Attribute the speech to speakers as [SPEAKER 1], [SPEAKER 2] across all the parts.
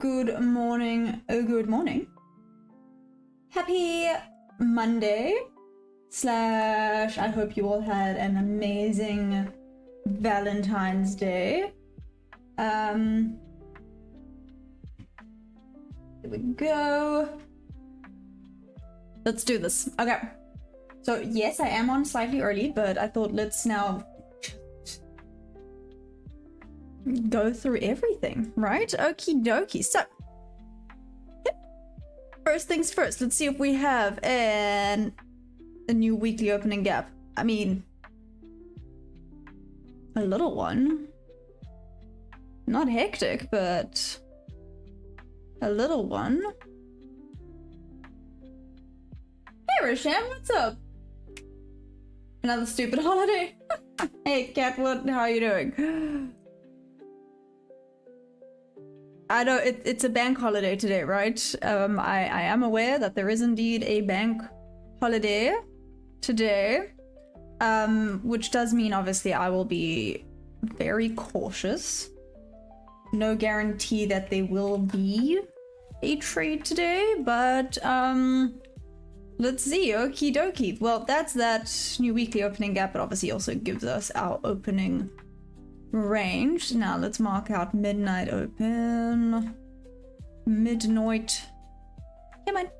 [SPEAKER 1] Good morning. Oh, good morning. Happy Monday / I hope you all had an amazing Valentine's Day. Here we go. Let's do this. Okay. So yes, I am on slightly early, but I thought let's now go through everything, right? Okie dokie. So first things first, let's see if we have a new weekly opening gap. I mean, a little one. Not hectic, but a little one. Hey Risham, what's up? Another stupid holiday. Hey Kat, how are you doing? I know it's a bank holiday today, right? I am aware that there is indeed a bank holiday today, which does mean obviously I will be very cautious. No guarantee that there will be a trade today, but let's see. Okie dokie. Well, that's that new weekly opening gap, but obviously also gives us our opening range. Now let's mark out midnight open. Midnight. Come on.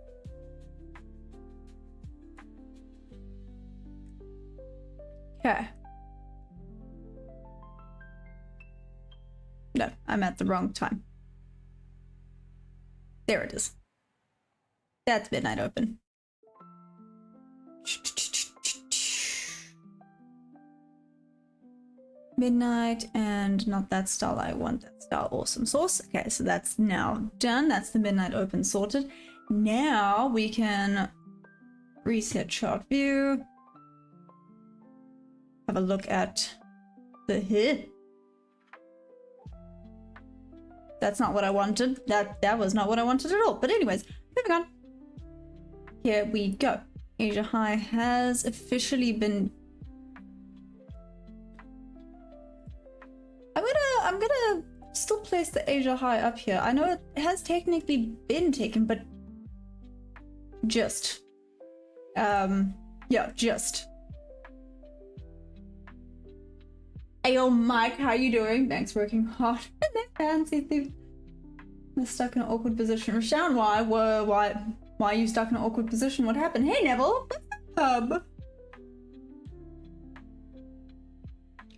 [SPEAKER 1] Okay. No, I'm at the wrong time. There it is. That's midnight open. Midnight, and not that style. I want that style. Awesome sauce. Okay, so that's now done. That's the midnight open sorted. Now we can reset chart view. Have a look at the hit. That's not what I wanted. That was not what I wanted at all. But anyways, moving on. Here we go. Asia high has officially been. I'm gonna still place the Asia high up here. I know it has technically been taken, but just. Yeah, just. Ayo, Mike, how you doing? Thanks for working hard. They're fancy. They're stuck in an awkward position. Rashawn, why are you stuck in an awkward position? What happened? Hey, Neville. What's up?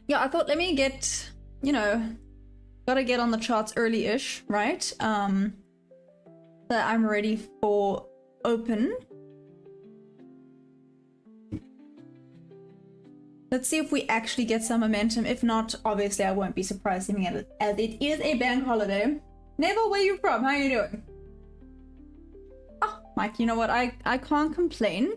[SPEAKER 1] Yeah, I thought let me get, you know, gotta get on the charts early-ish, right? That I'm ready for open. Let's see if we actually get some momentum. If not, obviously I won't be surprised seeing it as it is a bank holiday. Neville, where you from? How are you doing? Oh, Mike, you know what? I can't complain.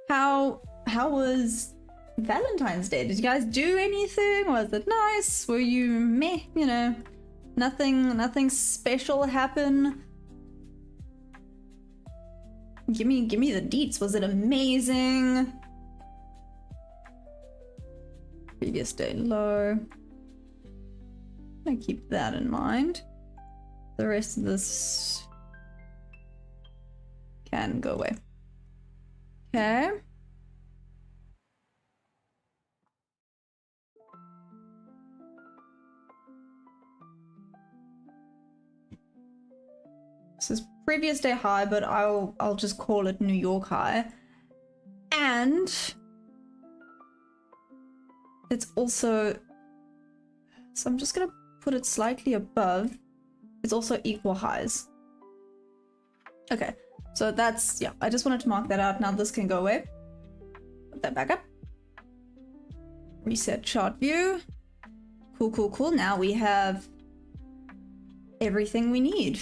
[SPEAKER 1] How was Valentine's Day? Did you guys do anything? Was it nice? Were you meh? You know, nothing special happen. Give me the deets. Was it amazing? Previous day low. I keep that in mind. The rest of this can go away. Okay. This is previous day high, but I'll just call it New York high. And it's also, so I'm just gonna put it slightly above. It's also equal highs. Okay, so that's, yeah, I just wanted to mark that out. Now this can go away. Put that back up. Reset chart view. Cool. Now we have everything we need.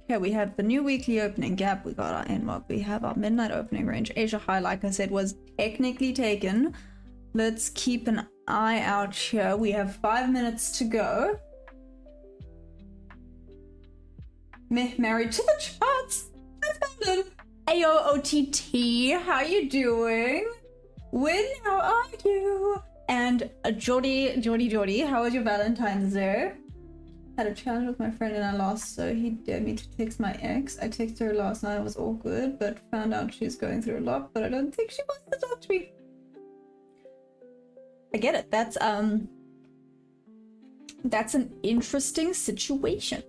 [SPEAKER 1] Okay, we have the new weekly opening gap. We got our NMOC. We have our midnight opening range. Asia high, like I said, was technically taken. Let's keep an eye out here. We have 5 minutes to go. Married to the charts. I found it. Ayo OTT, how you doing? Win, how are you? And Jody, how was your Valentine's Day? Had a challenge with my friend and I lost, so he dared me to text my ex. I texted her last night, it was all good, but found out she's going through a lot, but I don't think she wants to talk to me. I get it. That's an interesting situation.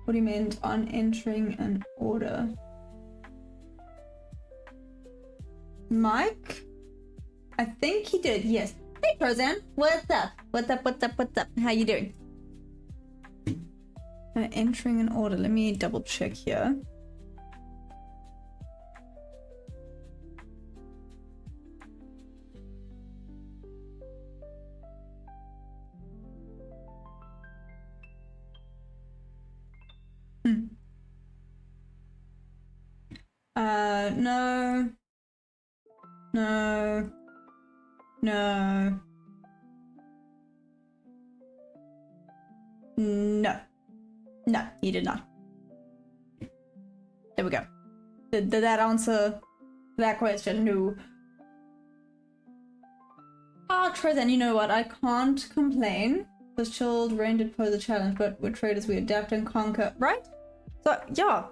[SPEAKER 1] What do you mean on entering an order? Mike? I think he did, yes. Hey, Prozan. What's up? What's up? What's up? What's up? How you doing? Entering an order. Let me double check here. No. No. No. No. No, he did not. There we go. Did that answer that question? No. Ah, Trezan, you know what? I can't complain. This chilled rain did pose a challenge, but we're traders, we adapt and conquer, right? So, yeah.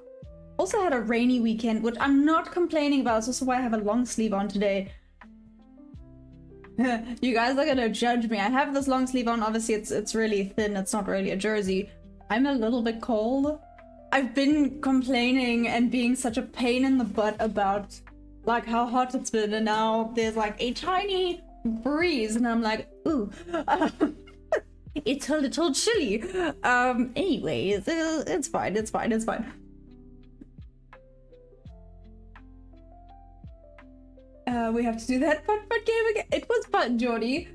[SPEAKER 1] Also had a rainy weekend, which I'm not complaining about. It's also why I have a long sleeve on today. You guys are gonna judge me. I have this long sleeve on. Obviously, it's really thin. It's not really a jersey. I'm a little bit cold. I've been complaining and being such a pain in the butt about like how hot it's been, and now there's like a tiny breeze, and I'm like, ooh, it's a little chilly. Anyways, it's fine. It's fine. It's fine. We have to do that but game again. It was fun, Jordy.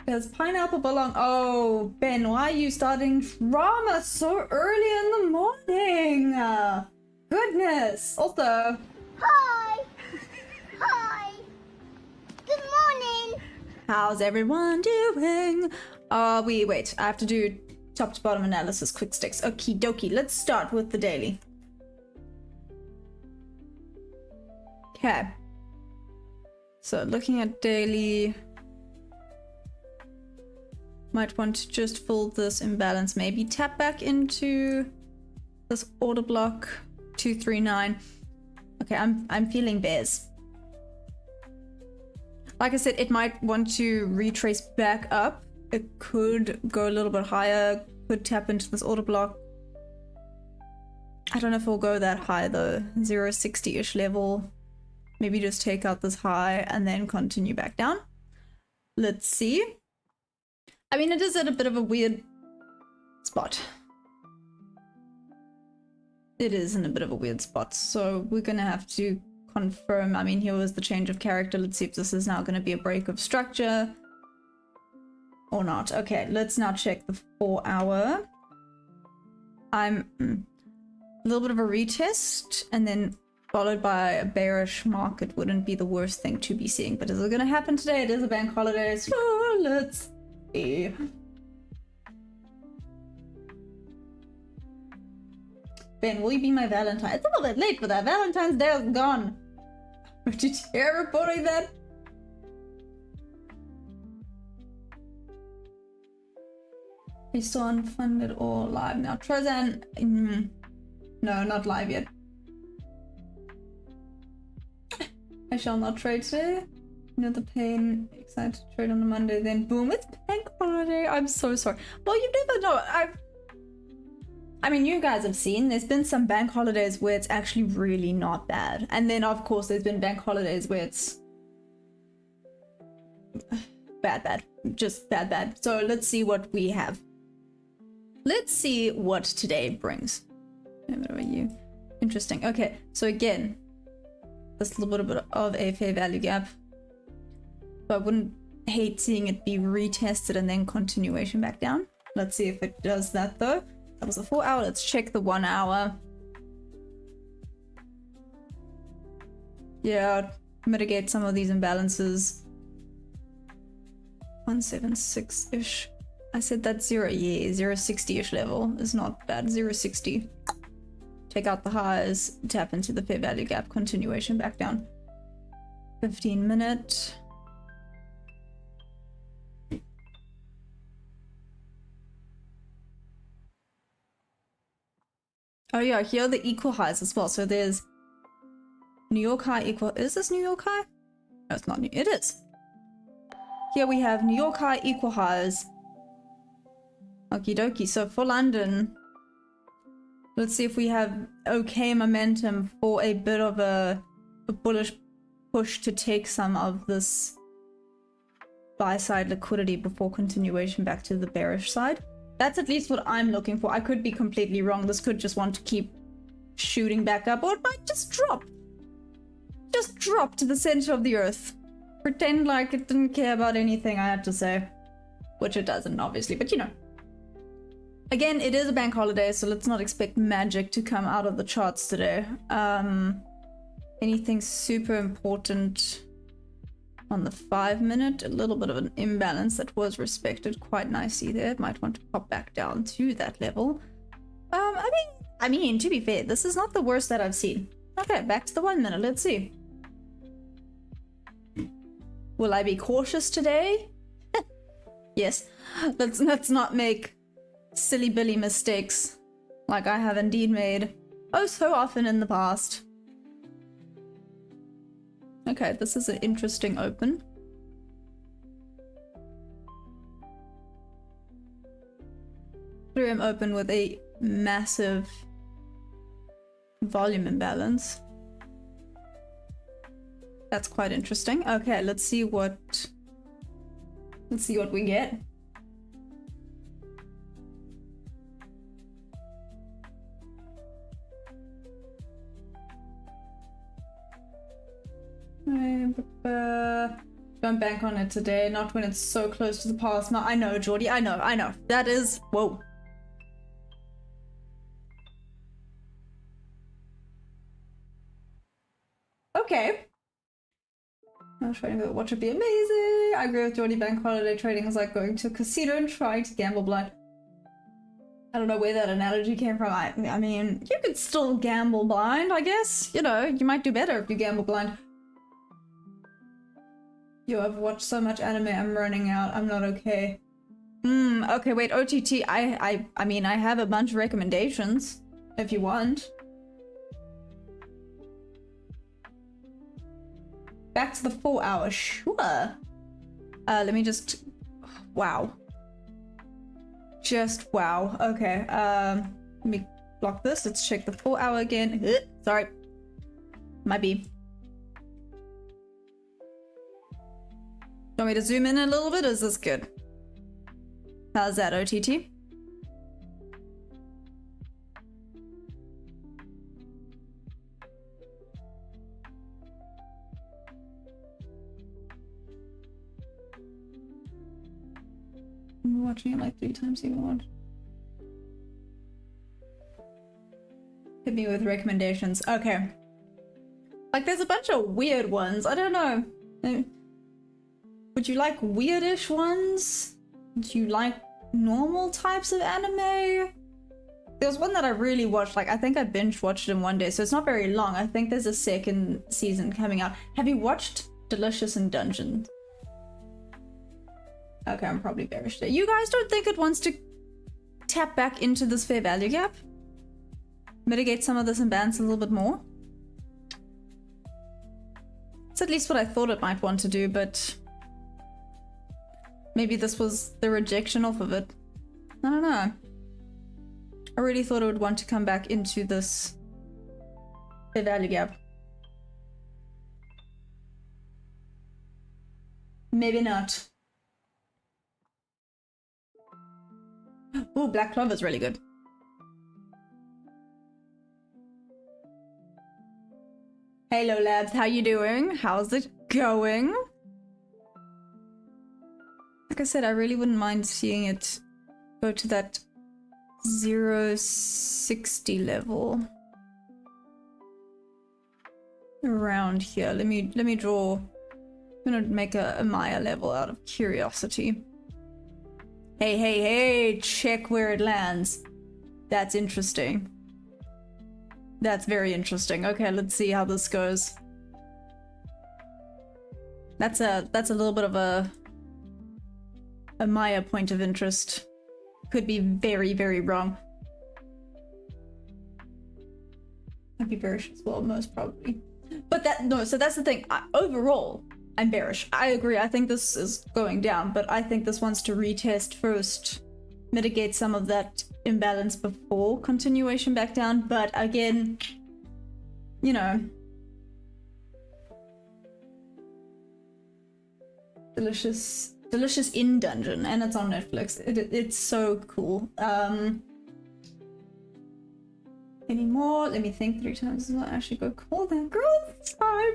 [SPEAKER 1] Does pineapple belong? Oh, Ben, why are you starting drama so early in the morning? Goodness. Also,
[SPEAKER 2] Hi. Hi. Good morning.
[SPEAKER 1] How's everyone doing? Wait. I have to do top to bottom analysis, quick sticks. Okie dokie. Let's start with the daily. Okay. So looking at daily, might want to just fill this imbalance, maybe tap back into this order block 239. Okay, I'm feeling bears. Like I said, it might want to retrace back up. It could go a little bit higher, could tap into this order block. I don't know if we'll go that high though, 0.60-ish level. Maybe just take out this high and then continue back down. Let's see. I mean, it is at a bit of a weird spot. It is in a bit of a weird spot, so we're gonna have to confirm. I mean, here was the change of character. Let's see if this is now gonna be a break of structure or not. Okay, let's now check the 4-hour. I'm a little bit of a retest and then followed by a bearish market wouldn't be the worst thing to be seeing. But is it gonna happen today? It is a bank holiday, so let's see. Ben, will you be my Valentine? It's a little bit late for that. Valentine's Day is gone. Did you hear reporting that? Are you still unfunded or live now? Trozan, no, not live yet. I shall not trade today. You know the pain. Excited to trade on a Monday, then boom, it's bank holiday. I'm so sorry. Well, you never know. I mean, you guys have seen there's been some bank holidays where it's actually really not bad. And then, of course, there's been bank holidays where it's bad. Just bad. So let's see what we have. Let's see what today brings. What about you? Interesting. Okay, so again, this little bit of a fair value gap. So I wouldn't hate seeing it be retested and then continuation back down. Let's see if it does that though. That was a 4-hour. Let's check the 1-hour. Yeah, mitigate some of these imbalances. 176-ish. I said that's 0.60-ish level is not bad. 0.60. Take out the highs, tap into the fair value gap, continuation back down. 15-minute. Oh yeah, here are the equal highs as well. So there's New York high equal. Is this New York high? No, it's not New. It is. Here we have New York high equal highs. Okie dokie. So for London, let's see if we have okay momentum for a bit of a bullish push to take some of this buy side liquidity before continuation back to the bearish side. That's at least what I'm looking for. I could be completely wrong. This could just want to keep shooting back up, or it might just drop. Just drop to the center of the earth. Pretend like it didn't care about anything I had to say. Which it doesn't, obviously, but you know. Again, it is a bank holiday, so let's not expect magic to come out of the charts today. Anything super important on the 5-minute? A little bit of an imbalance that was respected quite nicely there. Might want to pop back down to that level. I mean, to be fair, this is not the worst that I've seen. Okay, back to the 1-minute. Let's see. Will I be cautious today? Yes. Let's not make silly Billy mistakes like I have indeed made oh so often in the past. Okay, this is an interesting open. Ethereum open with a massive volume imbalance. That's quite interesting. Okay, let's see what we get. Don't bank on it today, not when it's so close to the past. No, I know, Geordie, I know. That is, whoa. Okay. I was trying to go, watch it be amazing. I agree with Geordie, bank holiday trading is like going to a casino and trying to gamble blind. I don't know where that analogy came from. I mean, you could still gamble blind, I guess. You know, you might do better if you gamble blind. Yo, I've watched so much anime, I'm running out. I'm not okay. Okay, wait, OTT. I mean, I have a bunch of recommendations if you want. Back to the 4-hour, sure. Let me just, wow. Just wow. Okay, let me block this. Let's check the 4-hour again. Sorry. Might be. Want me to zoom in a little bit? Is this good? How's that, OTT? I'm watching it like 3 times even once. Hit me with recommendations. Okay. Like, there's a bunch of weird ones. I don't know. Would you like weirdish ones? Do you like normal types of anime? There was one that I really watched, like I think I binge watched it in one day, so it's not very long. I think there's a 2nd season coming out. Have you watched Delicious in Dungeon? Okay, I'm probably bearish today. You guys don't think it wants to tap back into this fair value gap? Mitigate some of this imbalance a little bit more? It's at least what I thought it might want to do, but maybe this was the rejection off of it. I don't know. I really thought it would want to come back into this fair value gap. Maybe not. Ooh, Black Clover's really good. Hello labs, how you doing? How's it going? Like I said, I really wouldn't mind seeing it go to that 0.60 level. Around here. Let me draw. I'm gonna make a Maya level out of curiosity. Hey, check where it lands. That's interesting. That's very interesting. Okay, let's see how this goes. That's a little bit of a Maya point of interest. Could be very, very wrong. I'd be bearish as well, most probably. But so that's the thing. Overall, I'm bearish. I agree. I think this is going down, but I think this wants to retest first, mitigate some of that imbalance before continuation back down. But again, you know, delicious in dungeon, and it's on Netflix. It's so cool. Any more? Let me think 3 times as well. Actually, go call that girl this time.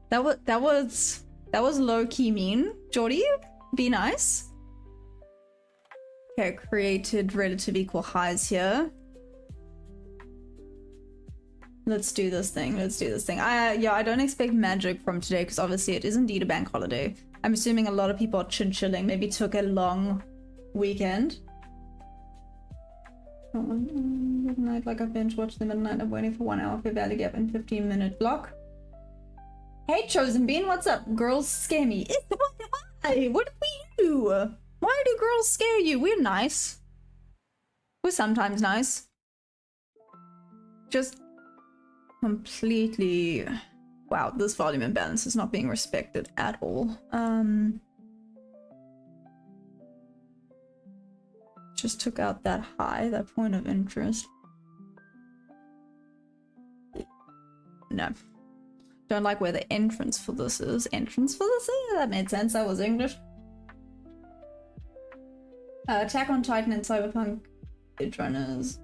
[SPEAKER 1] That was low key mean, Jordy. Be nice. Okay, created relative equal highs here. Let's do this thing. I don't expect magic from today because obviously it is indeed a bank holiday. I'm assuming a lot of people are chin-chilling, maybe took a long weekend. Midnight, like I binge watched the midnight. I'm waiting for 1 hour for value gap and 15-minute block. Hey, Chosen Bean, what's up? Girls scare me. Why? What do we do? Why do girls scare you? We're nice. We're sometimes nice. Just completely... Wow, this volume imbalance is not being respected at all. Just took out that high, that point of interest. No. Don't like where the entrance for this is. That made sense. That was English. Attack on Titan and Cyberpunk Edge Runners.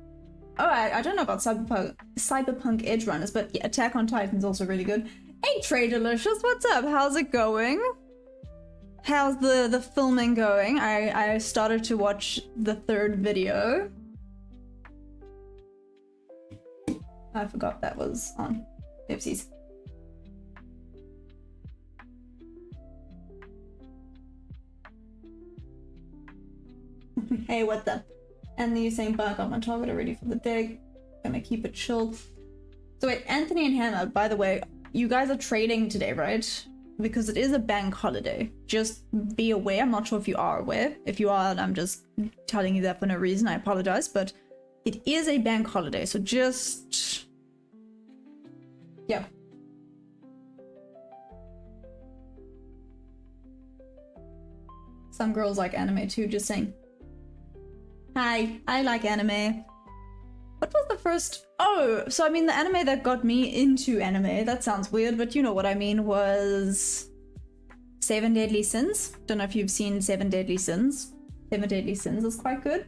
[SPEAKER 1] Oh, I don't know about Cyberpunk Edge Runners, but yeah, Attack on Titan's also really good. Hey, Delicious, what's up? How's it going? How's the filming going? I started to watch the 3rd video. I forgot that was on. Oopsies. Hey, what's up? And the Usain Bar got my target already for the day. Gonna keep it chilled. So wait, Anthony and Hannah, by the way, you guys are trading today, right? Because it is a bank holiday. Just be aware. I'm not sure if you are aware. If you are, I'm just telling you that for no reason. I apologize, but it is a bank holiday. So just... yeah. Some girls like anime too, just saying. Hi, I like anime. What was the first... Oh, so I mean the anime that got me into anime, that sounds weird, but you know what I mean, was 7 Deadly Sins. Don't know if you've seen 7 Deadly Sins. 7 Deadly Sins is quite good.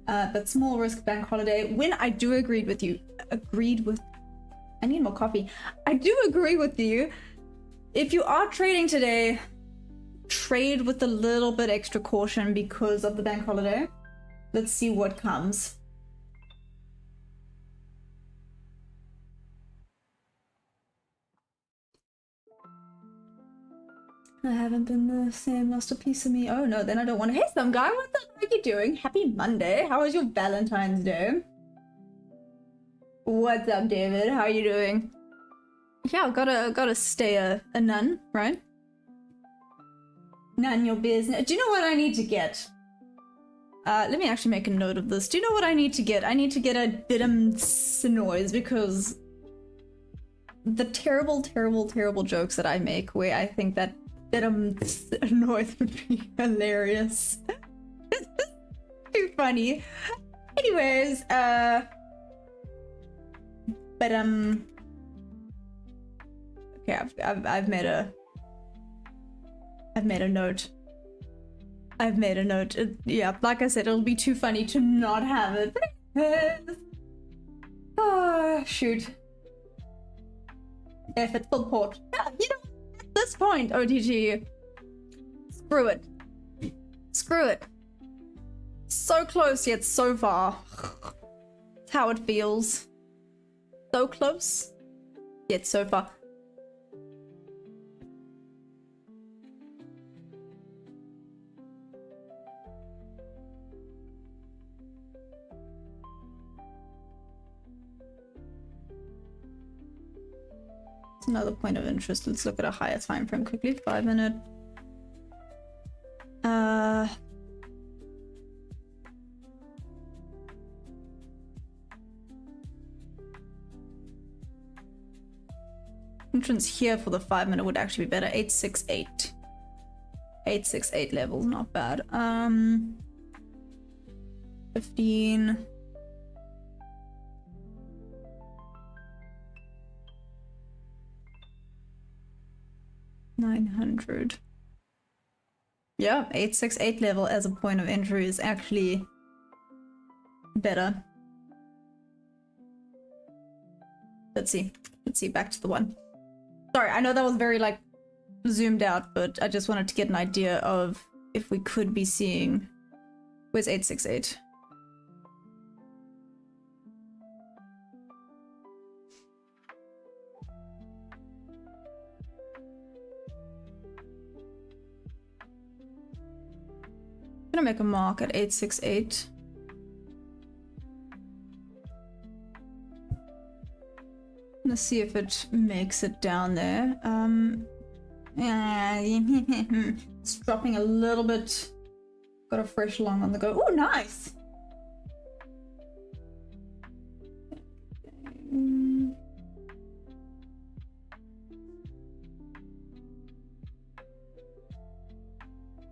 [SPEAKER 1] But Small Risk Bank Holiday, when I do agreed with... I need more coffee. I do agree with you. If you are trading today, trade with a little bit extra caution because of the bank holiday. Let's see what comes. I haven't been the same, lost a piece of me. Oh no, then I don't want to. Hey, some guy, what the heck are you doing? Happy Monday. How was your Valentine's Day? What's up, David? How are you doing? Yeah, gotta stay a nun, right? None your business. Do you know what I need to get? Let me actually make a note of this. Do you know what I need to get? I need to get a noise because the terrible jokes that I make where I think that noise would be hilarious. Too funny. Anyways, okay, I've made a note. Yeah, like I said, it'll be too funny to not have it. Oh, shoot. Effort full port. Yeah, you know, at this point, OTG, screw it. So close yet so far. That's how it feels. So close yet so far. another point of interest. Let's look at a higher time frame quickly. 5 minute. Entrance here for the 5 minute would actually be better. 868. 868 levels, not bad. 15. $900. Yeah, 868 level as a point of entry is actually better. Let's see. Let's see, back to the one. Sorry, I know that was very like zoomed out, but I just wanted to get an idea of if we could be seeing. Where's 868? I'm gonna make a mark at 868. Let's see if it makes it down there. It's dropping a little bit. Got a fresh long on the go. Oh, nice!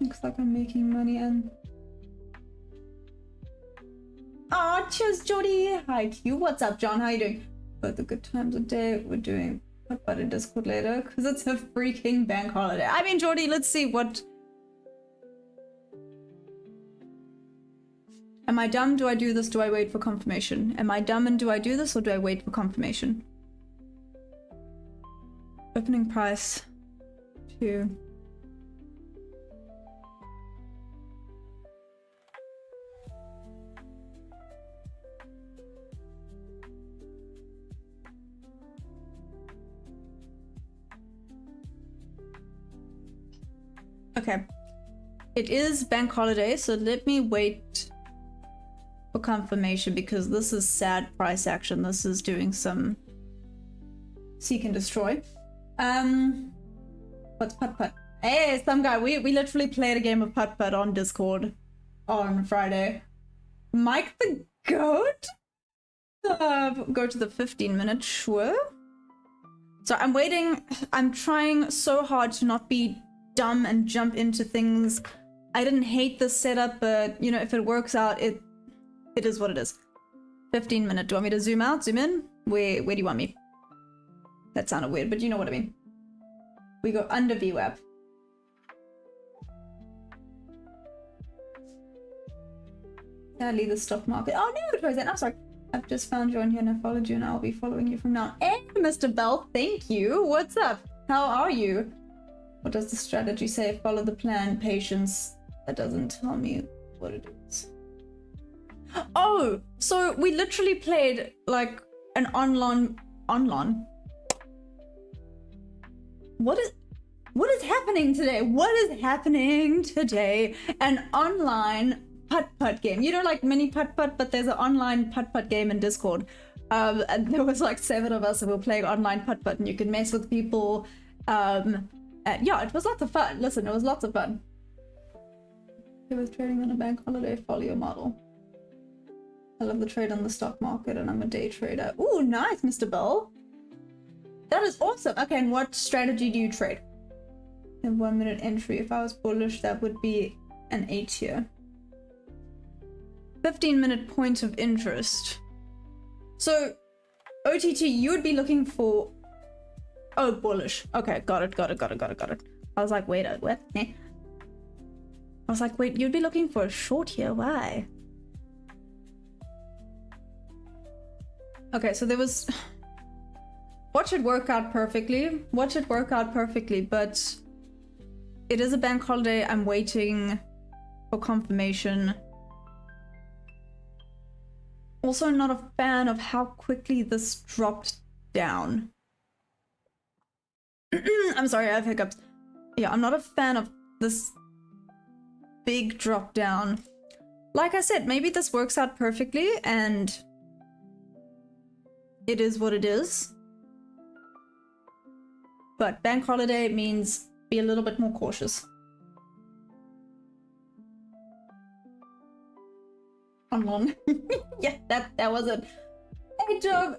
[SPEAKER 1] Looks like I'm making money and... Oh, cheers, Jody! Hi, Q. What's up, John? How you doing? But the good times of day, we're doing but in Discord later because it's a freaking bank holiday. I mean, Jordy, let's see what. Am I dumb? Do I do this? Do I wait for confirmation? Am I dumb and do I do this or do I wait for confirmation? Opening price 2. Okay, it is bank holiday, so let me wait for confirmation because this is sad price action. This is doing some seek and destroy. What's putt putt? Hey, some guy. We literally played a game of putt putt on Discord on Friday. Mike the Goat. Go to the 15 minute, sure. So I'm waiting. I'm trying so hard to not be dumb and jump into things. I didn't hate this setup, but you know, if it works out, it is what it is. 15 minute. Do you want me to zoom out, zoom in? Where do you want me? That sounded weird, but you know what I mean. We go under VWAP. Sadly, the stock market. Oh no, Roseanne, I'm sorry. I've just found you on here and I followed you and I'll be following you from now. Hey, Mr. Bell, thank you. What's up? How are you? What does the strategy say? Follow the plan, patience. That doesn't tell me what it is. Oh, so we literally played like an online. What is happening today? What is happening today? An online putt-putt game. You know, like mini putt-putt, but there's an online putt-putt game in Discord. And there was like 7 of us and we were playing online putt-putt and you can mess with people. Yeah, it was lots of fun. Listen, it was lots of fun. It was trading on a bank holiday folio model. I love the trade on the stock market and I'm a day trader. Ooh, nice, Mr. Bell. That is awesome. Okay, and what strategy do you trade? A 1 minute entry. If I was bullish, that would be an 8 here. 15 minute point of interest. So, OTT, you would be looking for... Oh, bullish. Okay, got it. I was like, wait, what? I was like, wait, you'd be looking for a short here. Why? Okay, so there was... What should work out perfectly? But it is a bank holiday. I'm waiting for confirmation. Also, not a fan of how quickly this dropped down. I'm sorry, I have hiccups. Yeah, I'm not a fan of this big drop down. Like I said, maybe this works out perfectly and it is what it is. But bank holiday means be a little bit more cautious. On. Yeah, that was it. Hey job,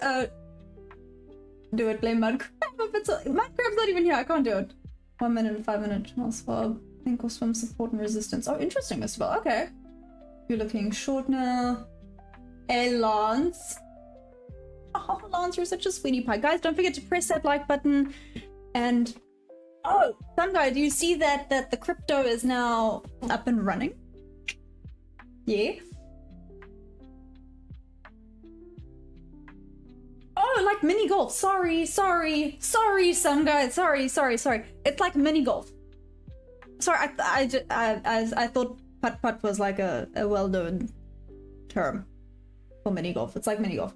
[SPEAKER 1] do it, blame Mudcrab. Mudcrab's not even here, I can't do it. 1 minute and 5 minutes. Swab. Think of swim support and resistance. Oh, interesting, Mr. Bell. Okay. You're looking short now. Hey, Lance. Oh, Lance, you're such a sweetie pie. Guys, don't forget to press that like button. And oh, some guy, do you see that the crypto is now up and running? Yeah. Oh, like mini golf. Sorry, some guy. Sorry. It's like mini golf. Sorry, I thought putt was like a well-known term for mini golf. It's like mini golf.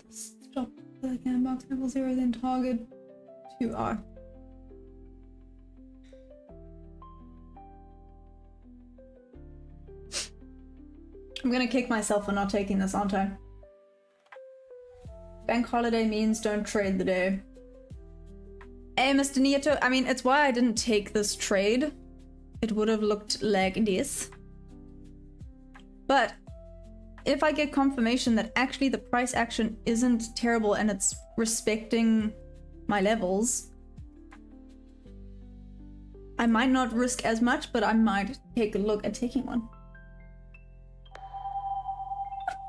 [SPEAKER 1] Stop again, box level 0, then target 2R. I'm gonna kick myself for not taking this, aren't I? Bank holiday means don't trade the day. Hey, Mr. Nieto, I mean, it's why I didn't take this trade. It would have looked like this. But if I get confirmation that actually the price action isn't terrible and it's respecting my levels, I might not risk as much, but I might take a look at taking one.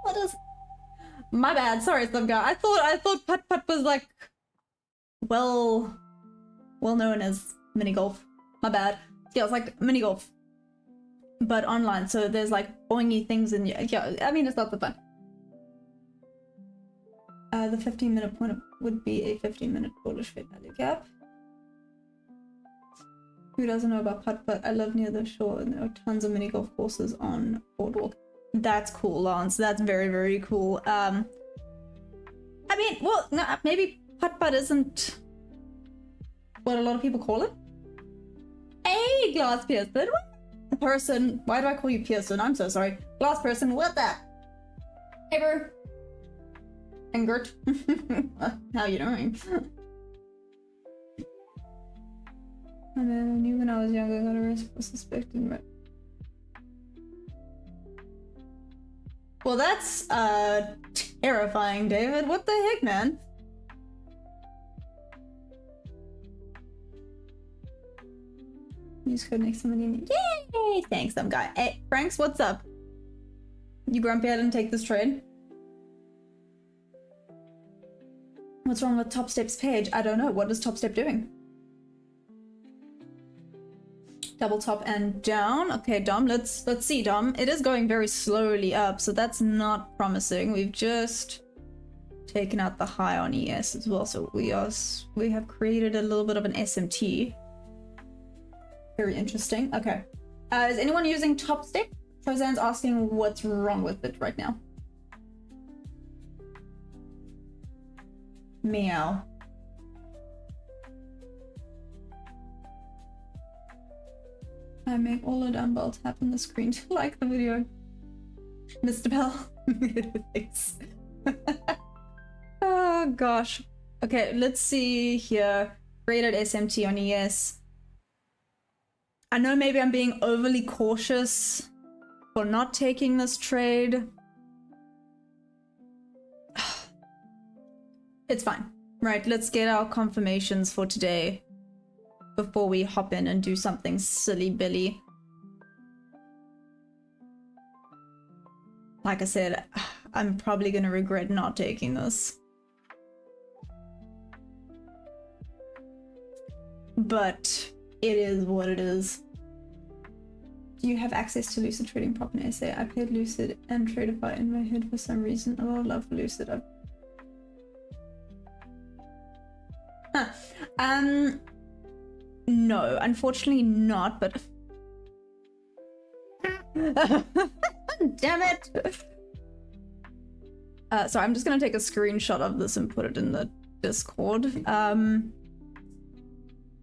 [SPEAKER 1] What is... My bad, sorry, some guy. I thought putt was like well known as mini golf. My bad. Yeah, it's like mini golf, but online. So there's like boingy things in yeah. I mean, it's not the fun. The 15-minute point would be a 15-minute bullish fair value gap. Who doesn't know about putt? I live near the shore and there are tons of mini golf courses on Boardwalk. That's cool, Lance. That's very, very cool. I mean, well, no, maybe putt isn't what a lot of people call it. Hey, Glass Pearson. What? Person. Why do I call you Pearson? I'm so sorry. Glass Person, what the? Hey, bro. And Gert. How you doing? I knew when I was younger, I got arrested for suspecting, but... Well, that's, terrifying, David. What the heck, man? Use code next time. Yay! Thanks, some guy. Hey, Franks, what's up? You grumpy I didn't take this trade? What's wrong with Top Step's page? I don't know. What is Top Step doing? Double top and down. Okay, Dom, let's see, Dom. It is going very slowly up, so that's not promising. We've just taken out the high on ES as well, so we have created a little bit of an SMT. Very interesting. Okay. Is anyone using Top Step? Trozan's asking what's wrong with it right now. Meow. I make all the dumbbells tap on the screen to like the video. Mr. Bell. Thanks. Oh gosh. Okay, let's see here. Rated SMT on ES. I know maybe I'm being overly cautious for not taking this trade. It's fine. Right, let's get our confirmations for today before we hop in and do something silly billy. Like I said, I'm probably gonna regret not taking this. But it is what it is. Do you have access to Lucid Trading Prop in SA? I played Lucid and Tradeify in my head for some reason. A lot of love for Lucid. Huh. No, unfortunately not, but... Damn it! Sorry, I'm just gonna take a screenshot of this and put it in the Discord.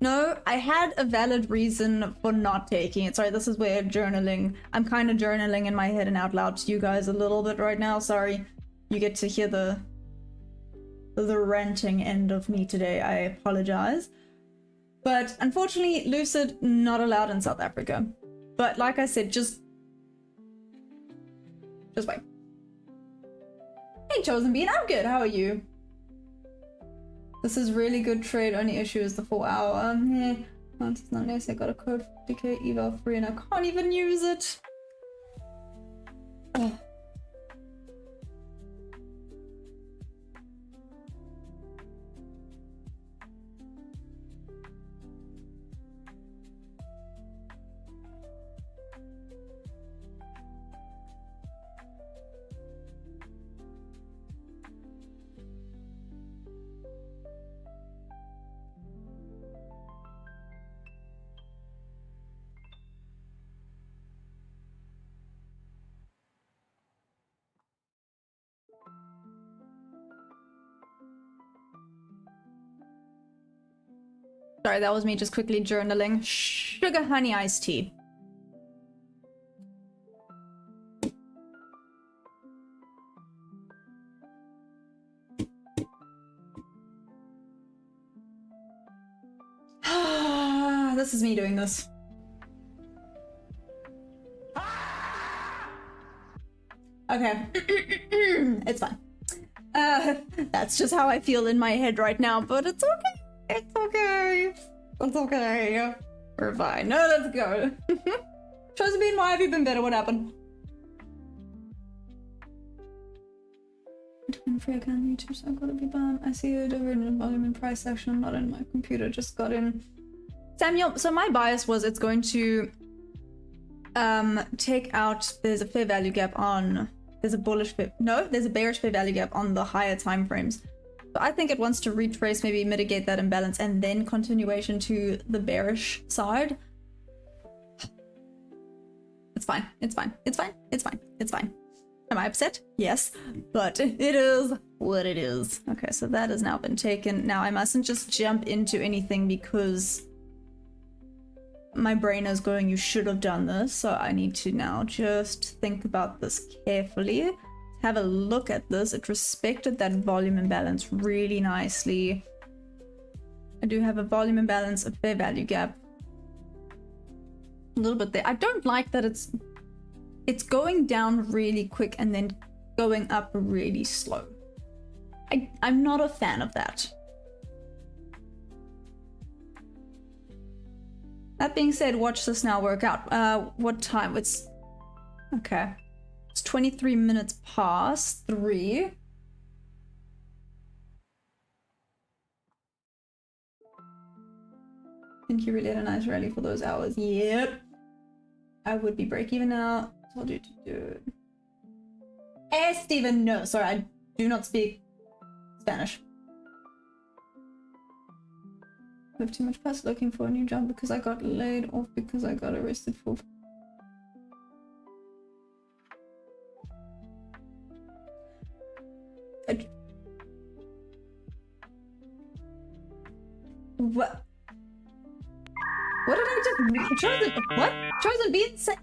[SPEAKER 1] No, I had a valid reason for not taking it. Sorry, this is where journaling, I'm kind of journaling in my head and out loud to you guys a little bit right now. Sorry, you get to hear the ranting end of me today. I apologize. But unfortunately, Lucid not allowed in South Africa. But like I said, just wait. Hey, Chosen Bean, I'm good. How are you? This is really good trade. Only issue is the 4 hour. Yeah, once it's not nice. I got a code for DK eval free and I can't even use it. Ugh. Sorry, that was me just quickly journaling. Sugar honey iced tea. This is me doing this. Okay. It's fine. That's just how I feel in my head right now, but it's okay. It's okay. It's okay. We're fine. No, let's go. Chosen Bean, why have you been better? What happened? Free account on YouTube, so I've got to be banned. I see it over in the volume and price section. I'm not in my computer, just got in. Samuel, so my bias was it's going to take out, there's a fair value gap on, there's a bullish fair, no, there's a bearish fair value gap on the higher time frames. So I think it wants to retrace, maybe mitigate that imbalance, and then continuation to the bearish side. It's fine. It's fine. It's fine. It's fine. It's fine. Am I upset? Yes, but it is what it is. Okay, so that has now been taken. Now I mustn't just jump into anything because my brain is going, you should have done this. So I need to now just think about this carefully. Have a look at this. It respected that volume imbalance really nicely. I do have a volume imbalance, a fair value gap. A little bit there. I don't like that it's going down really quick and then going up really slow. I'm not a fan of that. That being said, watch this now work out. What time? It's okay. It's 23 minutes past 3. I think you really had a nice rally for those hours. Yep. I would be break even now. Told you to do it. Eh, Steven, no. Sorry, I do not speak Spanish. I have too much past looking for a new job because I got laid off because I got arrested for... What? What did I just... Chosen... What? Chosen Bean say...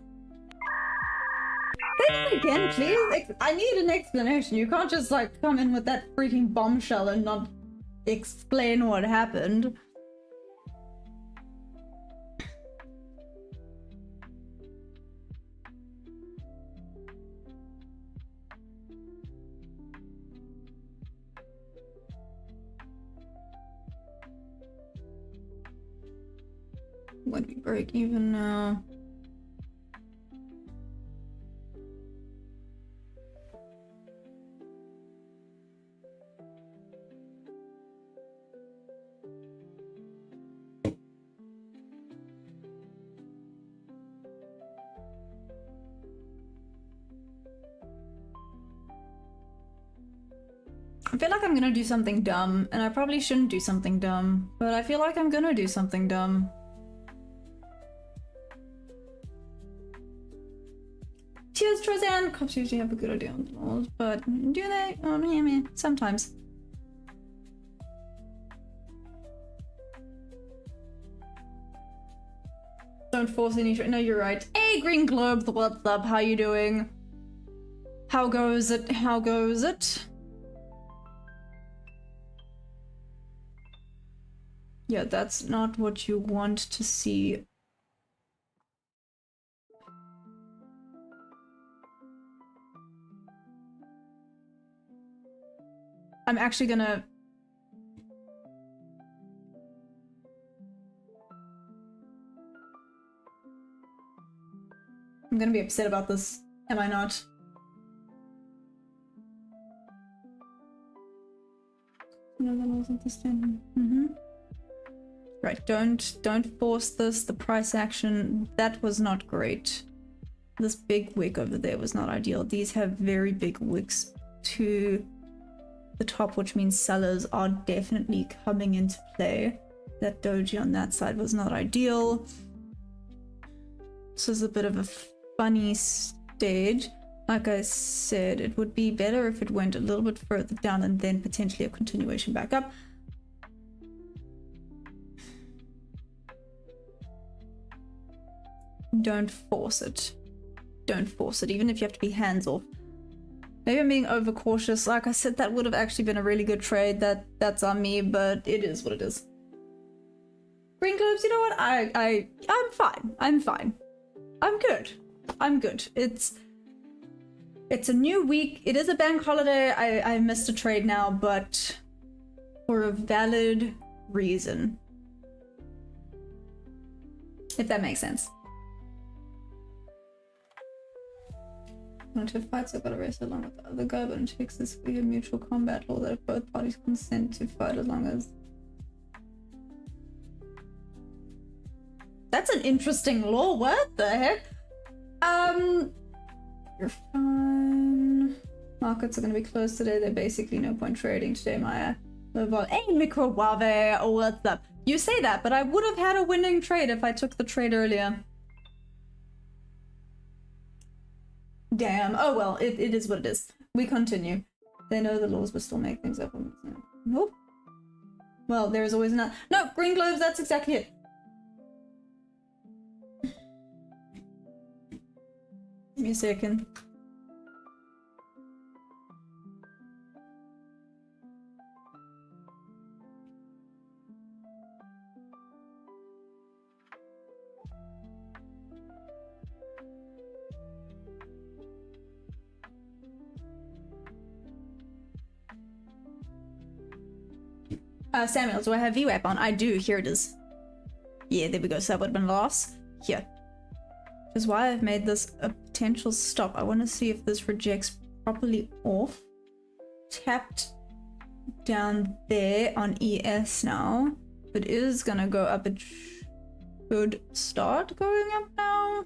[SPEAKER 1] Say that again, please. I need an explanation. You can't just, like, come in with that freaking bombshell and not explain what happened. When we break even now. I feel like I'm gonna do something dumb, and I probably shouldn't do something dumb, but I feel like I'm gonna do something dumb. Cheers, Trozan! Cops usually have a good idea on the laws, but do they? Oh, yeah, sometimes. Don't force any. No, you're right. Hey, Green Globe, what's up? How you doing? How goes it? How goes it? Yeah, that's not what you want to see. I'm actually gonna... I'm gonna be upset about this, am I not? Right, don't force this. The price action, that was not great. This big wick over there was not ideal. These have very big wicks to the top, which means sellers are definitely coming into play. That doji on that side was not ideal. This is a bit of a funny stage. Like I said, it would be better if it went a little bit further down and then potentially a continuation back up. Don't force it. Don't force it, even if you have to be hands off. Maybe I'm being overcautious. Like I said, that would have actually been a really good trade. That's on me, but it is what it is. Green Globes, you know what? I'm fine. I'm fine. I'm good. I'm good. It's a new week. It is a bank holiday. I missed a trade now, but for a valid reason. If that makes sense. Not to fight, so I got arrested along with the other guy, but in Texas we have mutual combat law that if both parties consent to fight as long as... That's an interesting law. What the heck? You're fine. Markets are going to be closed today. They're basically no point trading today, Maya. Hey, Microwave, what's up? You say that, but I would have had a winning trade if I took the trade earlier. Damn. Oh well, it is what it is. We continue. They know the laws, but still make things up. Nope. Well, there's always not. No, Green Globes, that's exactly it. Give me a second. Samuel, do I have VWAP on? I do. Here it is. Yeah, there we go. So that would have been a loss. Here. Which is why I've made this a potential stop. I want to see if this rejects properly off. Tapped down there on ES now. If it is going to go up, it should start going up now.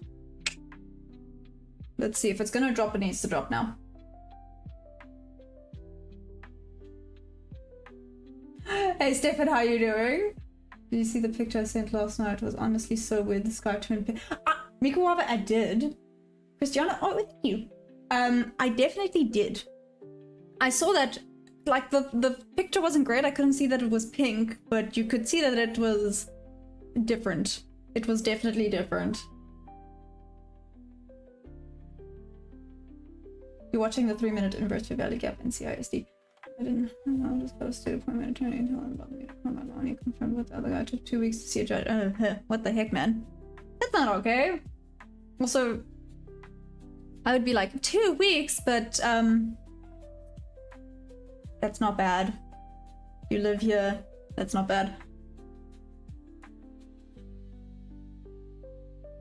[SPEAKER 1] Let's see. If it's going to drop, it needs to drop now. Hey Stefan, how you doing? Did you see the picture I sent last night? It was honestly so weird. The sky twin. Mikuwava, I did. Christiana, oh, thank you. I definitely did. I saw that, like, the picture wasn't great. I couldn't see that it was pink, but you could see that it was different. It was definitely different. You're watching the 3-minute inverse value gap in CISD. I didn't. I just got a state appointment attorney and tell him about me to come out on. He confirmed with the other guy. It took 2 weeks to see a judge. What the heck, man? That's not okay. Also, I would be like 2 weeks, but that's not bad. You live here. That's not bad.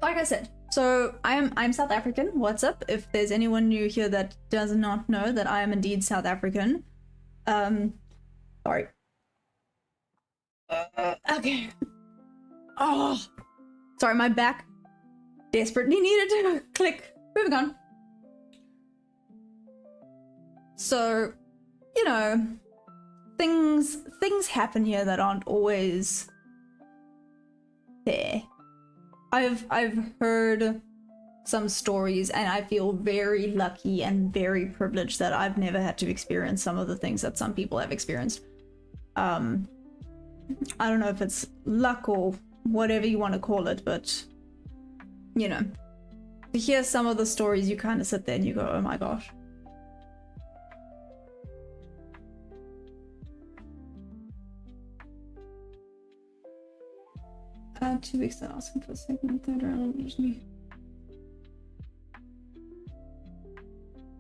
[SPEAKER 1] Like I said, so I'm South African. What's up? If there's anyone new here that does not know that I am indeed South African. Sorry. Okay. Oh, sorry, my back desperately needed to click. Moving on. So, you know, things happen here that aren't always there. I've heard some stories, and I feel very lucky and very privileged that I've never had to experience some of the things that some people have experienced. I don't know if it's luck or whatever you want to call it, but you know, to hear some of the stories, you kind of sit there and you go, oh my gosh. I had 2 weeks to asking for a second and third round. Just me.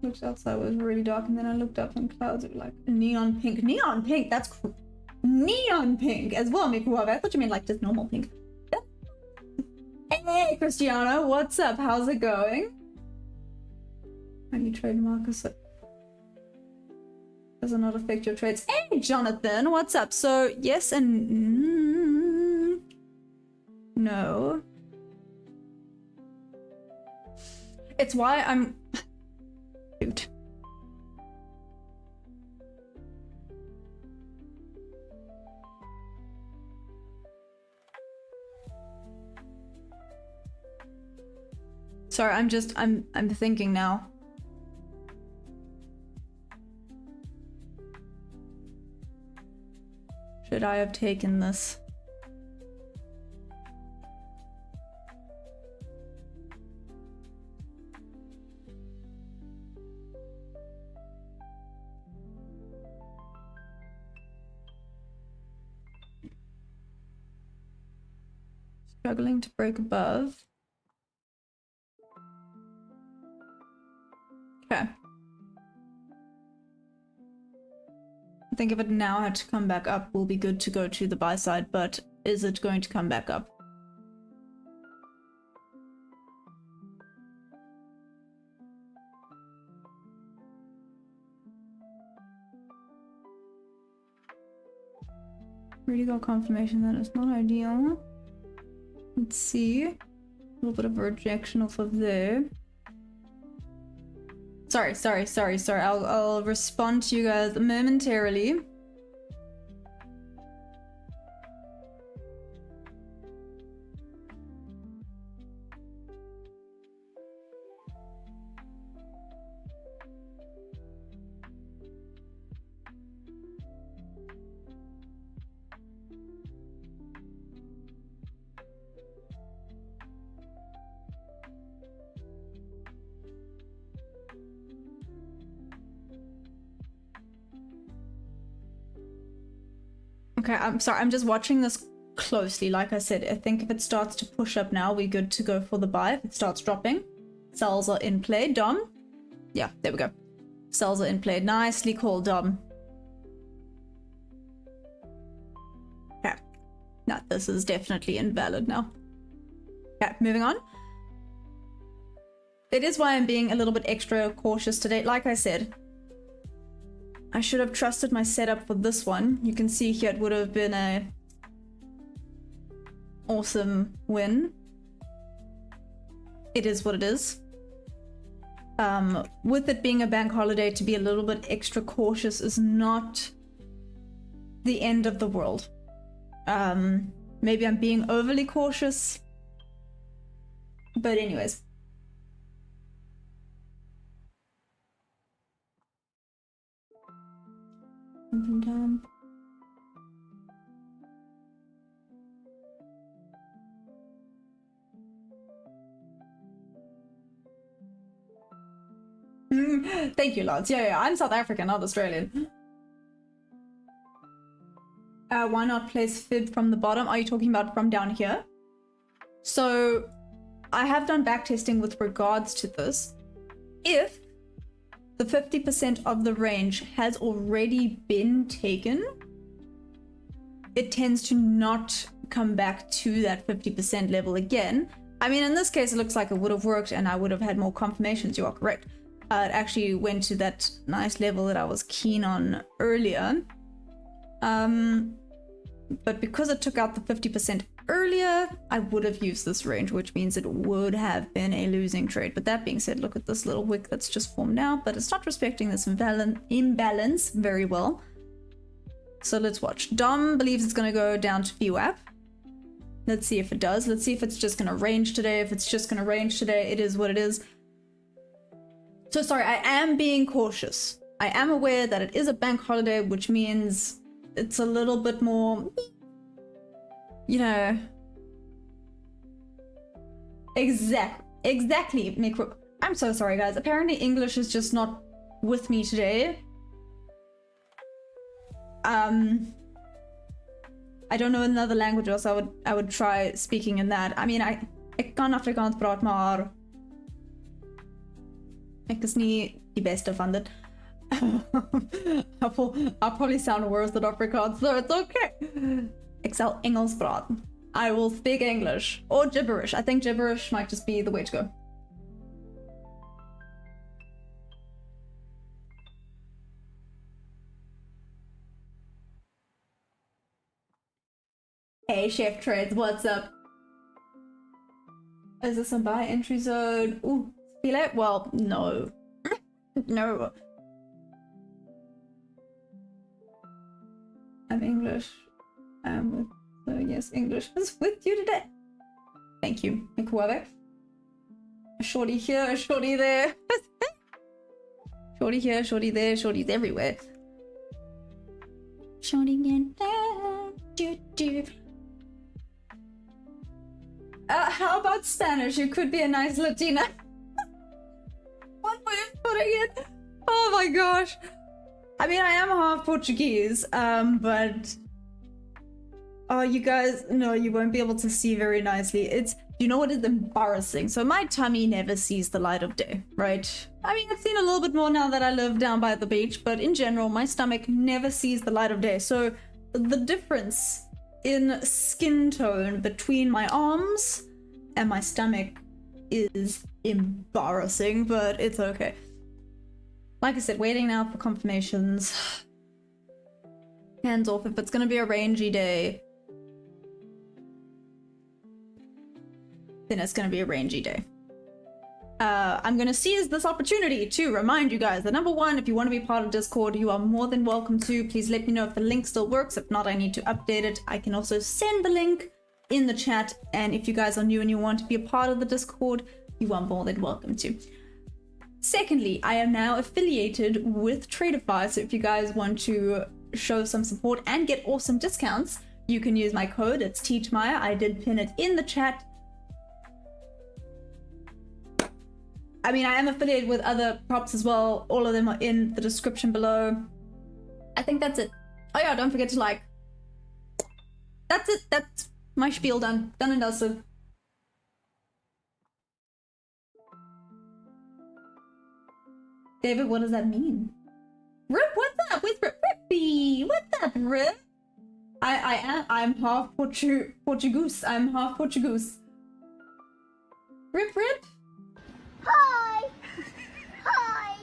[SPEAKER 1] Looked outside, it was really dark, and then I looked up and clouds were like neon pink. Neon pink, that's neon pink as well, Mikuwa. I thought you meant like just normal pink. Hey, Cristiano, what's up? How's it going? How do you trade Marcus? Does it not affect your trades? Hey, Jonathan, what's up? So, yes and no. It's why I'm... Dude. Sorry, I'm thinking now. Should I have taken this? Struggling to break above. Okay. I think if it now had to come back up, we'll be good to go to the buy side, but is it going to come back up? Really got confirmation that it's not ideal. Let's see. A little bit of a rejection off of there. Sorry. I'll respond to you guys momentarily. Okay, I'm sorry, I'm just watching this closely. Like I said, I think if it starts to push up now, we're good to go for the buy. If it starts dropping, sells are in play. Dom? Yeah, there we go. Sells are in play. Nicely called, Dom. Okay. No, this is definitely invalid now. Okay, moving on. It is why I'm being a little bit extra cautious today. Like I said, I should have trusted my setup for this one. You can see here it would have been a awesome win. It is what it is. With it being a bank holiday, to be a little bit extra cautious is not the end of the world. Maybe I'm being overly cautious. But anyways. Up and down. Thank you, Lance. Yeah, I'm South African, not Australian. Why not place fib from the bottom? Are you talking about from down here? So, I have done backtesting with regards to this. If the 50% of the range has already been taken, it tends to not come back to that 50% level again. I mean, in this case, it looks like it would have worked and I would have had more confirmations. You are correct. It actually went to that nice level that I was keen on earlier. But because it took out the 50% earlier, I would have used this range, which means it would have been a losing trade. But that being said, look at this little wick that's just formed now, but it's not respecting this imbalance very well. So let's watch. Dom believes it's going to go down to VWAP. Let's see if it does. Let's see if it's just going to range today. If it's just going to range today, it is what it is. So sorry, I am being cautious. I am aware that it is a bank holiday, which means it's a little bit more, you know, Exactly, Mikro. I'm so sorry, guys. Apparently English is just not with me today. I don't know another language, else I would try speaking in that. I mean, ek kan Afrikaans praat, maar ek is nie die beste van dit. I'll probably sound worse than Afrikaans, so it's okay. Ek sal Engels praat. I will speak English or gibberish. I think gibberish might just be the way to go. Hey, Chef Trades, what's up? Is this a buy entry zone? Ooh, feel it? Well, no. No. I'm English. Yes, English is with you today. Thank you, Mikuabe. A shorty here, a shorty there. Shorty here, shorty there, shorties everywhere. Shorty there. How about Spanish? You could be a nice Latina. One way of putting it. Oh my gosh. I mean, I am half Portuguese, but oh, you guys, no, you won't be able to see very nicely. You know what is embarrassing? So my tummy never sees the light of day, right? I mean, I've seen a little bit more now that I live down by the beach, but in general, my stomach never sees the light of day. So the difference in skin tone between my arms and my stomach is embarrassing, but it's okay. Like I said, waiting now for confirmations. Hands off if it's gonna be a rangy day. Then it's gonna be a rangy day. I'm gonna seize this opportunity to remind you guys that number one, if you want to be part of Discord, you are more than welcome to. Please let me know if the link still works. If not, I need to update it. I can also send the link in the chat. And if you guys are new and you want to be a part of the Discord, you are more than welcome to. Secondly, I am now affiliated with Tradeify. So if you guys want to show some support and get awesome discounts, you can use my code. It's TeachMaya. I did pin it in the chat. I mean, I am affiliated with other props as well. All of them are in the description below. I think that's it. Oh yeah, don't forget to like. That's it. That's my spiel done. Done and dusted. David, what does that mean? Rip, what's up with Rippy? What's up, Rip? I'm half Portuguese. I'm half Portuguese. Rip.
[SPEAKER 2] Hi. Hi.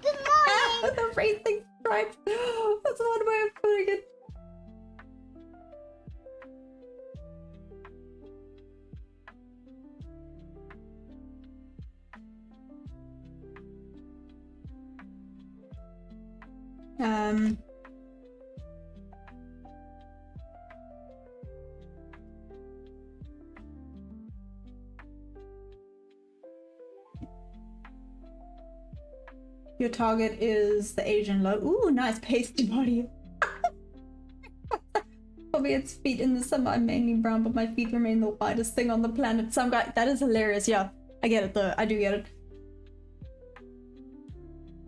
[SPEAKER 2] Good morning.
[SPEAKER 1] The racing stripes. That's one way of putting it. Your target is the Asian low. Ooh, nice pasty body. Probably its feet in the summer. I'm mainly brown, but my feet remain the whitest thing on the planet. Some guy, that is hilarious. Yeah, I get it though. I do get it.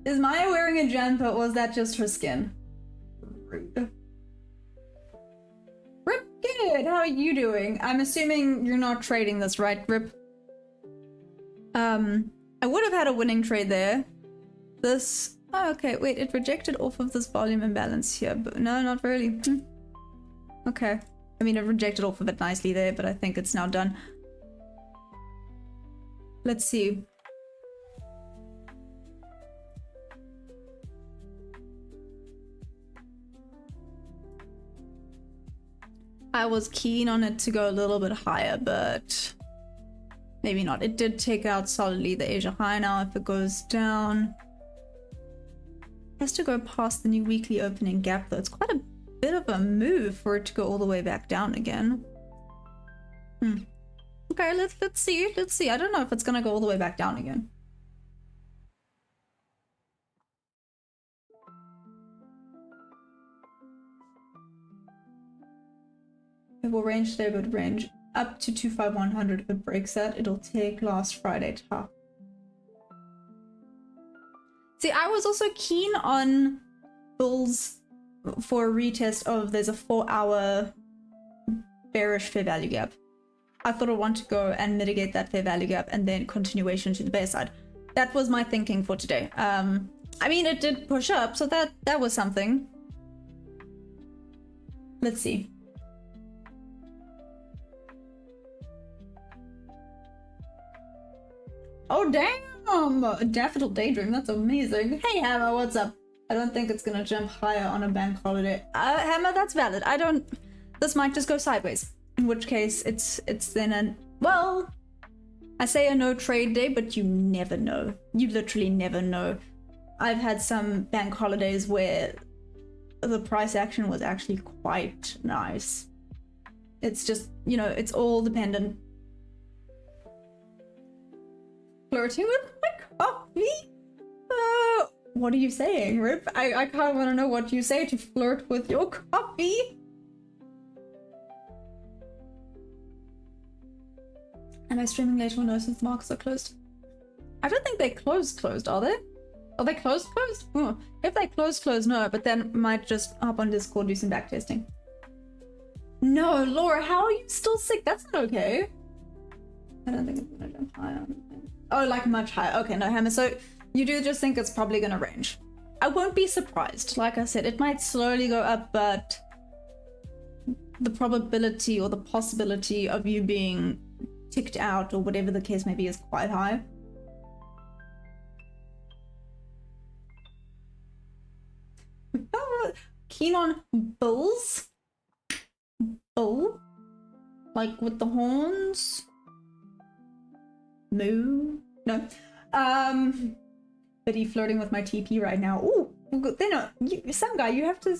[SPEAKER 1] Is Maya wearing a jumper or is that just her skin? Rude. Rip, good. How are you doing? I'm assuming you're not trading this, right, Rip? I would have had a winning trade there. This, oh, okay, wait, it rejected off of this volume imbalance here, but no, not really. Okay, I mean, it rejected off of it nicely there, but I think it's now done. Let's see. I was keen on it to go a little bit higher, but maybe not. It did take out solidly the Asia high. Now if it goes down, has to go past the new weekly opening gap though. It's quite a bit of a move for it to go all the way back down again. Okay, let's see. I don't know if it's gonna go all the way back down again. It will range today, but range up to 25100 if it breaks that. It'll take last Friday top. See, I was also keen on bulls for a retest of there's a 4-hour bearish fair value gap. I thought I want to go and mitigate that fair value gap and then continuation to the bear side. That was my thinking for today. I mean, it did push up, so that was something. Let's see. Oh, damn! Daffodil Daydream, that's amazing. Hey, Hammer, what's up? I don't think it's gonna jump higher on a bank holiday. Hammer, that's valid. This might just go sideways. In which case, it's then an... Well, I say a no trade day, but you never know. You literally never know. I've had some bank holidays where the price action was actually quite nice. It's just, you know, it's all dependent. Flirting with my coffee? What are you saying, Rip? I kind of want to know what you say to flirt with your coffee. Am I streaming later or no, since the markets are closed? I don't think they closed, are they? Are they closed? Oh, if they closed, no, but then might just hop on Discord, do some backtesting. No, Laura, how are you still sick? That's not okay. I don't think it's gonna jump higher. Oh, like much higher. Okay, no, Hammer. So you do just think it's probably gonna range. I won't be surprised. Like I said, it might slowly go up, but the probability or the possibility of you being ticked out or whatever the case may be is quite high. Keen on bulls? Bull? Like with the horns? Moo? No. But he flirting with my TP right now. Ooh, then some guy, you have to,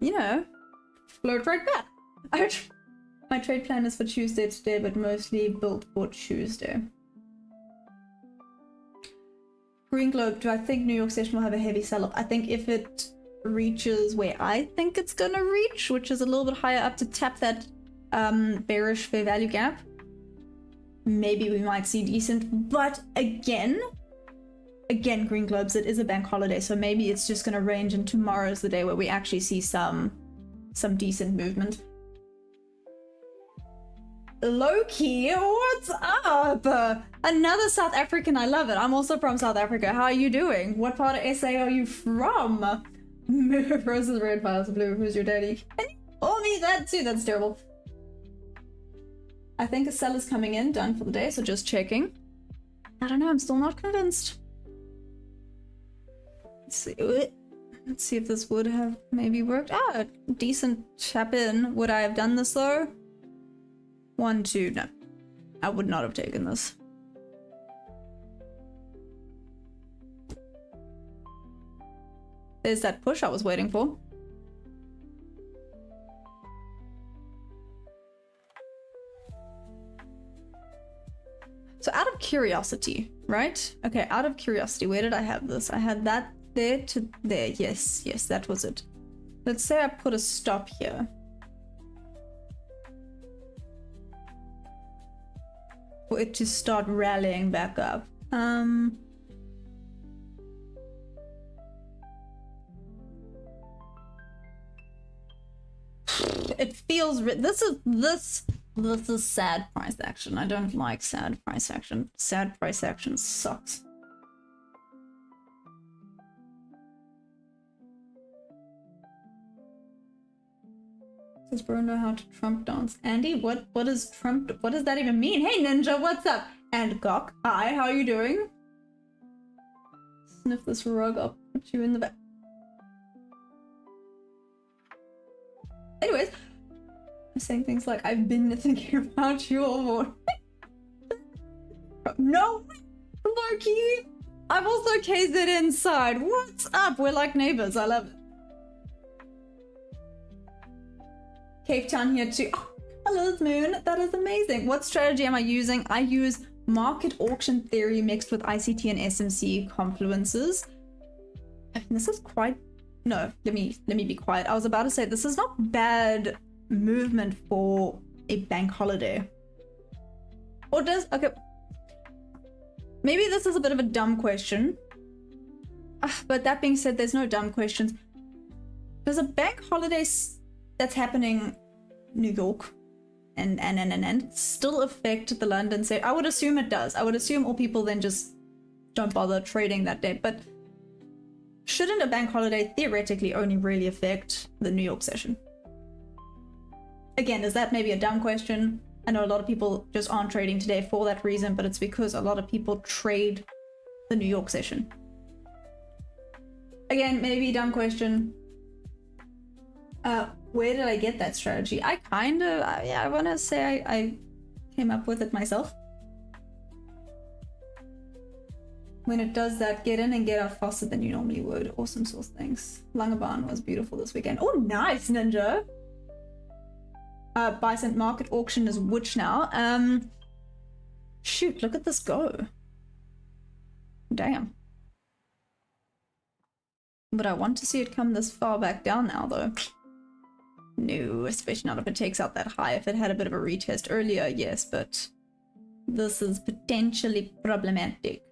[SPEAKER 1] you know, flirt right back. My trade plan is for Tuesday today, but mostly built for Tuesday. Green Globe, do I think New York session will have a heavy sell-off? I think if it reaches where I think it's gonna reach, which is a little bit higher up to tap that bearish fair value gap, maybe we might see decent. But again, Green Globes, it is a bank holiday, so maybe it's just gonna range, and tomorrow's the day where we actually see some decent movement. Loki, what's up? Another South African, I love it. I'm also from South Africa. How are you doing? What part of SA are you from? Roses red, violets blue. Who's your daddy? Can you call me that too? That's terrible. I think a seller's coming in, done for the day, so just checking. I don't know, I'm still not convinced. Let's see if this would have maybe worked. Ah, decent tap in. Would I have done this though? 1, 2, no. I would not have taken this. There's that push I was waiting for. So out of curiosity, right? Okay, out of curiosity, where did I have this? I had that there to there. Yes, that was it. Let's say I put a stop here. For it to start rallying back up. It feels this is sad price action. I don't like sad price action. Sad price action sucks. Does bro know how to Trump dance? Andy, what is Trump? What does that even mean? Hey Ninja, what's up? And Gok, hi, how are you doing? Sniff this rug, I'll put you in the back. Anyways, I'm saying things like I've been thinking about you all morning. No, Loki. I'm also KZ inside. What's up? We're like neighbors. I love it. Cape Town here too. Oh, hello, Moon. That is amazing. What strategy am I using? I use market auction theory mixed with ICT and SMC confluences. I mean, this is quite... No, let me be quiet. I was about to say this is not bad movement for a bank holiday. Or does, okay, maybe this is a bit of a dumb question. But that being said, there's no dumb questions. Does a bank holiday that's happening New York and still affect the London sale? I would assume it does. I would assume all people then just don't bother trading that day. But shouldn't a bank holiday theoretically only really affect the New York session? Again, is that maybe a dumb question? I know a lot of people just aren't trading today for that reason, but it's because a lot of people trade the New York session. Again, maybe dumb question. Where did I get that strategy? I kind of, yeah, I want to say I came up with it myself. When it does that, get in and get out faster than you normally would. Awesome source, thanks. Langebahn was beautiful this weekend. Oh, nice, Ninja. Bison market auction is which now? Shoot, look at this go. Damn. But I want to see it come this far back down now, though. No, especially not if it takes out that high. If it had a bit of a retest earlier, yes, but this is potentially problematic.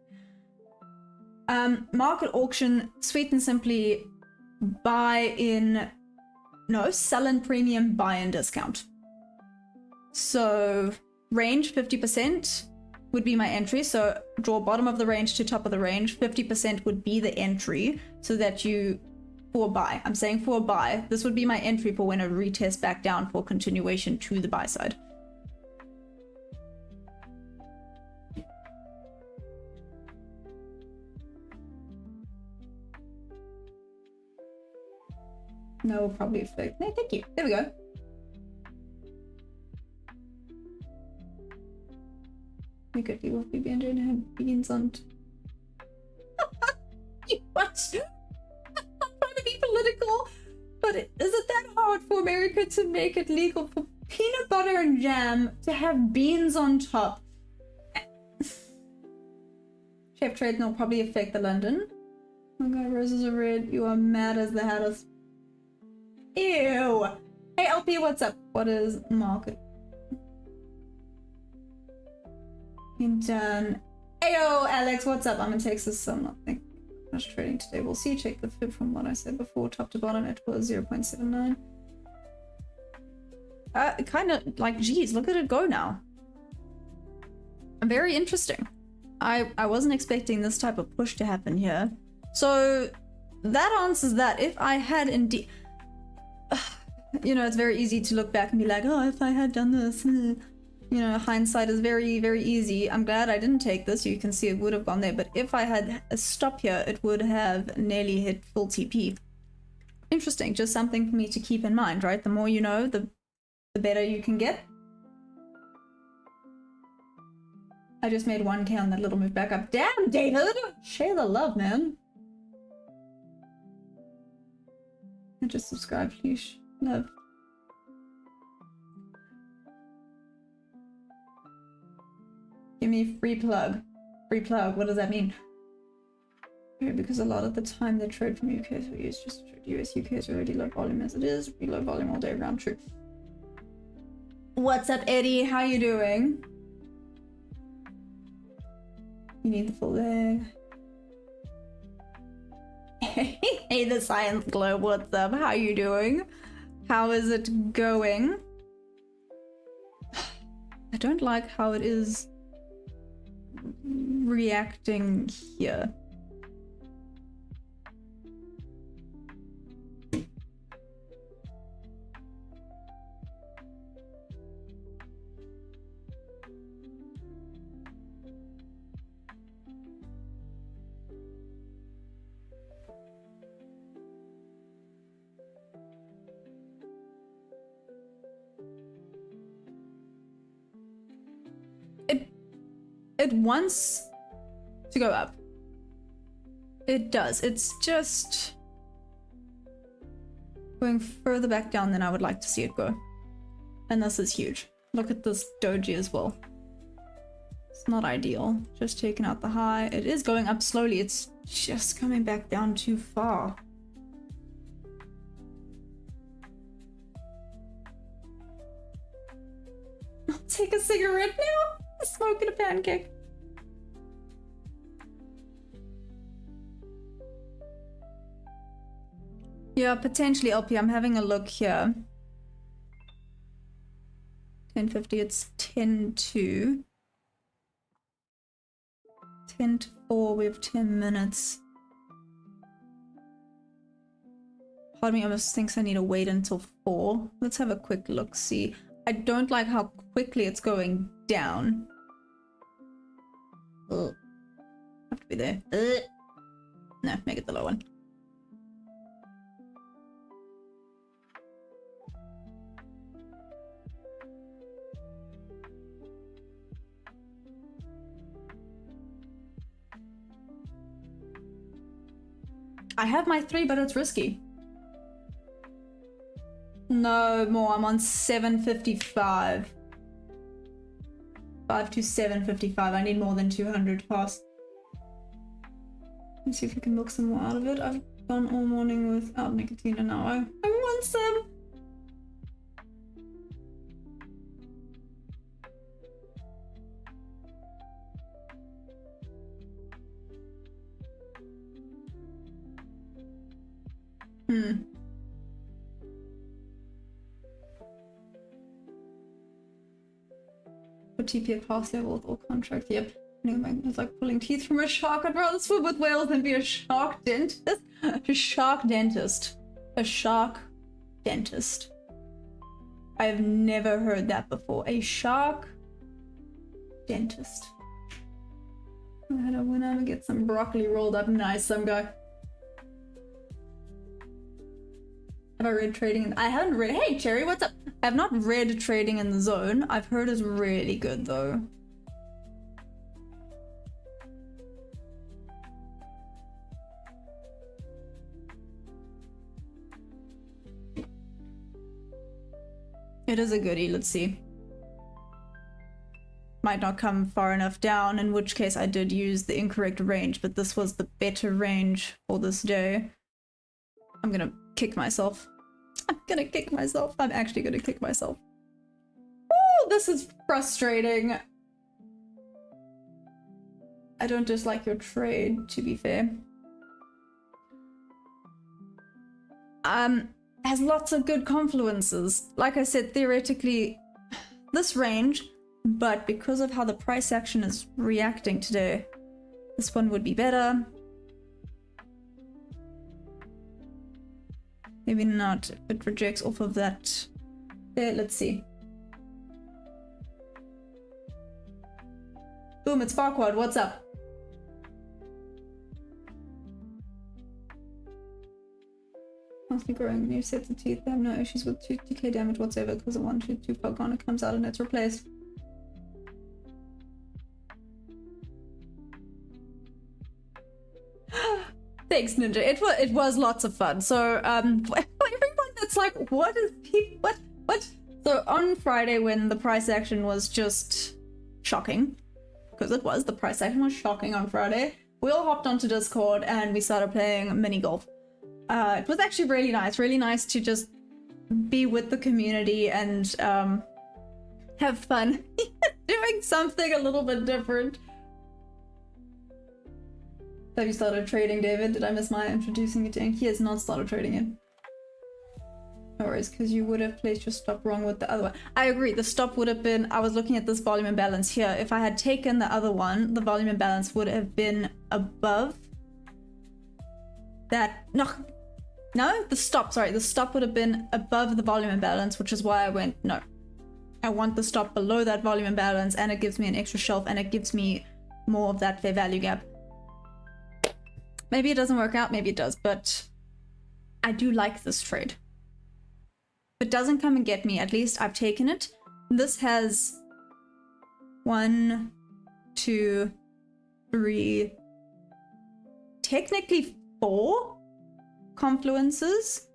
[SPEAKER 1] Market auction, sweet and simply buy in, no, sell in premium, buy in discount. So range 50% would be my entry. So draw bottom of the range to top of the range. 50% would be the entry so that you, for a buy, I'm saying for a buy, this would be my entry for when it retests back down for continuation to the buy side. No, probably affect. No, thank you. There we go. We could do what we been doing and beans on. What? I'm trying to be political, but is it that hard for America to make it legal for peanut butter and jam to have beans on top? Chef trade will probably affect the London. Oh god, roses are red. You are mad as the hatters. Ew. Hey LP, what's up? What is market? Done. Ayo, Alex, what's up? I'm in Texas, so I'm not thinking much trading today. We'll see. Check the fib from what I said before. Top to bottom, it was 0.79. Kind of like, geez, look at it go now. Very interesting. I wasn't expecting this type of push to happen here. So that answers that. If I had indeed, you know, it's very easy to look back and be like, oh, if I had done this. You know, hindsight is very, very easy. I'm glad I didn't take this. You can see it would have gone there. But if I had a stop here, it would have nearly hit full TP. Interesting. Just something for me to keep in mind, right? The more you know, the better you can get. I just made 1K on that little move back up. Damn, David! Share the love, man. I just subscribe, please. Love. Give me a free plug. Free plug, what does that mean? Okay, because a lot of the time they trade from UK, so it's just trade US. UK is already low volume as it is. Be low volume all day round, true. What's up, Eddie? How you doing? You need the full leg. Hey, the Science Globe, what's up? How you doing? How is it going? I don't like how it is reacting here. It wants to go up. It does. It's just going further back down than I would like to see it go. And this is huge. Look at this doji as well. It's not ideal. Just taking out the high. It is going up slowly. It's just coming back down too far. I'll take a cigarette now. Smoking a pancake. Yeah, potentially LP. I'm having a look here. 10:50, it's 10 to 10 to 4, we have 10 minutes. Part of me almost thinks I need to wait until 4. Let's have a quick look, see. I don't like how quickly it's going down. Ugh. Have to be there. Ugh. No, make it the low one. I have my 3, but it's risky. No more, I'm on 755. 5 to 755. I need more than 200 to pass. Let's see if we can look some more out of it. I've gone all morning without nicotine and now I want some. For TP at class level with all contracts, yep. It's like pulling teeth from a shark. I'd rather swim with whales than be a shark dentist. A shark dentist. A shark dentist. I've never heard that before. A shark dentist. I had to win out and get some broccoli rolled up nice, some guy. Have I read Trading? I haven't read. Hey, Cherry, what's up? I have not read Trading in the Zone. I've heard it's really good, though. It is a goodie. Let's see. Might not come far enough down, in which case I did use the incorrect range, but this was the better range for this day. I'm gonna kick myself. I'm gonna kick myself. I'm actually gonna kick myself. Oh, this is frustrating. I don't dislike your trade, to be fair. Has lots of good confluences. Like I said, theoretically, this range, but because of how the price action is reacting today, this one would be better. Maybe not, if it rejects off of that. There, let's see. Boom, it's Farquad, what's up? Constantly growing new sets of teeth. They have no issues with 2k damage whatsoever because of 1-2 Pokemon. It comes out and it's replaced. Thanks, Ninja. It was lots of fun. So for everyone that's like, what is what? So on Friday, when the price action was just shocking, because it was, the price action was shocking on Friday, we all hopped onto Discord and we started playing mini golf. It was actually really nice to just be with the community and have fun doing something a little bit different. Have you started trading, David? Did I miss my introducing you to Ink? He has not started trading yet. No worries, because you would have placed your stop wrong with the other one. I agree, the stop would have been, I was looking at this volume imbalance here. If I had taken the other one, the volume imbalance would have been above that. No, the stop, sorry. The stop would have been above the volume imbalance, which is why I went, no. I want the stop below that volume imbalance, and it gives me an extra shelf, and it gives me more of that fair value gap. Maybe it doesn't work out, maybe it does, but I do like this trade. If it doesn't come and get me, at least I've taken it. This has 1, 2, 3, technically 4 confluences.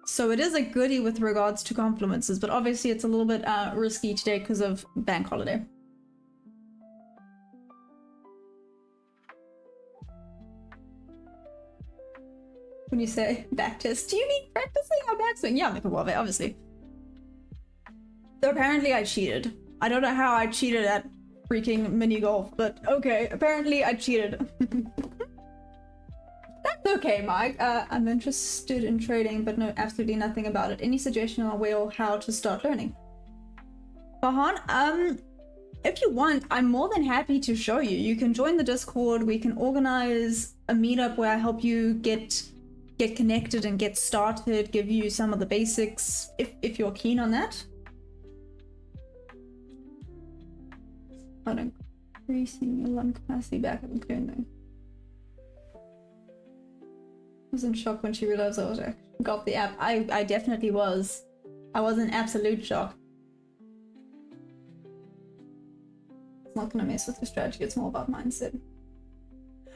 [SPEAKER 1] So it is a goodie with regards to confluences, but obviously it's a little bit risky today because of bank holiday. When you say backtest, do you mean practicing or backswing? Yeah, obviously. So apparently I cheated. I don't know how I cheated at freaking mini golf, but okay, apparently I cheated. That's okay, Mike. I'm interested in trading, but know absolutely nothing about it. Any suggestion on where or how to start learning? Fahan, if you want, I'm more than happy to show you. You can join the Discord. We can organize a meetup where I help you get connected and get started, give you some of the basics, if you're keen on that. On increasing your lung capacity back up and clearing them. I was in shock when she realized I got the app. I definitely was. I was in absolute shock. It's not gonna mess with the strategy, it's more about mindset.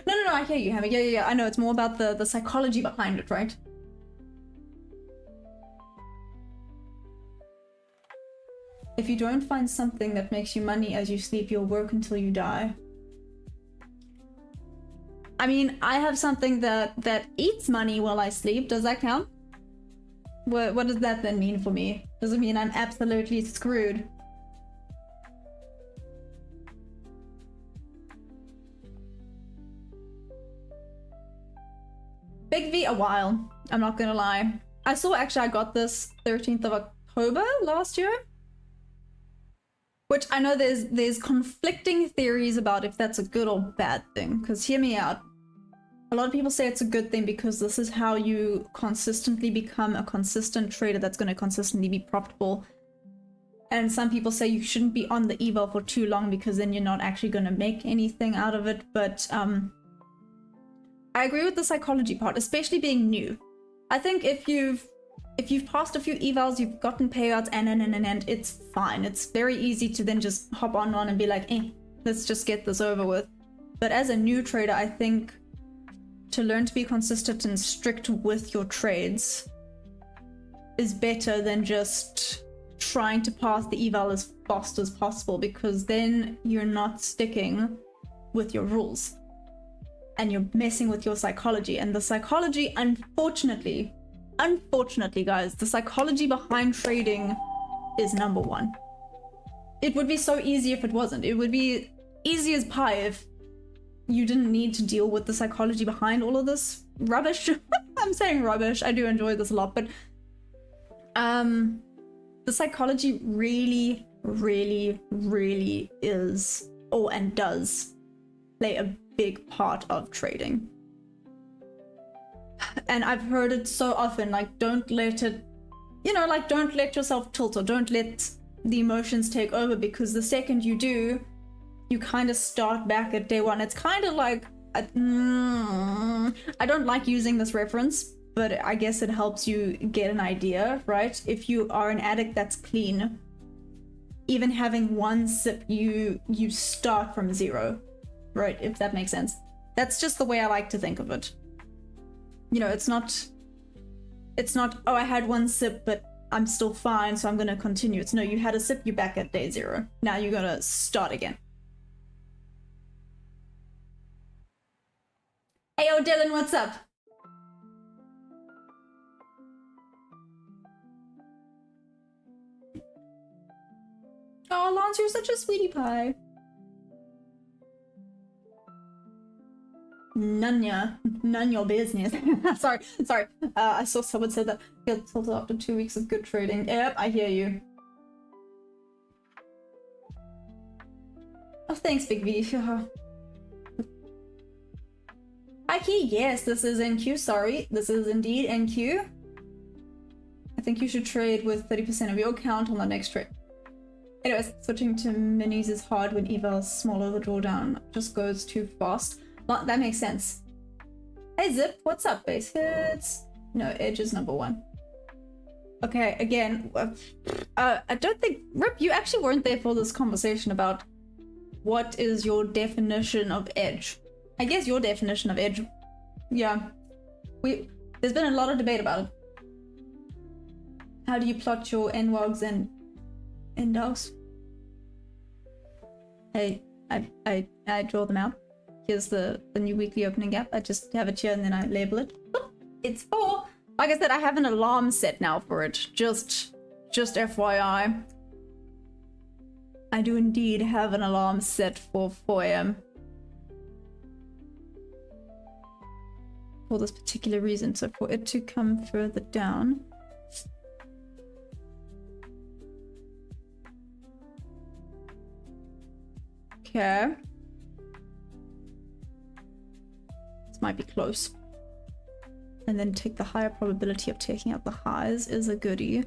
[SPEAKER 1] No, I hear you, Hammer. Yeah, I know, it's more about the psychology behind it, right? If you don't find something that makes you money as you sleep, you'll work until you die. I mean, I have something that eats money while I sleep. Does that count? What does that then mean for me? Does it mean I'm absolutely screwed? Big V a while, I'm not gonna lie. I saw, actually I got this 13th of October last year. Which I know there's conflicting theories about if that's a good or bad thing, because hear me out. A lot of people say it's a good thing because this is how you consistently become a consistent trader that's going to consistently be profitable. And some people say you shouldn't be on the eval for too long because then you're not actually going to make anything out of it. But I agree with the psychology part, especially being new. I think if you've passed a few evals, you've gotten payouts, and it's fine. It's very easy to then just hop on one and be like, let's just get this over with. But as a new trader, I think to learn to be consistent and strict with your trades is better than just trying to pass the eval as fast as possible, because then you're not sticking with your rules and you're messing with your psychology. And the psychology, unfortunately guys, the psychology behind trading is number one. It would be so easy if it wasn't. It would be easy as pie if you didn't need to deal with the psychology behind all of this rubbish. I'm saying rubbish, I do enjoy this a lot, but the psychology really is, and does play a big part of trading. And I've heard it so often, like, don't let it, don't let yourself tilt, or don't let the emotions take over, because the second you do, you kind of start back at day one. It's kind of like, I don't like using this reference, but I guess it helps you get an idea, right? If you are an addict that's clean, even having one sip, you start from zero, right? If that makes sense. That's just the way I like to think of it. It's not, oh, I had one sip, but I'm still fine, so I'm gonna continue. It's no, you had a sip, you're back at day zero. Now you're gonna start again. Hey, yo, Dylan, what's up? Oh, Lance, you're such a sweetie pie. None your business. sorry. I saw someone said that feel tilted after 2 weeks of good trading. Yep, I hear you. Oh, thanks, Big V. Hi, Key. Yes, this is NQ. Sorry, this is indeed NQ. I think you should trade with 30% of your account on the next trade. Anyways, switching to minis is hard when eval's smaller. The drawdown just goes too fast. Well, that makes sense. Hey, Zip, what's up, base hits? No, Edge is number one. Okay, again, I don't think... Rip, you actually weren't there for this conversation about what is your definition of Edge. I guess your definition of Edge... Yeah. There's been a lot of debate about it. How do you plot your NWOGs and NDOGs? Hey, I draw them out. Here's the new weekly opening gap. I just have it here and then I label it. It's 4. Like I said, I have an alarm set now for it. Just FYI. I do indeed have an alarm set for 4 a.m. for this particular reason, so for it to come further down. Okay. This might be close. And then take the higher probability of taking out the highs is a goodie.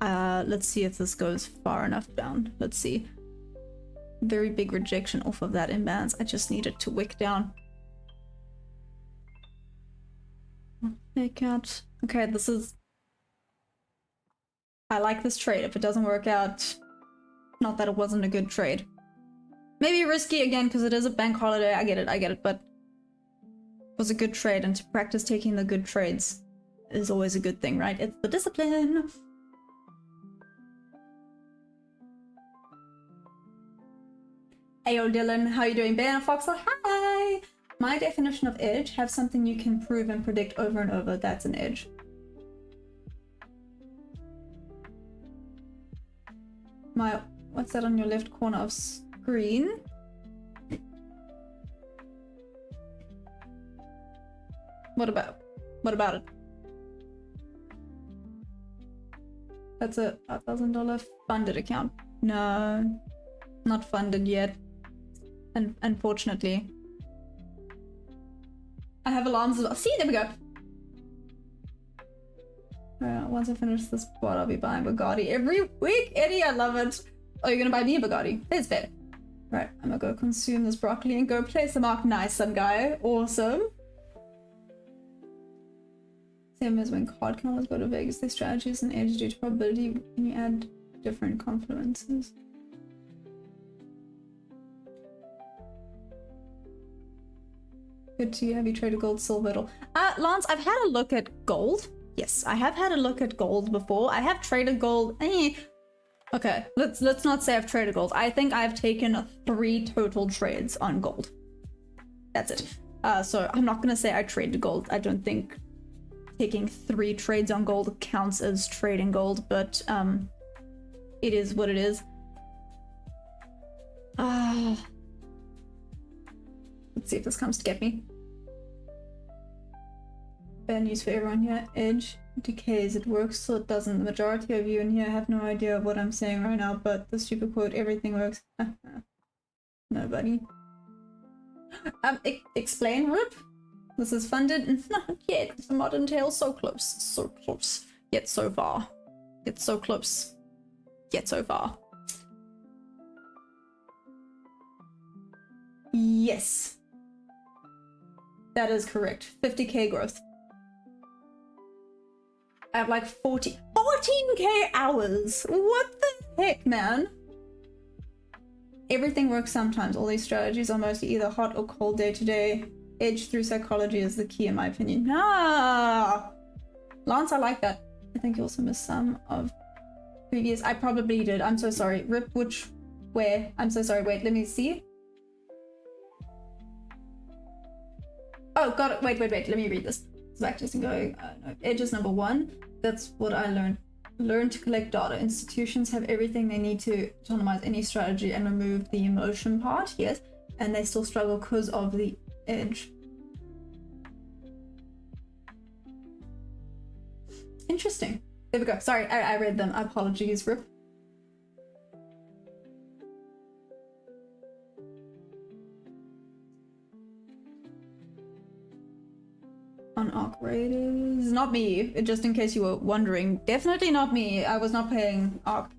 [SPEAKER 1] Let's see if this goes far enough down. Let's see. Very big rejection off of that imbalance. I just need it to wick down. Take out. Okay, this is... I like this trade. If it doesn't work out, not that it wasn't a good trade. Maybe risky again because it is a bank holiday. I get it, but it was a good trade, and to practice taking the good trades is always a good thing, right? It's the discipline. Ayo Dylan, how you doing? Bear and Foxel, hi! My definition of edge, have something you can prove and predict over and over. That's an edge. What's that on your left corner of screen? What about it? That's a $1,000 funded account. No, not funded yet. And unfortunately. I have alarms as well. See, there we go. Once I finish this quad, I'll be buying Bugatti every week. Eddie, I love it. Oh, you're gonna buy me a Bugatti? That's fair. Right, I'm gonna go consume this broccoli and go play some Ark. Nice, some guy. Awesome. Same as when card counters go to Vegas. Their strategy is an edge due to probability when you add different confluences. Good to you. Have you traded gold, silver, at all? Lance, I've had a look at gold. Yes, I have had a look at gold before. I have traded gold. Okay, let's not say I've traded gold. I think I've taken 3 total trades on gold. That's it. So I'm not gonna say I traded gold. I don't think taking 3 trades on gold counts as trading gold, but it is what it is. Let's see if this comes to get me. Bad news for everyone here. Edge decays. It works till it doesn't. The majority of you in here have no idea of what I'm saying right now, but the stupid quote, everything works. Nobody. Explain, Rip? This is funded? Not yet. The modern tale, so close. So close. Yet so far. Yet so close. Yet so far. Yes. That is correct. 50k growth. I have like 14k hours. What the heck, man? Everything works sometimes. All these strategies are mostly either hot or cold day to day. Edge through psychology is the key in my opinion. Ah! Lance, I like that. I think you also missed some of previous. I probably did. I'm so sorry. Rip, which, where? I'm so sorry. Wait, let me see. Oh, got it. Wait. Let me read this. So backtesting going. No. Edge is number 1. That's what I learned. Learn to collect data. Institutions have everything they need to autonomize any strategy and remove the emotion part. Yes. And they still struggle because of the edge. Interesting. There we go. Sorry, I read them. Apologies, Rip. On operators, not me, just in case you were wondering. Definitely not me. I was not paying ARC.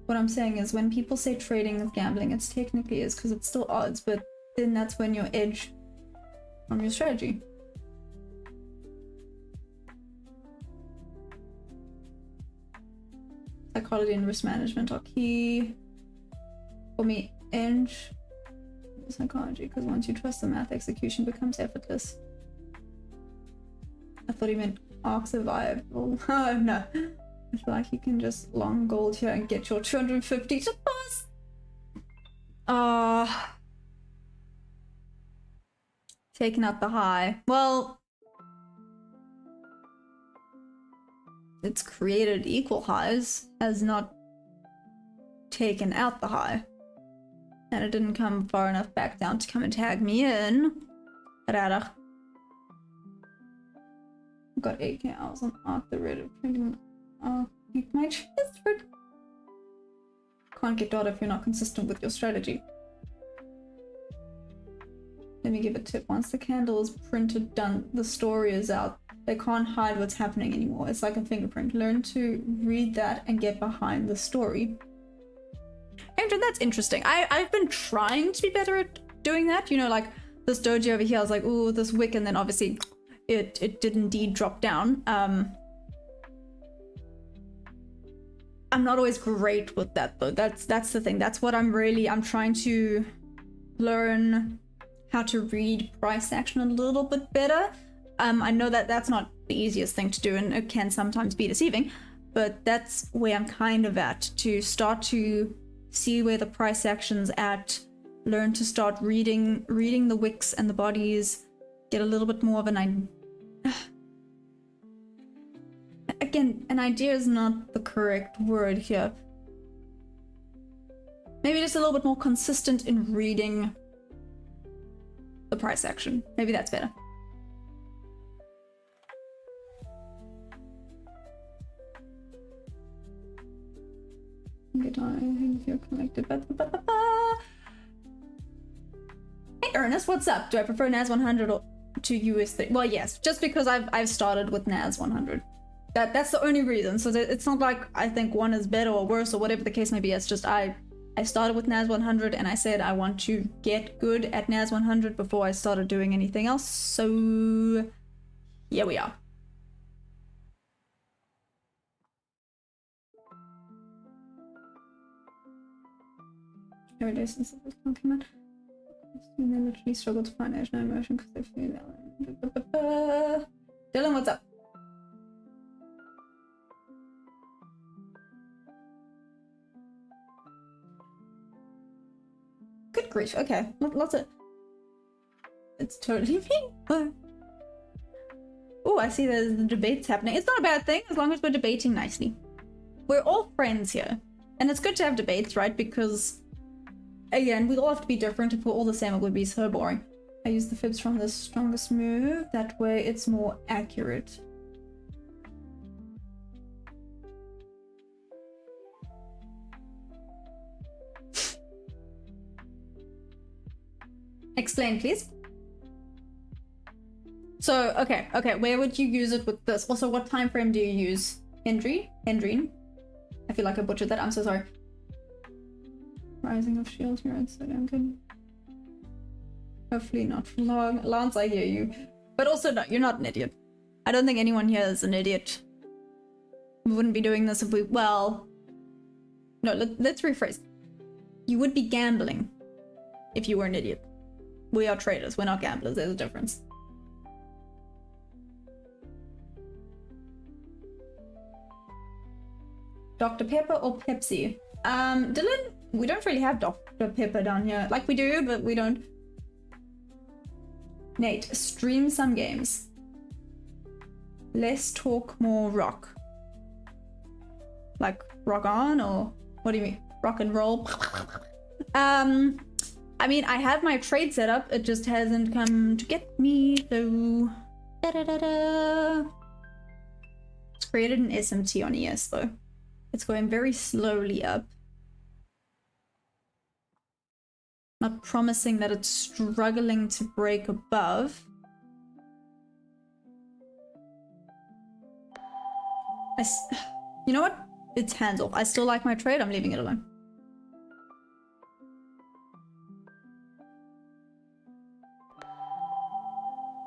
[SPEAKER 1] What I'm saying is when people say trading is gambling, it's technically is because it's still odds, but then that's when your edge from your strategy. Psychology and risk management are key. For me, edge psychology, because once you trust the math, execution becomes effortless. I thought he meant ARC survival. Oh no. I feel like you can just long gold here and get your 250 to pass. Taking out the high. Well, it's created equal highs, has not taken out the high. And it didn't come far enough back down to come and tag me in. Rarig. Got 8k hours on art, the rate of trading. My chest for... Can't get data if you're not consistent with your strategy. Let me give a tip. Once the candle is printed, done, the story is out. They can't hide what's happening anymore. It's like a fingerprint. Learn to read that and get behind the story. Andrew, that's interesting. I've been trying to be better at doing that. You know, like this doji over here, I was like, ooh, this wick, and then obviously it did indeed drop down. I'm not always great with that though. That's the thing. That's what I'm trying to learn how to read price action a little bit better. I know that that's not the easiest thing to do and it can sometimes be deceiving, but that's where I'm kind of at, to start to see where the price action's at, learn to start reading the wicks and the bodies, get a little bit more of an idea. Again, an idea is not the correct word here. Maybe just a little bit more consistent in reading the price action. Maybe that's better. If you're connected. Hey Ernest, what's up? Do I prefer NAS 100 or to US30? Well, yes, just because I've started with NAS 100. That's the only reason. So it's not like I think one is better or worse or whatever the case may be. It's just I started with NAS 100 and I said I want to get good at NAS 100 before I started doing anything else. So here we are. Every day since the first one came out, they literally struggle to find edge, no emotion because they feel that. Dylan, what's up? Good grief, okay. Lots of... It's totally me. Oh, I see there's the debates happening. It's not a bad thing as long as we're debating nicely. We're all friends here. And it's good to have debates, right? Because, again, we all have to be different. If we're all the same, it would be so boring. I use the fibs from the strongest move. That way it's more accurate. Explain, please. So, okay, where would you use it with this? Also, what time frame do you use? Hendrine? I feel like I butchered that, I'm so sorry. Rising of shield here, so damn good. Hopefully not for long. Lance, I hear you. But also, no, you're not an idiot. I don't think anyone here is an idiot. We wouldn't be doing this if we, well... No, let's rephrase. You would be gambling if you were an idiot. We are traders, we're not gamblers, there's a difference. Dr. Pepper or Pepsi? Dylan, we don't really have Dr. Pepper down here. Like we do, but we don't. Nate, stream some games. Less talk, more rock. Like rock on, or what do you mean? Rock and roll? I mean, I have my trade set up, it just hasn't come to get me, so... It's created an SMT on ES though. It's going very slowly up. Not promising that it's struggling to break above. You know what? It's hands off. I still like my trade, I'm leaving it alone.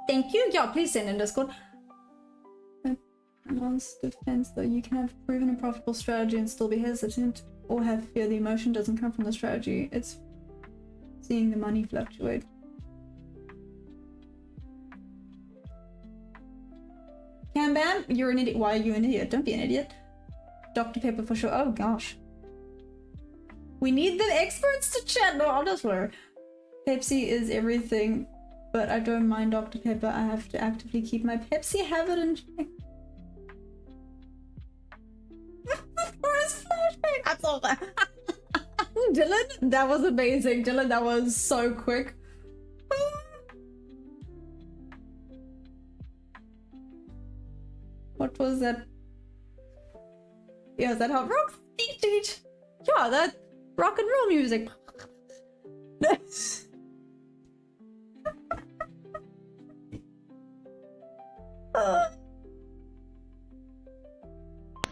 [SPEAKER 1] Thank you. Yeah, please send in Discord. Advanced defense, though, you can have proven and profitable strategy and still be hesitant or have fear the emotion doesn't come from the strategy. It's seeing the money fluctuate. Cam Bam, you're an idiot. Why are you an idiot? Don't be an idiot. Dr. Pepper for sure. Oh gosh. We need the experts to chat. No, honestly. Pepsi is everything. But I don't mind Dr. Pepper. I have to actively keep my Pepsi habit in check. Where's flashbang? That's all that. Dylan, that was amazing. Dylan, that was so quick. What was that? Yeah, is that how rock? Yeah, that rock and roll music.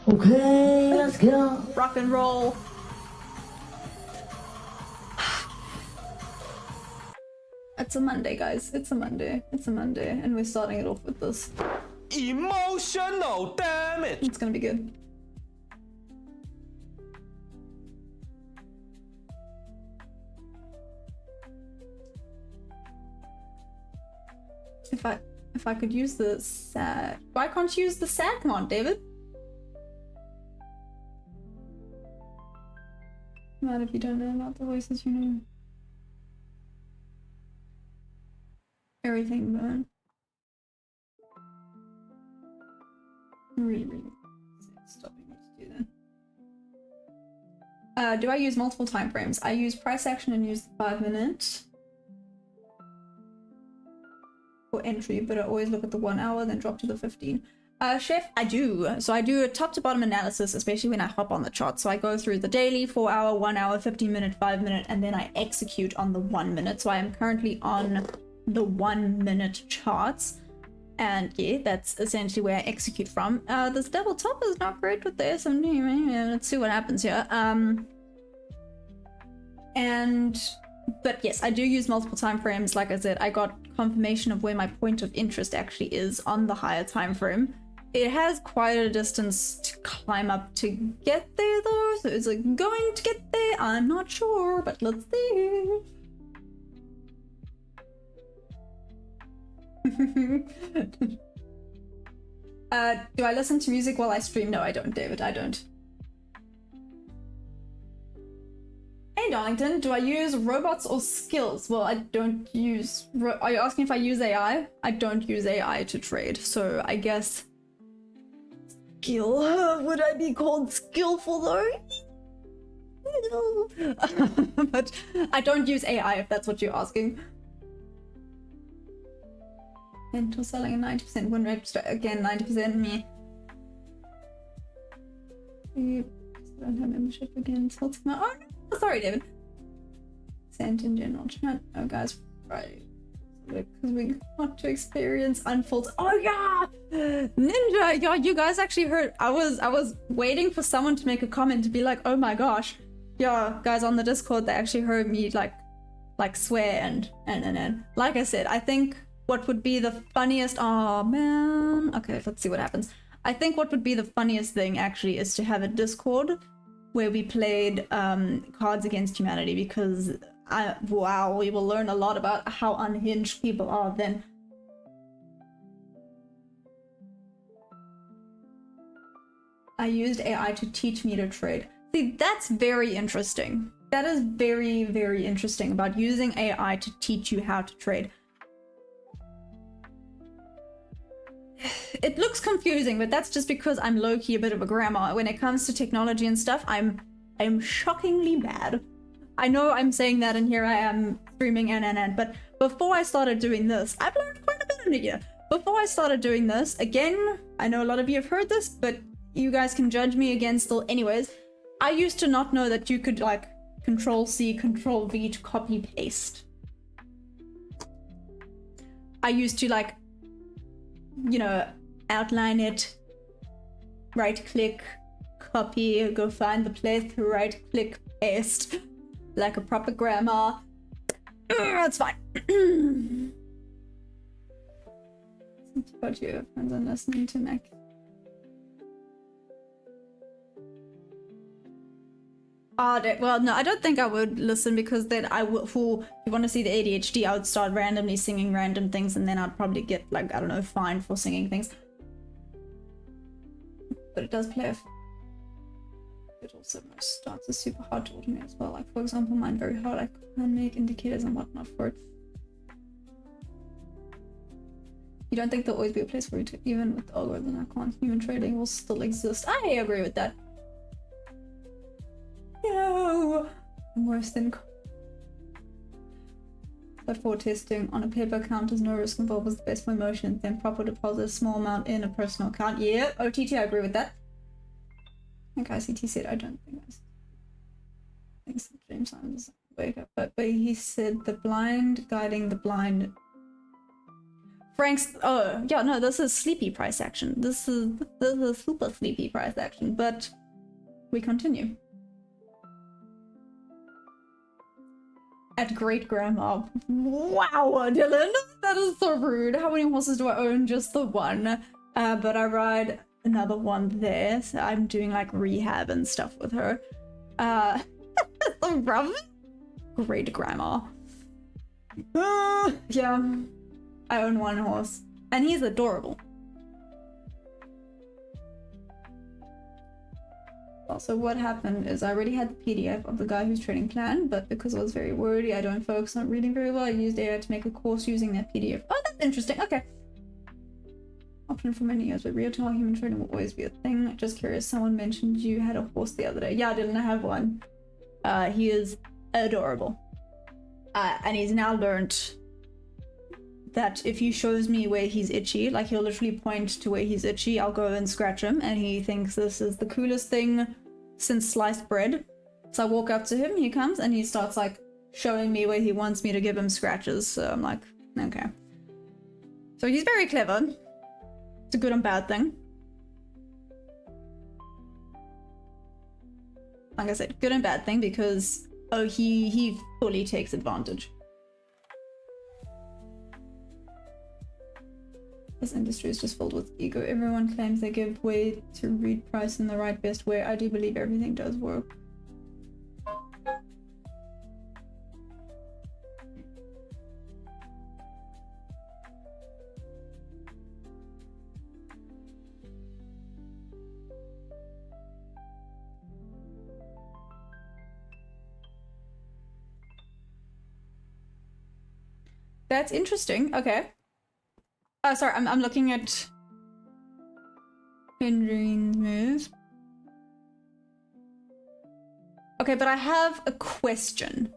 [SPEAKER 2] Okay, let's go.
[SPEAKER 1] Rock and roll. It's a Monday, guys. It's a Monday. It's a Monday, and we're starting it off with this.
[SPEAKER 3] Emotional damage.
[SPEAKER 1] It's gonna be good. If I could use the sad, why can't you use the sad command, David? Mad if you don't know about the voices, you know everything, man. Really stopping me to do that. Do I use multiple time frames? I use price action and use the 5 minute for entry, but I always look at the 1 hour, then drop to the 15. Chef, I do. So I do a top to bottom analysis, especially when I hop on the chart. So I go through the daily, 4 hour, 1 hour, 15 minute, 5 minute, and then I execute on the 1 minute. So I am currently on the 1 minute charts. And yeah, that's essentially where I execute from. This double top is not great with the SMD. Let's see what happens here. But yes, I do use multiple time frames. Like I said, I got confirmation of where my point of interest actually is on the higher time frame. It has quite a distance to climb up to get there though, so it's like going to get there. I'm not sure, but let's see. Do I listen to music while I stream? No, I don't, David. I don't. Hey, Darlington, do I use robots or skills? Well, I don't use... Are you asking if I use AI? I don't use AI to trade, so I guess... Skill? Would I be called skillful though? But I don't use AI if that's what you're asking. Mental selling a 90% win rate. Again, 90% me. I don't have membership again. Oh no! Sorry, David. Sent in general chat. Oh, guys, right. Because we got to experience unfolds. Oh yeah, Ninja. Yeah, you guys actually heard. I was waiting for someone to make a comment to be like, oh my gosh, yeah, guys on the Discord, they actually heard me like swear and like I said, I think what would be the funniest. Oh man. Okay, let's see what happens. I think what would be the funniest thing actually is to have a Discord where we played Cards Against Humanity, because wow, we will learn a lot about how unhinged people are then. I used AI to teach me to trade. See, that's very interesting. That is very, very interesting about using AI to teach you how to trade. It looks confusing, but that's just because I'm low-key a bit of a grandma. When it comes to technology and stuff, I'm shockingly bad. I know I'm saying that, and here I am streaming but before I started doing this, I've learned quite a bit in a year. Before I started doing this, again, I know a lot of you have heard this, but you guys can judge me again still anyways. I used to not know that you could like Control-C, Control-V to copy-paste. I used to like, you know, outline it, right-click, copy, go find the place, right-click, paste, like a proper grandma. That's fine. But your friends are listening to Mac. Well, no, I don't think I would listen, because then I would, if you want to see the ADHD, I would start randomly singing random things, and then I'd probably get, like, I don't know, fined for singing things. But it does play it also most starts is super hard to automate as well. Like, for example, mine very hard. I can make indicators and whatnot for it. You don't think there'll always be a place for you to, even with the algorithm, I can't. Human trading will still exist. I agree with that. No! Worse than but for testing on a paper account, there's no risk involved, was the best for emotions, then proper deposit a small amount in a personal account. Yeah, OTT, I agree with that. I think ICT said, I don't think I think James Simons wake up, but he said the blind guiding the blind. Frank's, oh yeah, no, this is sleepy price action. This is super sleepy price action, but we continue. At great grandma. Wow, Dylan, that is so rude. How many horses do I own? Just the one. But I ride another one there, so I'm doing like rehab and stuff with her. So rough. Great grandma. Yeah, I own one horse, and he's adorable. Also, what happened is I already had the PDF of the guy who's trading plan, but because I was very wordy, I don't focus on reading very well. I used AI to make a course using that PDF. Oh, that's interesting. Okay. Option for many years, but real-time human trading will always be a thing. Just curious, someone mentioned you had a horse the other day. Yeah, I didn't have one. He is adorable. And he's now learned that if he shows me where he's itchy, like he'll literally point to where he's itchy, I'll go and scratch him, and he thinks this is the coolest thing since sliced bread. So I walk up to him, he comes, and he starts like showing me where he wants me to give him scratches. So I'm like, okay. So he's very clever. It's a good and bad thing. Like I said, good and bad thing because, oh, he fully takes advantage. This industry is just filled with ego. Everyone claims they give way to read price in the right best way. I do believe everything does work. That's interesting. Okay. Oh, sorry, I'm looking at Henry's moves. Okay, but I have a question.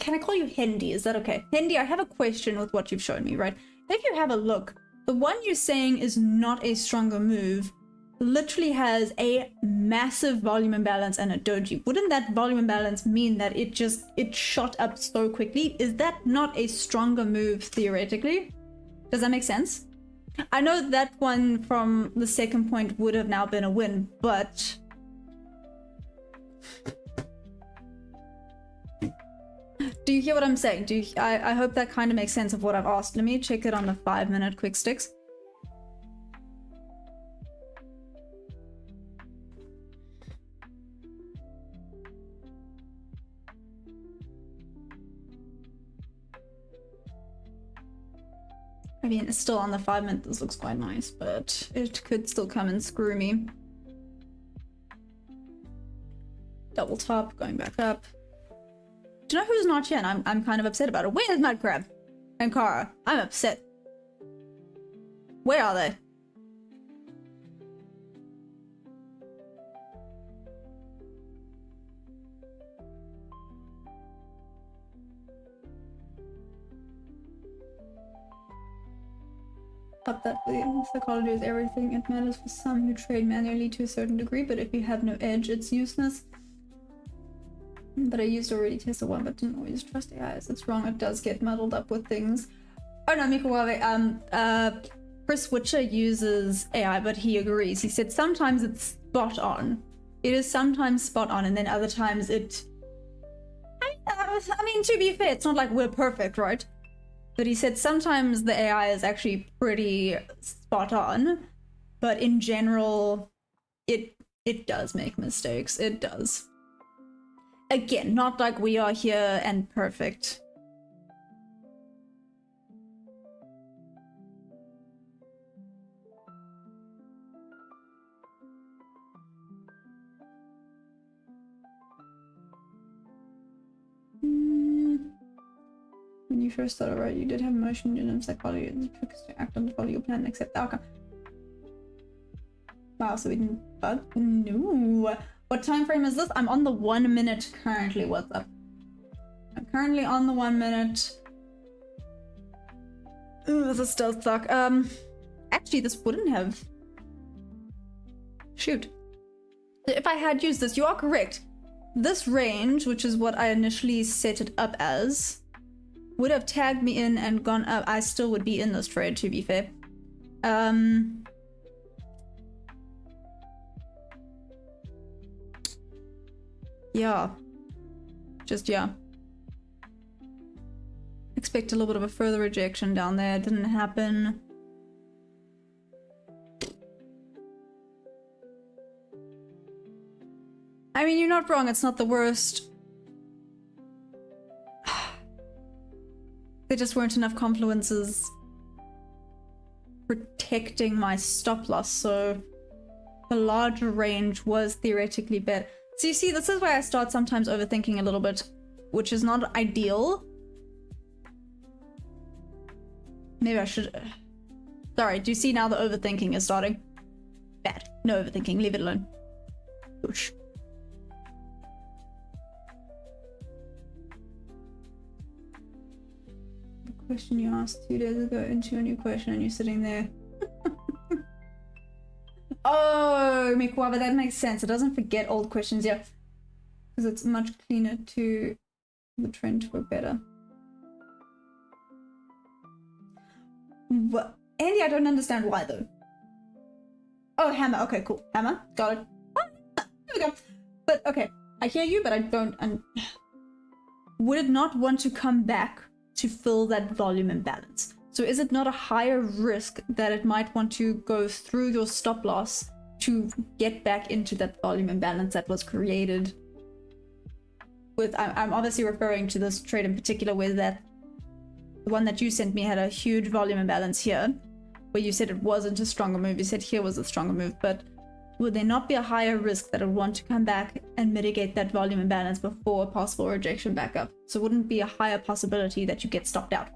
[SPEAKER 1] Can I call you Hendy? Is that okay? Hendy, I have a question with what you've shown me, right? If you have a look, the one you're saying is not a stronger move literally has a massive volume imbalance and a doji. Wouldn't that volume imbalance mean that it shot up so quickly? Is that not a stronger move theoretically? Does that make sense? I know that one from the second point would have now been a win, but... Do you hear what I'm saying? I hope that kind of makes sense of what I've asked. Let me check it on the 5-minute quick sticks. I mean, it's still on the 5-minute. This looks quite nice, but it could still come and screw me. Double top, going back up. Do you know who's not here? And I'm kind of upset about it. Where's Mudcrab and Kara? I'm upset. Where are they? Up that way. Psychology is everything. It matters for some who trade manually to a certain degree, but if you have no edge, it's useless. But I used already tested one, but didn't always trust AI. It's wrong. It does get muddled up with things. Oh no, Mikawawe. Chris Witcher uses AI, but he agrees. He said sometimes it's spot on. It is sometimes spot on, and then other times it. I mean, to be fair, it's not like we're perfect, right? But he said sometimes the AI is actually pretty spot on, but in general, it does make mistakes. It does. Again, not like we are here and perfect. When you first started, right, you did have emotion in psychology and the trick is to act on the follow your plan and accept the outcome. Wow, so we didn't bug? No. What time frame is this? I'm on the 1 minute currently. What's up? I'm currently on the 1 minute. Ooh, this does suck. Actually, this wouldn't have. Shoot. If I had used this, you are correct. This range, which is what I initially set it up as, would have tagged me in and gone up. I still would be in this trade, to be fair. Yeah. Just, yeah. Expect a little bit of a further rejection down there. It didn't happen. I mean, you're not wrong. It's not the worst. There just weren't enough confluences protecting my stop loss, so the larger range was theoretically better. So you see, this is where I start sometimes overthinking a little bit, which is not ideal. Maybe I should... Sorry, do you see now the overthinking is starting? Bad. No overthinking. Leave it alone. Whoosh. The question you asked 2 days ago into a new question and you're sitting there. Oh, Mikuwa, but that makes sense. It doesn't forget old questions, yeah. Because it's much cleaner to the trend to work better. What? Andy, I don't understand why though. Oh, hammer. Okay, cool. Hammer. Got it. Oh, there we go. But okay, I hear you, but I don't. Would it not want to come back to fill that volume imbalance? So is it not a higher risk that it might want to go through your stop loss to get back into that volume imbalance that was created? With I'm obviously referring to this trade in particular, where that the one that you sent me had a huge volume imbalance here, where you said it wasn't a stronger move. You said here was a stronger move, but would there not be a higher risk that it would want to come back and mitigate that volume imbalance before a possible rejection back up? So wouldn't it be a higher possibility that you get stopped out?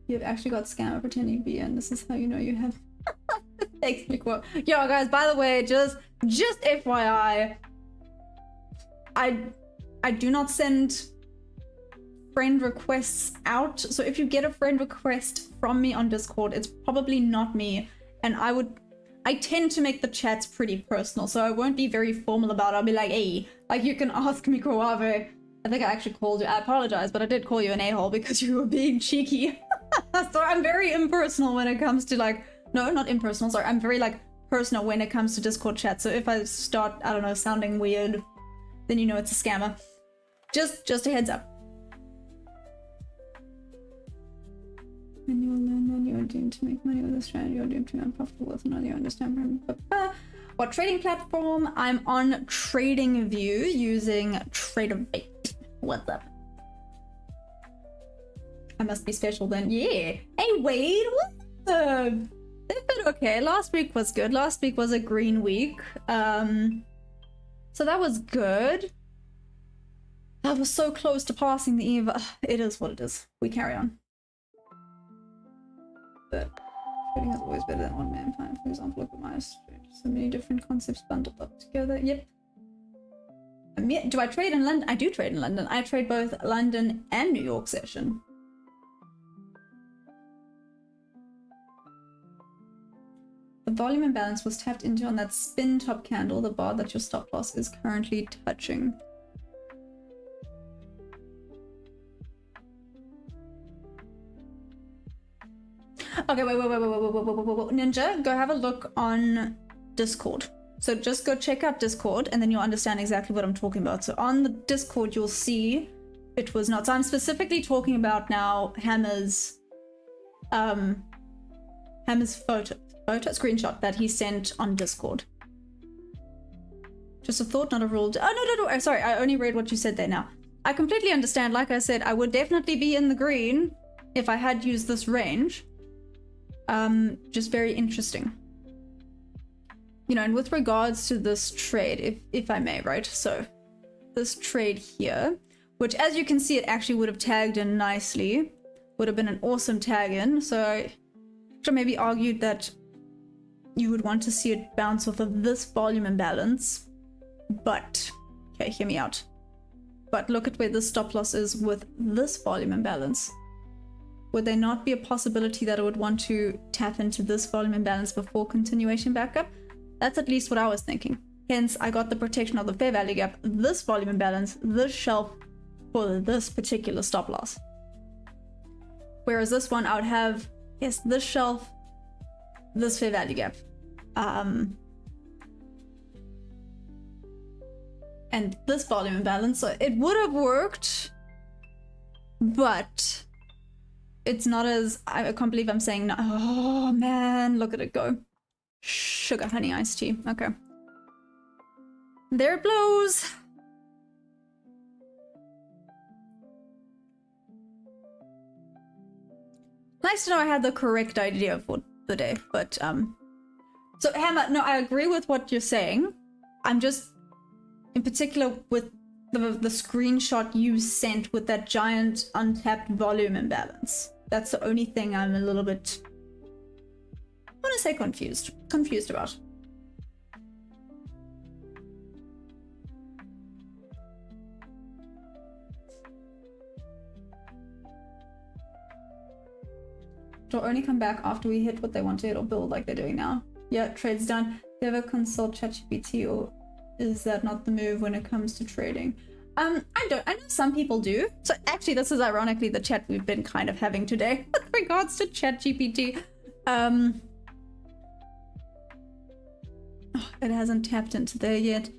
[SPEAKER 1] You've actually got scammer pretending to be in. This is how you know you have. Thanks, Mikuwa. Yo, guys, by the way, just FYI, I do not send friend requests out. So if you get a friend request from me on Discord, it's probably not me. And I tend to make the chats pretty personal, so I won't be very formal about it. I'll be like, hey, like you can ask me, Kawave. I think I actually called you. I apologize, but I did call you an a-hole because you were being cheeky. So I'm very impersonal when it comes to like, no, not impersonal, sorry. I'm very like personal when it comes to Discord chat. So if I start, I don't know, sounding weird, then you know it's a scammer. Just a heads up. And you'll learn that you're doomed to make money with a strategy, you're doomed to be unprofitable with another, you understand. What trading platform? I'm on TradingView using TraderBait. What's up? I must be special then. Yeah. Hey Wade, what's up? They've been okay. Last week was good. Last week was a green week. So that was good. I was so close to passing the eve. It is what it is. We carry on. But trading is always better than one man plan. For example, look at my so many different concepts bundled up together. Yep. Do I trade in London? I do trade in London. I trade both London and New York session. The volume imbalance was tapped into on that spin top candle, the bar that your stop loss is currently touching. Okay, wait. Ninja, go have a look on Discord. So just go check out Discord and then you'll understand exactly what I'm talking about. So on the Discord, you'll see it was not. So I'm specifically talking about now Hammer's photo screenshot that he sent on Discord. Just a thought, not a rule. Oh, no. Sorry, I only read what you said there now. I completely understand. Like I said, I would definitely be in the green if I had used this range. Just very interesting. You know, and with regards to this trade, if I may, right? So this trade here, which as you can see, it actually would have tagged in nicely, would have been an awesome tag in. So I maybe argued that you would want to see it bounce off of this volume imbalance. But, okay, hear me out. But look at where the stop loss is with this volume imbalance. Would there not be a possibility that it would want to tap into this volume imbalance before continuation back up? That's at least what I was thinking. Hence, I got the protection of the fair value gap, this volume imbalance, this shelf for this particular stop loss. Whereas this one, I would have, yes, this shelf, this fair value gap. And this volume imbalance, so it would have worked, but it's not as, I can't believe I'm saying no. Oh man, look at it go. Sugar honey iced tea. Okay. There it blows. Nice to know I had the correct idea for the day, but so Hammer, no, I agree with what you're saying. I'm just, in particular with the screenshot you sent with that giant untapped volume imbalance. That's the only thing I'm a little bit, I want to say confused about. It'll only come back after we hit what they want to hit or build like they're doing now. Yeah, trade's done. Do you ever consult ChatGPT, or is that not the move when it comes to trading? I know some people do. So actually this is ironically the chat we've been kind of having today with regards to ChatGPT. It hasn't tapped into there yet.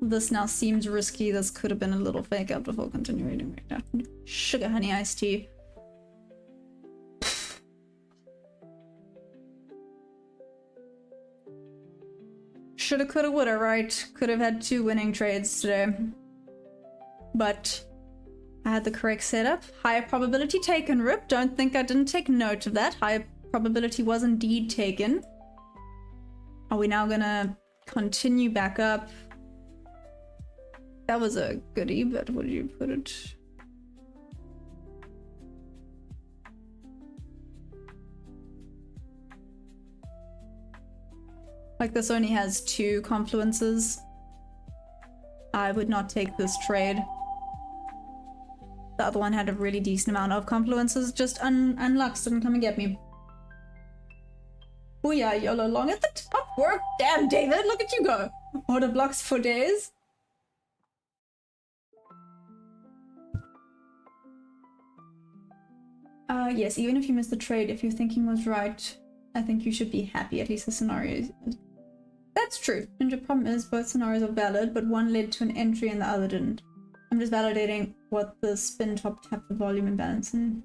[SPEAKER 1] This now seems risky. This could have been a little fake out before continuing right now. Sugar honey iced tea. Shoulda, coulda, woulda, right? Could have had 2 winning trades today. But I had the correct setup. Higher probability taken, Rip. Don't think I didn't take note of that. Higher probability was indeed taken. Are we now gonna continue back up? That was a goodie, but what did you put it? Like this only has 2 confluences. I would not take this trade. The other one had a really decent amount of confluences, just unlux didn't come and get me. Oh yeah, YOLO long at the top work. Damn, David, look at you go. Order blocks for days. Yes, even if you missed the trade, if your thinking was right, I think you should be happy. At least the scenario is... That's true. And the problem is both scenarios are valid, but one led to an entry and the other didn't. I'm just validating what the spin top tap the volume imbalance in.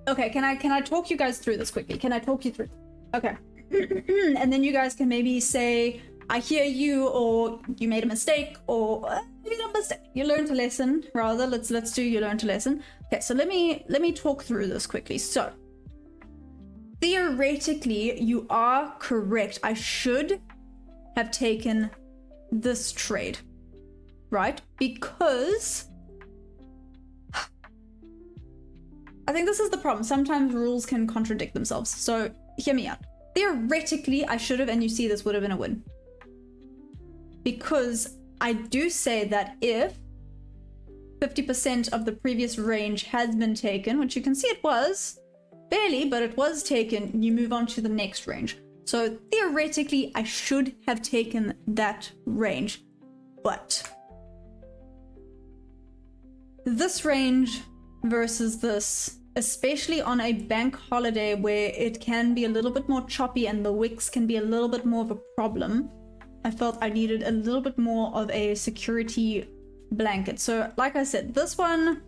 [SPEAKER 1] Okay, can I talk you guys through this quickly? Can I talk you through? Okay. And then you guys can maybe say, I hear you, or you made a mistake, or maybe not a mistake. You learned a lesson, rather. Let's do you learned a lesson. Okay, so let me talk through this quickly. So theoretically, you are correct. I should have taken this trade, right? Because I think this is the problem. Sometimes rules can contradict themselves. So hear me out. Theoretically, I should have, and you see this would have been a win. Because I do say that if 50% of the previous range has been taken, which you can see it was, barely, but it was taken, you move on to the next range. So theoretically, I should have taken that range. But this range versus this, especially on a bank holiday where it can be a little bit more choppy and the wicks can be a little bit more of a problem, I felt I needed a little bit more of a security blanket. So like I said, this one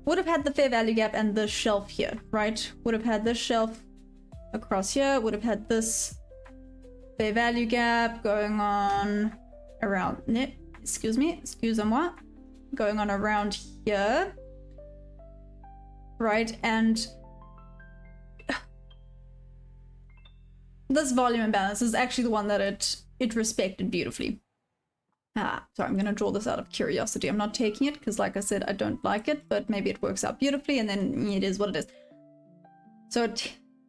[SPEAKER 1] would have had the fair value gap and the shelf here, right? Would have had this shelf across here, would have had this fair value gap going on around, excuse-moi, going on around here, right? And this volume imbalance is actually the one that it respected beautifully. Sorry, I'm going to draw this out of curiosity. I'm not taking it because, like I said, I don't like it, but maybe it works out beautifully, and then it is what it is. So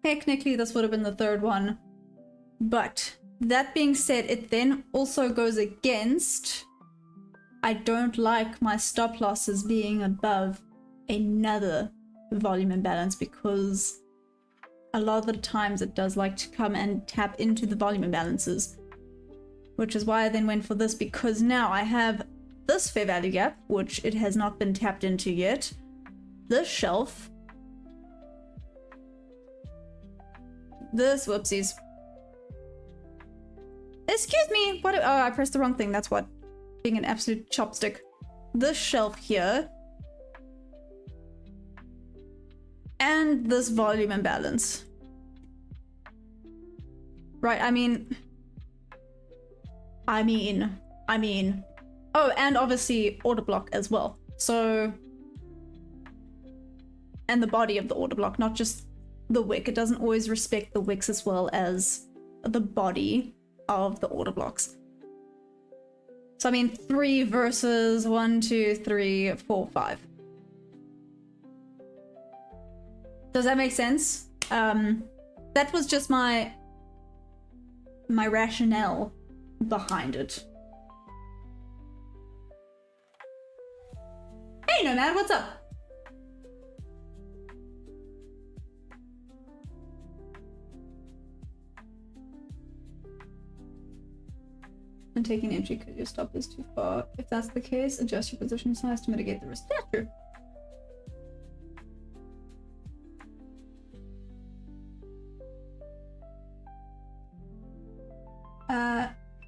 [SPEAKER 1] technically, this would have been the third one. But that being said, it then also goes against... I don't like my stop losses being above another volume imbalance, because a lot of the times it does like to come and tap into the volume imbalances. Which is why I then went for this, because now I have this fair value gap, which it has not been tapped into yet. This shelf. This, whoopsies. Excuse me, what? Oh, I pressed the wrong thing, that's what. Being an absolute chopstick. This shelf here. And this volume imbalance. Right, I mean... Oh, and obviously order block as well. So, and the body of the order block, not just the wick. It doesn't always respect the wicks as well as the body of the order blocks. So I mean 3 versus 1, 2, 3, 4, 5. Does that make sense? That was just my rationale behind it. Hey Nomad, what's up? And taking entry because your stop is too far. If that's the case, adjust your position size to mitigate the risk. That's true.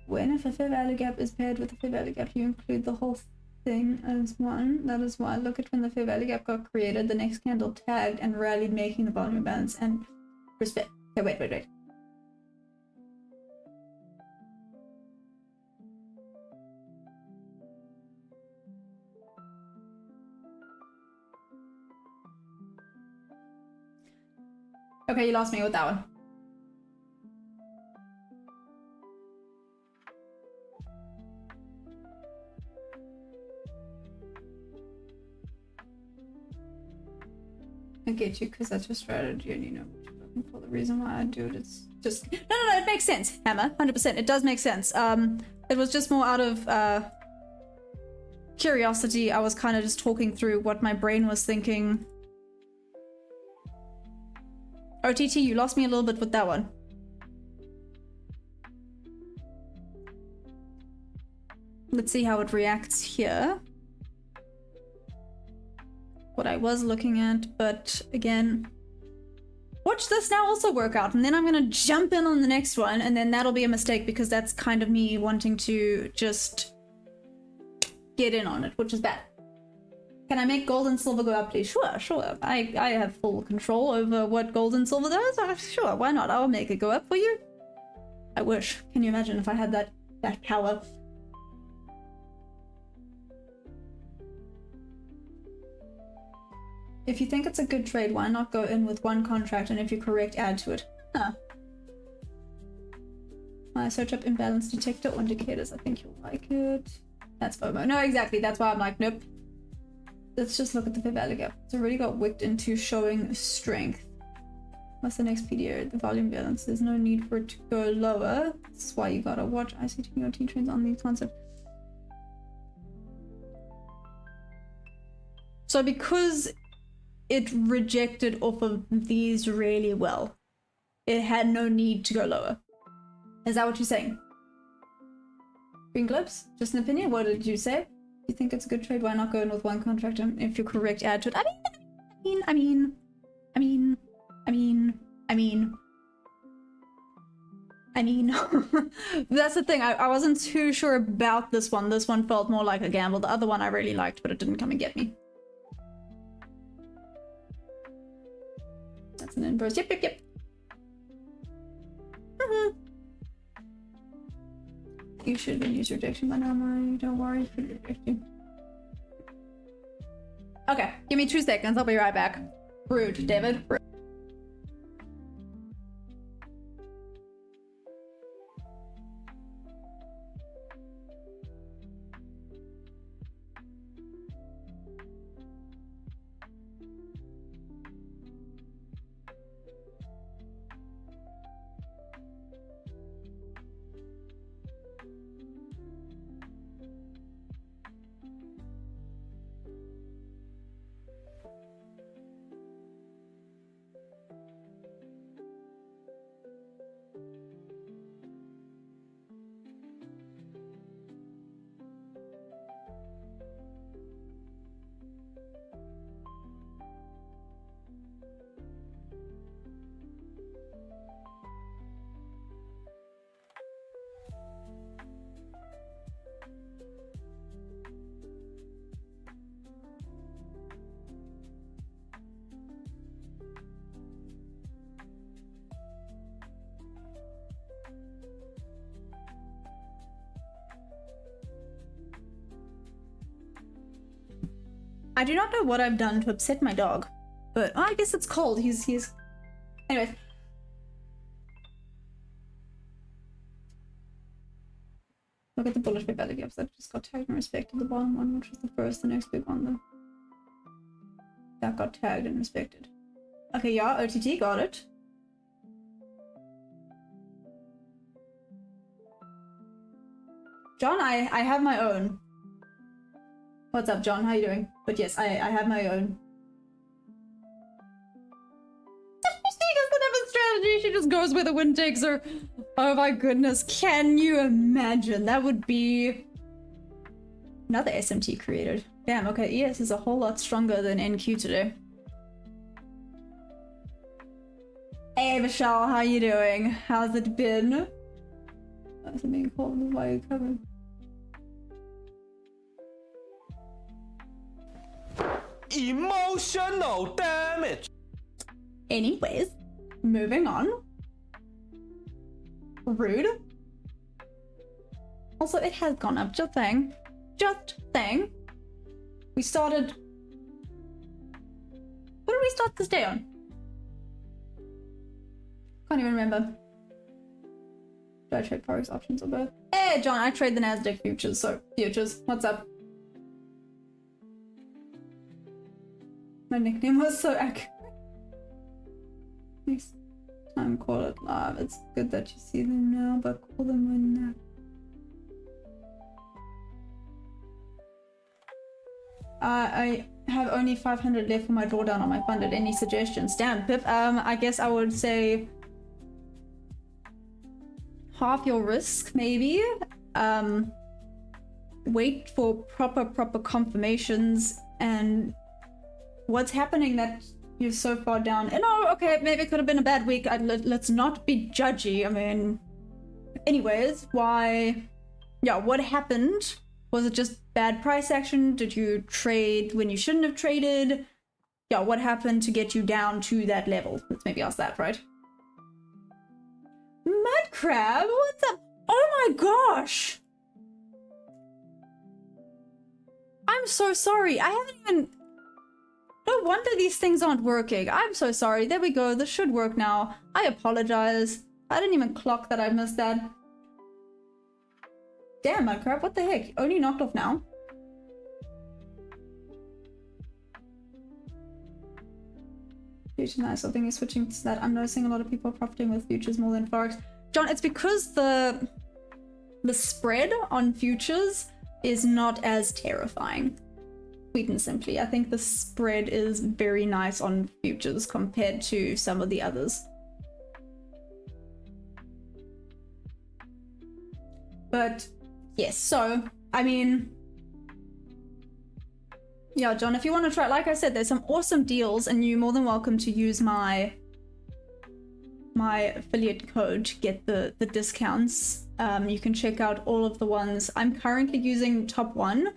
[SPEAKER 1] When if a fair value gap is paired with a fair value gap, you include the whole thing as one. That is why. Look at when the fair value gap got created, the next candle tagged and rallied, making the volume balance and respect. Okay, wait. Okay, you lost me with that one. I get you, because that's your strategy and you know what you're looking for. The reason why I do it is just... No, it makes sense, Hammer. 100%. It does make sense. It was just more out of curiosity. I was kind of just talking through what my brain was thinking. OTT, you lost me a little bit with that one. Let's see how it reacts here. What I was looking at, but again, watch this now also work out, and then I'm gonna jump in on the next one, and then that'll be a mistake because that's kind of me wanting to just get in on it, which is bad. Can I make gold and silver go up, please? Sure. I have full control over what gold and silver does. Sure, why not? I'll make it go up for you. I wish. Can you imagine if I had that power? If you think it's a good trade, why not go in with one contract, and if you're correct, add to it? Huh. I search up imbalance detector or indicators. I think you'll like it. That's FOMO. No, exactly. That's why I'm like, nope. Let's just look at the fair value gap. It's already got wicked into showing strength. What's the next PDO? The volume balance. There's no need for it to go lower. That's why you gotta watch ICT or T trends on these concepts. So because it rejected off of these really well, it had no need to go lower. Is that what you're saying? Green Globes? Just an opinion? What did you say? You think it's a good trade? Why not go in with one contract, and if you're correct, add to it? I mean, that's the thing. I wasn't too sure about this one. This one felt more like a gamble. The other one I really liked, but it didn't come and get me. That's an inverse. Yep. You should have been used rejection by now, Mari. Don't worry, it should reject you. Okay, give me 2 seconds. I'll be right back. Rude, David. Rude. I do not know what I've done to upset my dog, but I guess it's cold. He's anyways. Look at the bullish pair value gaps that just got tagged and respected. The bottom one, which was the first, the next big one though. That got tagged and respected. Okay, yeah, OTT got it. John, I have my own. What's up, John? How you doing? But yes, I have my own. She doesn't have a strategy. She just goes where the wind takes her. Oh my goodness. Can you imagine? That would be another SMT created. Damn, okay, ES is a whole lot stronger than NQ today. Hey, Michelle, how you doing? How's it been? That's being called. Why are you covered?
[SPEAKER 3] Emotional damage.
[SPEAKER 1] Anyways, moving on. Rude. Also, it has gone up. Just saying. Just saying. We started... What did we start this day on? Can't even remember. Do I trade Forex options or both? Hey, John, I trade the Nasdaq futures, so futures. What's up? My nickname was so accurate. Next time, call it live. It's good that you see them now, but call them when they're... I have only 500 left for my drawdown on my funded. Any suggestions? Damn, Pip. I guess I would say half your risk, maybe. Wait for proper confirmations and what's happening that you're so far down. And oh, okay, maybe it could have been a bad week. Let's not be judgy. I mean, anyways, why? Yeah, what happened? Was it just bad price action? Did you trade when you shouldn't have traded? Yeah, what happened to get you down to that level? Let's maybe ask that, right? Mud Crab, what's up? Oh my gosh! I'm so sorry. I haven't even... No wonder these things aren't working. I'm so sorry. There we go. This should work now. I apologize. I didn't even clock that I missed that. Damn, my crap. What the heck? Only knocked off now. Future nice. I think he's switching to that. I'm noticing a lot of people profiting with futures more than Forex. John, it's because the spread on futures is not as terrifying. Sweet and simply. I think the spread is very nice on futures compared to some of the others. But yes, so I mean, yeah, John, if you want to try, like I said, there's some awesome deals and you're more than welcome to use my affiliate code to get the discounts. You can check out all of the ones. I'm currently using top one.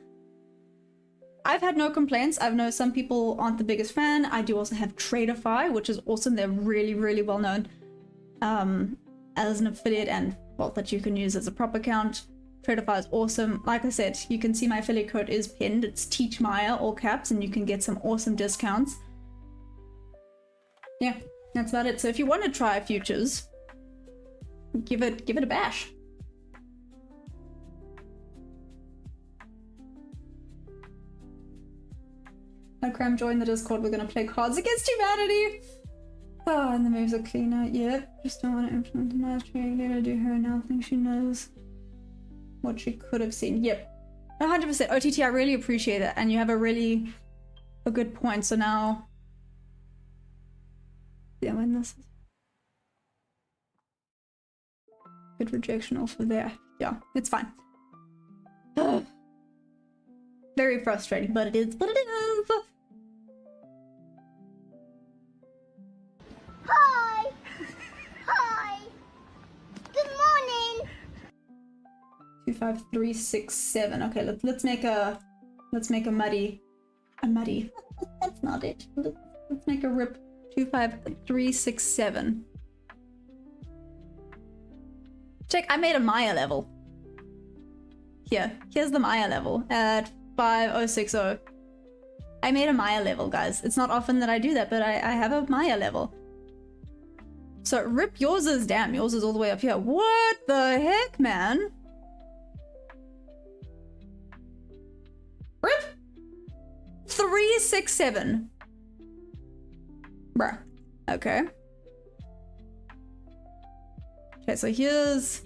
[SPEAKER 1] I've had no complaints. I know some people aren't the biggest fan. I do also have Traderfy, which is awesome. They're really, really well known as an affiliate and well, that you can use as a prop account. Traderfy is awesome. Like I said, you can see my affiliate code is pinned. It's Teach Maya, all caps, and you can get some awesome discounts. Yeah, that's about it. So if you want to try futures, give it a bash. Cram, join the Discord. We're gonna play Cards Against Humanity. Oh, and the moves are cleaner. Yep. Just don't want to implement the master later. Do her now. Think she knows what she could have seen. Yep. 100%. OTT, I really appreciate that. And you have a good point. So now, yeah, when this is good rejection offer there. Yeah, it's fine. Very frustrating, but it is what it is.
[SPEAKER 4] Hi! Hi! Good morning!
[SPEAKER 1] 25367. Okay, let's make a muddy. A muddy. That's not it. Let's make a rip. 25367. Check, I made a Maya level. Here's the Maya level at 5060. I made a Maya level, guys. It's not often that I do that, but I have a Maya level. So rip, yours is, damn, yours is all the way up here. What the heck, man? Rip? 367. Bruh. Okay. Okay, so here's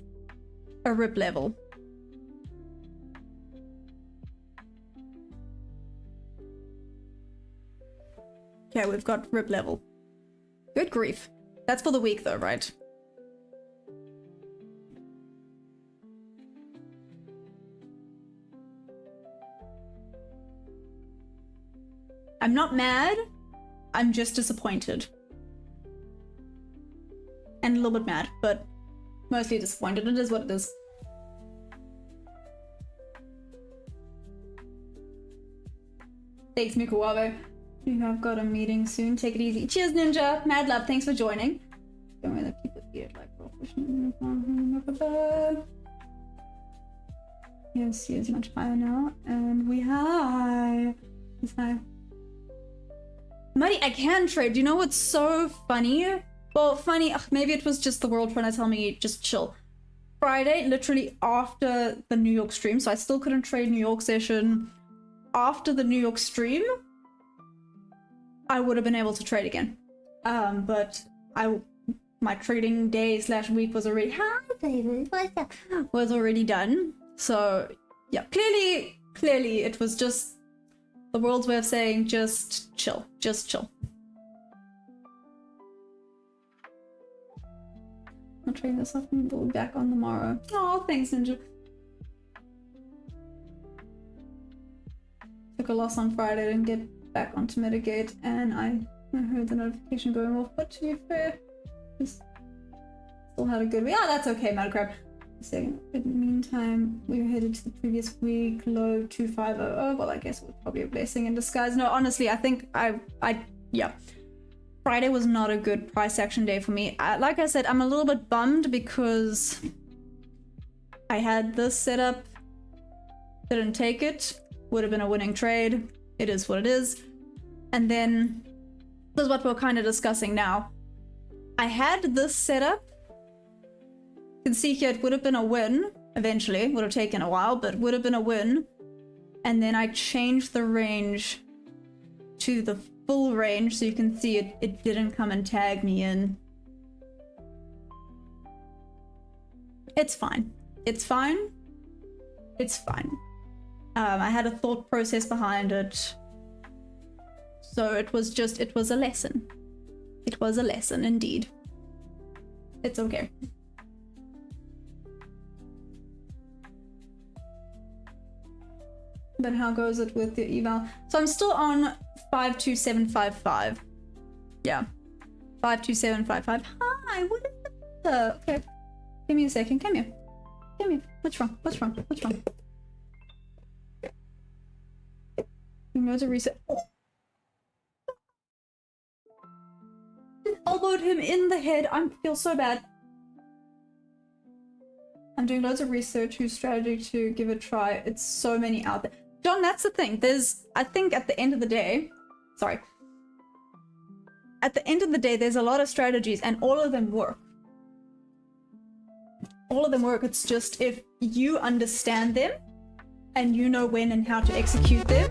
[SPEAKER 1] a rip level. Okay, we've got rip level. Good grief. That's for the week though, right? I'm not mad. I'm just disappointed. And a little bit mad, but mostly disappointed. It is what it is. Thanks, Mikuwabe. I've got a meeting soon. Take it easy. Cheers, Ninja. Mad love. Thanks for joining. Don't worry, that people eat it like raw fish. Yes, he is much higher now. And we high. He's high. Muddy, I can trade. Do you know what's so funny? Well, funny. Ugh, maybe it was just the world trying to tell me just chill. Friday, literally after the New York stream, so I still couldn't trade New York session. After the New York stream, I would have been able to trade again. But my trading day / week was already was already done. So yeah, clearly it was just the world's way of saying just chill, just chill. I'll trade this off and we'll be back on tomorrow. Oh, thanks, Ninja. Took a loss on Friday, didn't get back onto mitigate, and I heard the notification going off, but to be fair, just still had a good week. Yeah, that's okay, Madcrab. In the meantime, we were headed to the previous week, low 2500. Well, I guess it was probably a blessing in disguise. No, honestly, I think yeah. Friday was not a good price action day for me. Like I said, I'm a little bit bummed because I had this setup, didn't take it, would have been a winning trade. It is what it is. And then this is what we're kind of discussing now. I had this setup. You can see here it would have been a win eventually. Would have taken a while, but would have been a win. And then I changed the range to the full range, so you can see it didn't come and tag me in. It's fine. It's fine. It's fine. I had a thought process behind it. So it was a lesson. It was a lesson indeed. It's okay. But how goes it with the eval? So I'm still on 52755. Yeah. 52755. Hi, what is that? Okay. Give me a second. Come here. Come here. What's wrong? What's wrong? What's wrong? You know to reset. Oh. Just elbowed him in the head. I feel so bad. I'm doing loads of research, whose strategy to give it a try. It's so many out there. John, that's the thing. I think at the end of the day, at the end of the day, there's a lot of strategies and all of them work. All of them work. It's just if you understand them and you know when and how to execute them.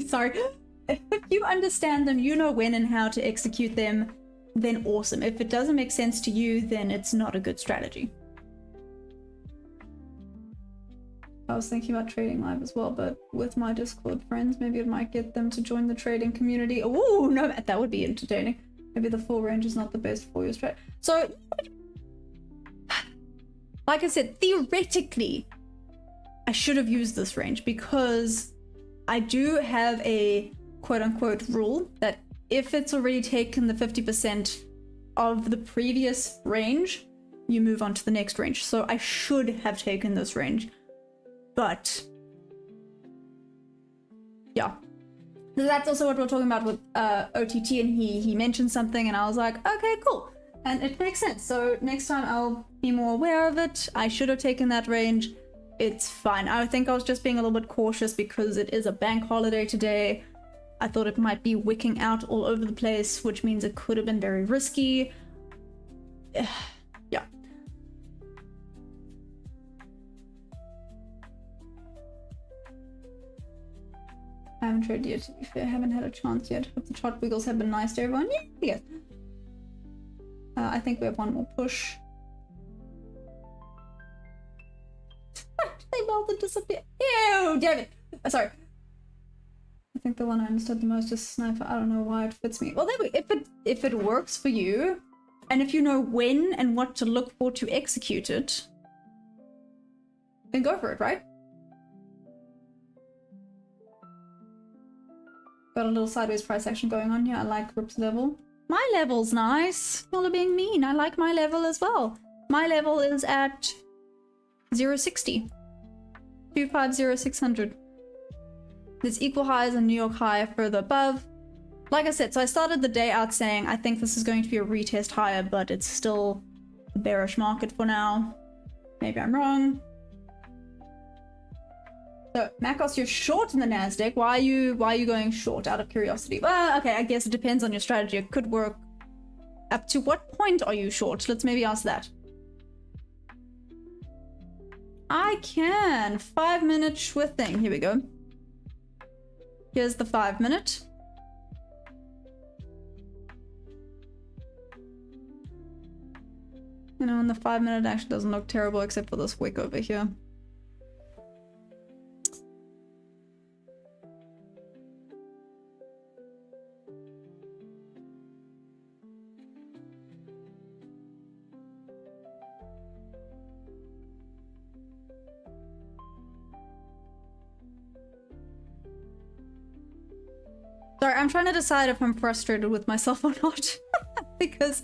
[SPEAKER 1] Sorry. If you understand them, you know when and how to execute them, then awesome. If it doesn't make sense to you, then it's not a good strategy. I was thinking about trading live as well, but with my Discord friends, maybe it might get them to join the trading community. Ooh, no, that would be entertaining. Maybe the full range is not the best for your strat. So, like I said, theoretically, I should have used this range because I do have a quote-unquote rule that if it's already taken the 50% of the previous range, you move on to the next range. So I should have taken this range. But yeah, that's also what we're talking about with OTT, and he mentioned something and I was like, okay, cool. And it makes sense. So next time I'll be more aware of it. I should have taken that range. It's fine. I think I was just being a little bit cautious because it is a bank holiday today. I thought it might be wicking out all over the place, which means it could have been very risky. Yeah. I haven't traded yet, to be fair. I haven't had a chance yet. Hope the chart wiggles have been nice to everyone. Yeah, yes. I think we have one more push. They both disappear. Ew, damn it. Sorry. I think the one I understood the most is sniper. I don't know why it fits me. Well, there we, if it works for you, and if you know when and what to look for to execute it, then go for it, right? Got a little sideways price action going on here. I like Rip's level. My level's nice. Y'all are being mean. I like my level as well. My level is at 060. 250600. There's equal highs and New York high further above. Like I said, so I started the day out saying I think this is going to be a retest higher, but it's still a bearish market for now. Maybe I'm wrong. So Makos, you're short in the Nasdaq. Why are you going short out of curiosity? Well, okay, I guess it depends on your strategy. It could work. Up to what point are you short? Let's maybe ask that. I can. 5-minute thing. Here we go. Here's the 5-minute. You know, and the 5-minute actually doesn't look terrible except for this wick over here. Sorry, I'm trying to decide if I'm frustrated with myself or not. Because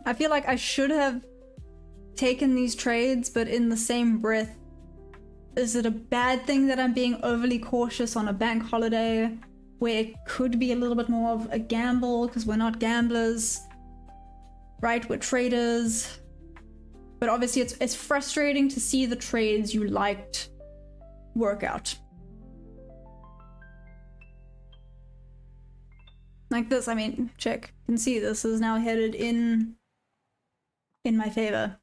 [SPEAKER 1] I feel like I should have taken these trades, but in the same breath, is it a bad thing that I'm being overly cautious on a bank holiday where it could be a little bit more of a gamble because we're not gamblers, right? We're traders. But obviously it's frustrating to see the trades you liked work out. Like this, I mean, check. You can see this is now headed in my favor.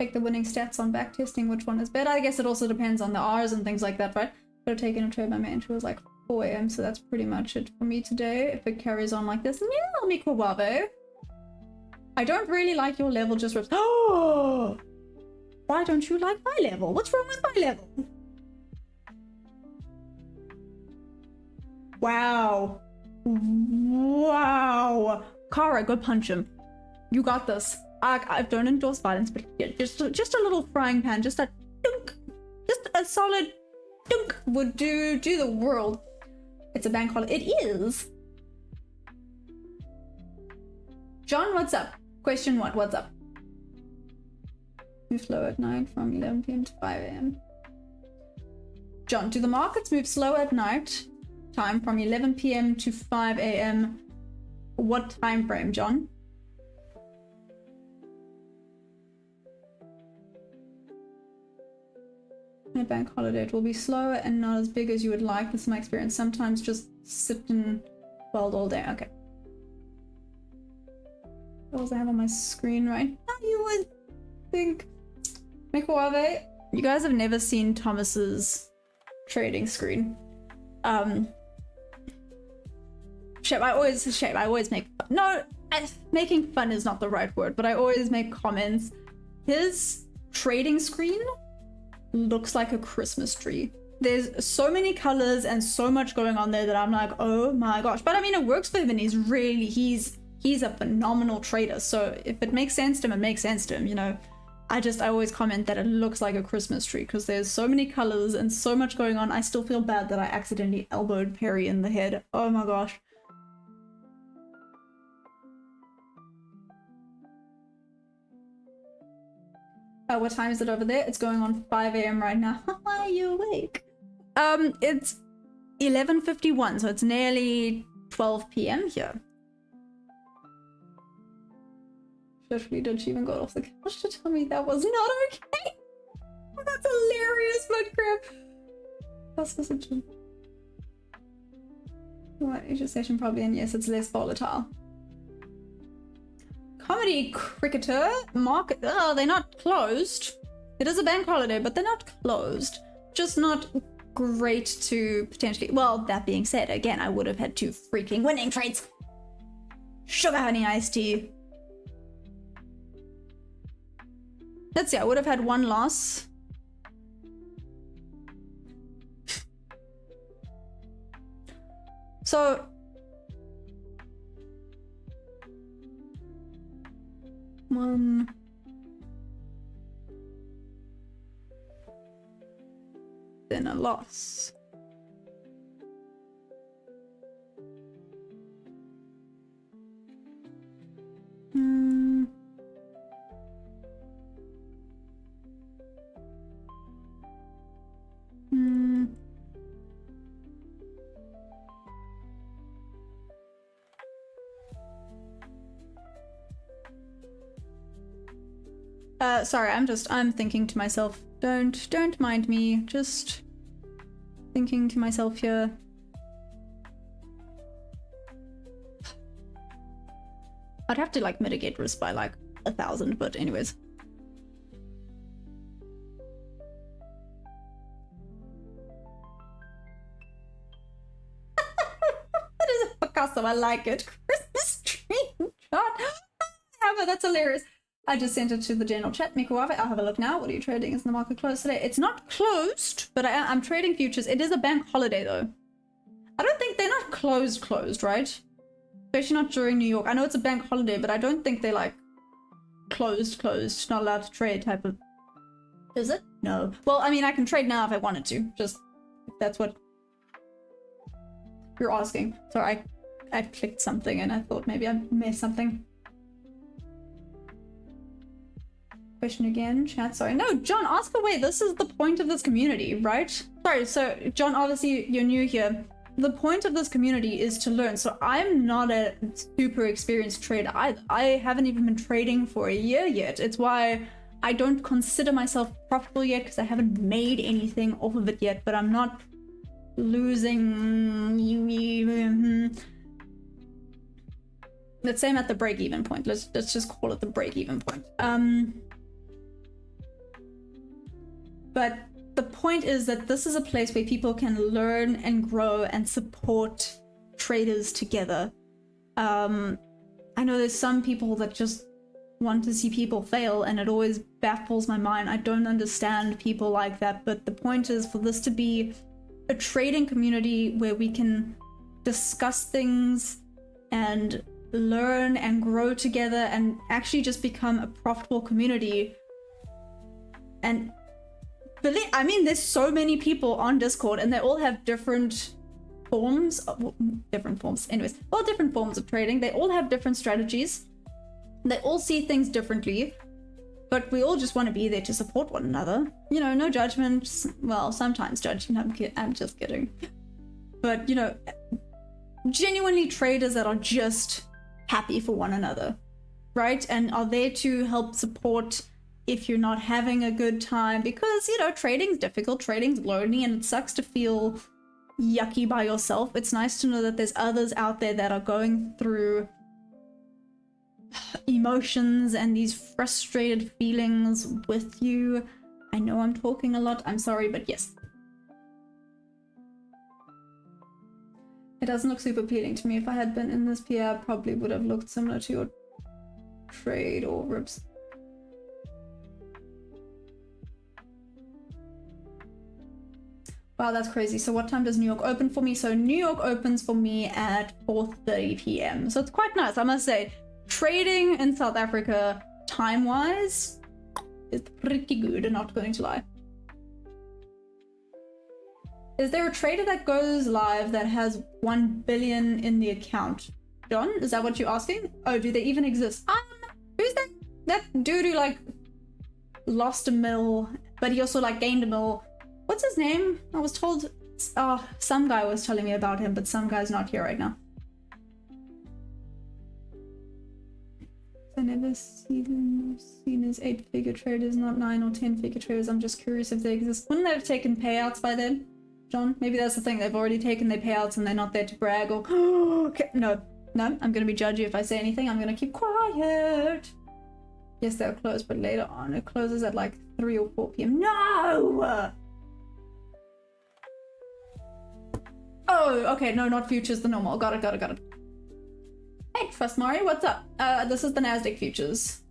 [SPEAKER 1] Check the winning stats on backtesting, which one is better. I guess it also depends on the R's and things like that, right? Could have taken a trade by my entry was like 4 AM, so that's pretty much it for me today. If it carries on like this, then yeah, I'll make Wabo. I don't really like your level, just rips. Oh! Why don't you like my level? What's wrong with my level? Wow. Wow. Kara, go punch him. You got this. I don't endorse violence, but yeah, just a little frying pan, just a dunk. Just a solid dunk would do the world. It's a bank holiday. It is. John, what's up? Question what? What's up? Move slow at night from 11 PM to 5 AM. John, do the markets move slow at night time from 11 PM to 5 AM? What time frame, John? A bank holiday, it will be slower and not as big as you would like. This is my experience. Sometimes just sit and weld all day. Okay. What else I have on my screen right now? You would think. Mikawave, you guys have never seen Thomas's trading screen. Shit, I always make fun. No, making fun is not the right word, but I always make comments. His trading screen looks like a Christmas tree. There's so many colors and so much going on there that I'm like, oh my gosh. But I mean, it works for him and he's a phenomenal trader. So if it makes sense to him, it makes sense to him, you know. I always comment that it looks like a Christmas tree because there's so many colors and so much going on. I still feel bad that I accidentally elbowed Perry in the head. Oh my gosh. What time is it over there? It's going on 5 a.m. right now. Why are you awake? It's 11:51, so it's nearly 12 p.m. here. Literally, did she even go off the couch to tell me that was not okay? Oh, that's hilarious, blood crap. That's such a... What, Asia session probably, and yes, it's less volatile. Comedy cricketer market. Oh, they're not closed. It is a bank holiday, but they're not closed. Just not great to potentially. Well, that being said, again, I would have had 2 freaking winning trades. Sugar honey iced tea. Let's see, I would have had 1 loss. So 1, then a loss. Sorry, I'm thinking to myself, don't mind me, just thinking to myself here. I'd have to like mitigate risk by like 1,000, but anyways. That is a Picasso, I like it. Christmas tree chart. That's hilarious. I just sent it to the general chat. Mikuave, I'll have a look now. What are you trading? Is the market closed today? It's not closed, but I'm trading futures. It is a bank holiday though. I don't think they're not closed, right? Especially not during New York. I know it's a bank holiday, but I don't think they're like closed, not allowed to trade type of... Is it? No. Well, I mean, I can trade now if I wanted to. Just, if that's what you're asking. Sorry, I clicked something and I thought maybe I missed something. Question again, chat. Sorry. No, John, ask away. This is the point of this community, right? Sorry, so John, obviously you're new here. The point of this community is to learn. So I'm not a super experienced trader either. I haven't even been trading for a year yet. It's why I don't consider myself profitable yet, because I haven't made anything off of it yet, but I'm not losing. Let's say I'm at the break-even point. Let's just call it the break-even point. But the point is that this is a place where people can learn and grow and support traders together. I know there's some people that just want to see people fail, and it always baffles my mind. I don't understand people like that, but the point is for this to be a trading community where we can discuss things and learn and grow together and actually just become a profitable community. And I mean, there's so many people on Discord and they all have different forms, anyways, all different forms of trading. They all have different strategies. They all see things differently, but we all just want to be there to support one another. You know, no judgment. Well, sometimes judgment, I'm just kidding. But, you know, genuinely traders that are just happy for one another, right? And are there to help support if you're not having a good time, because, you know, trading's difficult, trading's lonely, and it sucks to feel yucky by yourself. It's nice to know that there's others out there that are going through emotions and these frustrated feelings with you. I know I'm talking a lot, I'm sorry, but yes. It doesn't look super appealing to me. If I had been in this PR, I probably would have looked similar to your trade or rips. Wow, that's crazy. So what time does New York open for me? So New York opens for me at 4:30 p.m. So it's quite nice, I must say. Trading in South Africa, time-wise, is pretty good, I'm not going to lie. Is there a trader that goes live that has 1 billion in the account? John, is that what you're asking? Oh, do they even exist? Who's that dude who like lost a mil, but he also like gained a mil. What's his name? I was told, some guy was telling me about him, but some guy's not here right now. I never seen as 8-figure traders, not 9 or 10-figure traders. I'm just curious if they exist. Wouldn't they have taken payouts by then, John? Maybe that's the thing. They've already taken their payouts and they're not there to brag or okay. No, I'm gonna be judgy if I say anything. I'm gonna keep quiet. Yes, they'll close, but later on. It closes at like 3 or 4 p.m. No! Oh, okay. No, not futures, the normal. Got it. Hey, Trust Mari, what's up? This is the Nasdaq futures.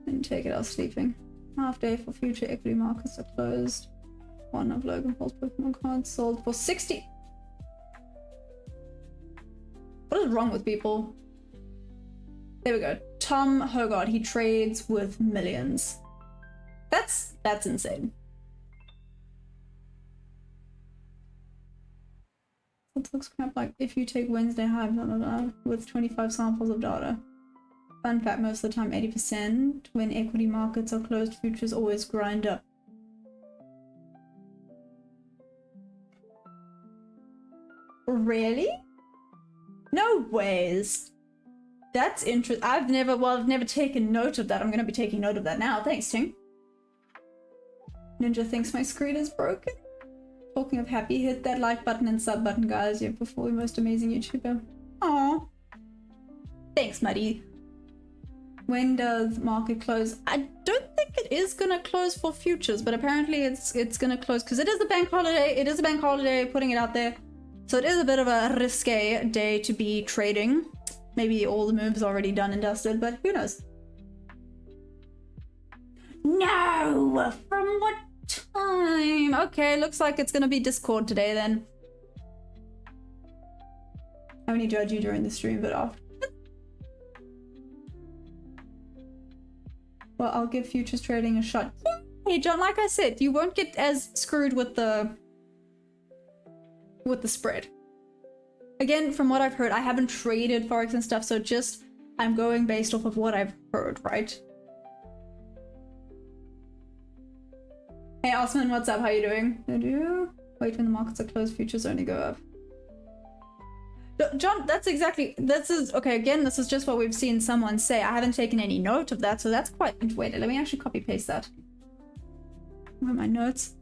[SPEAKER 1] Didn't take it, I was sleeping. Half day for future equity markets are closed. One of Logan Paul's Pokemon cards sold for 60. What is wrong with people? There we go. Tom Hogarth, he trades with millions. That's insane. It looks crap like if you take Wednesday high, blah, blah, blah, with 25 samples of data. Fun fact, most of the time 80% when equity markets are closed, futures always grind up. Really? No ways. That's interesting. I've never taken note of that. I'm gonna be taking note of that now. Thanks, Ting. Ninja thinks my screen is broken. Talking of happy, hit that like button and sub button, guys. You're before the most amazing YouTuber. Aww. Thanks, Muddy. When does market close? I don't think it is gonna close for futures, but apparently it's gonna close because it is a bank holiday. It is a bank holiday, putting it out there. So it is a bit of a risque day to be trading. Maybe all the moves already done and dusted, but who knows? No! From what time? Okay, looks like it's gonna be Discord today then. I only judge you during the stream, but after. Well, I'll give futures trading a shot. Hey, John, like I said, you won't get as screwed with the spread. Again, from what I've heard, I haven't traded Forex and stuff, so just I'm going based off of what I've heard, right? Hey Osman, what's up? How you doing? Wait, when the markets are closed, futures only go up. John, this is just what we've seen someone say. I haven't taken any note of that, so that's quite... Wait, let me actually copy paste that. Where are my notes?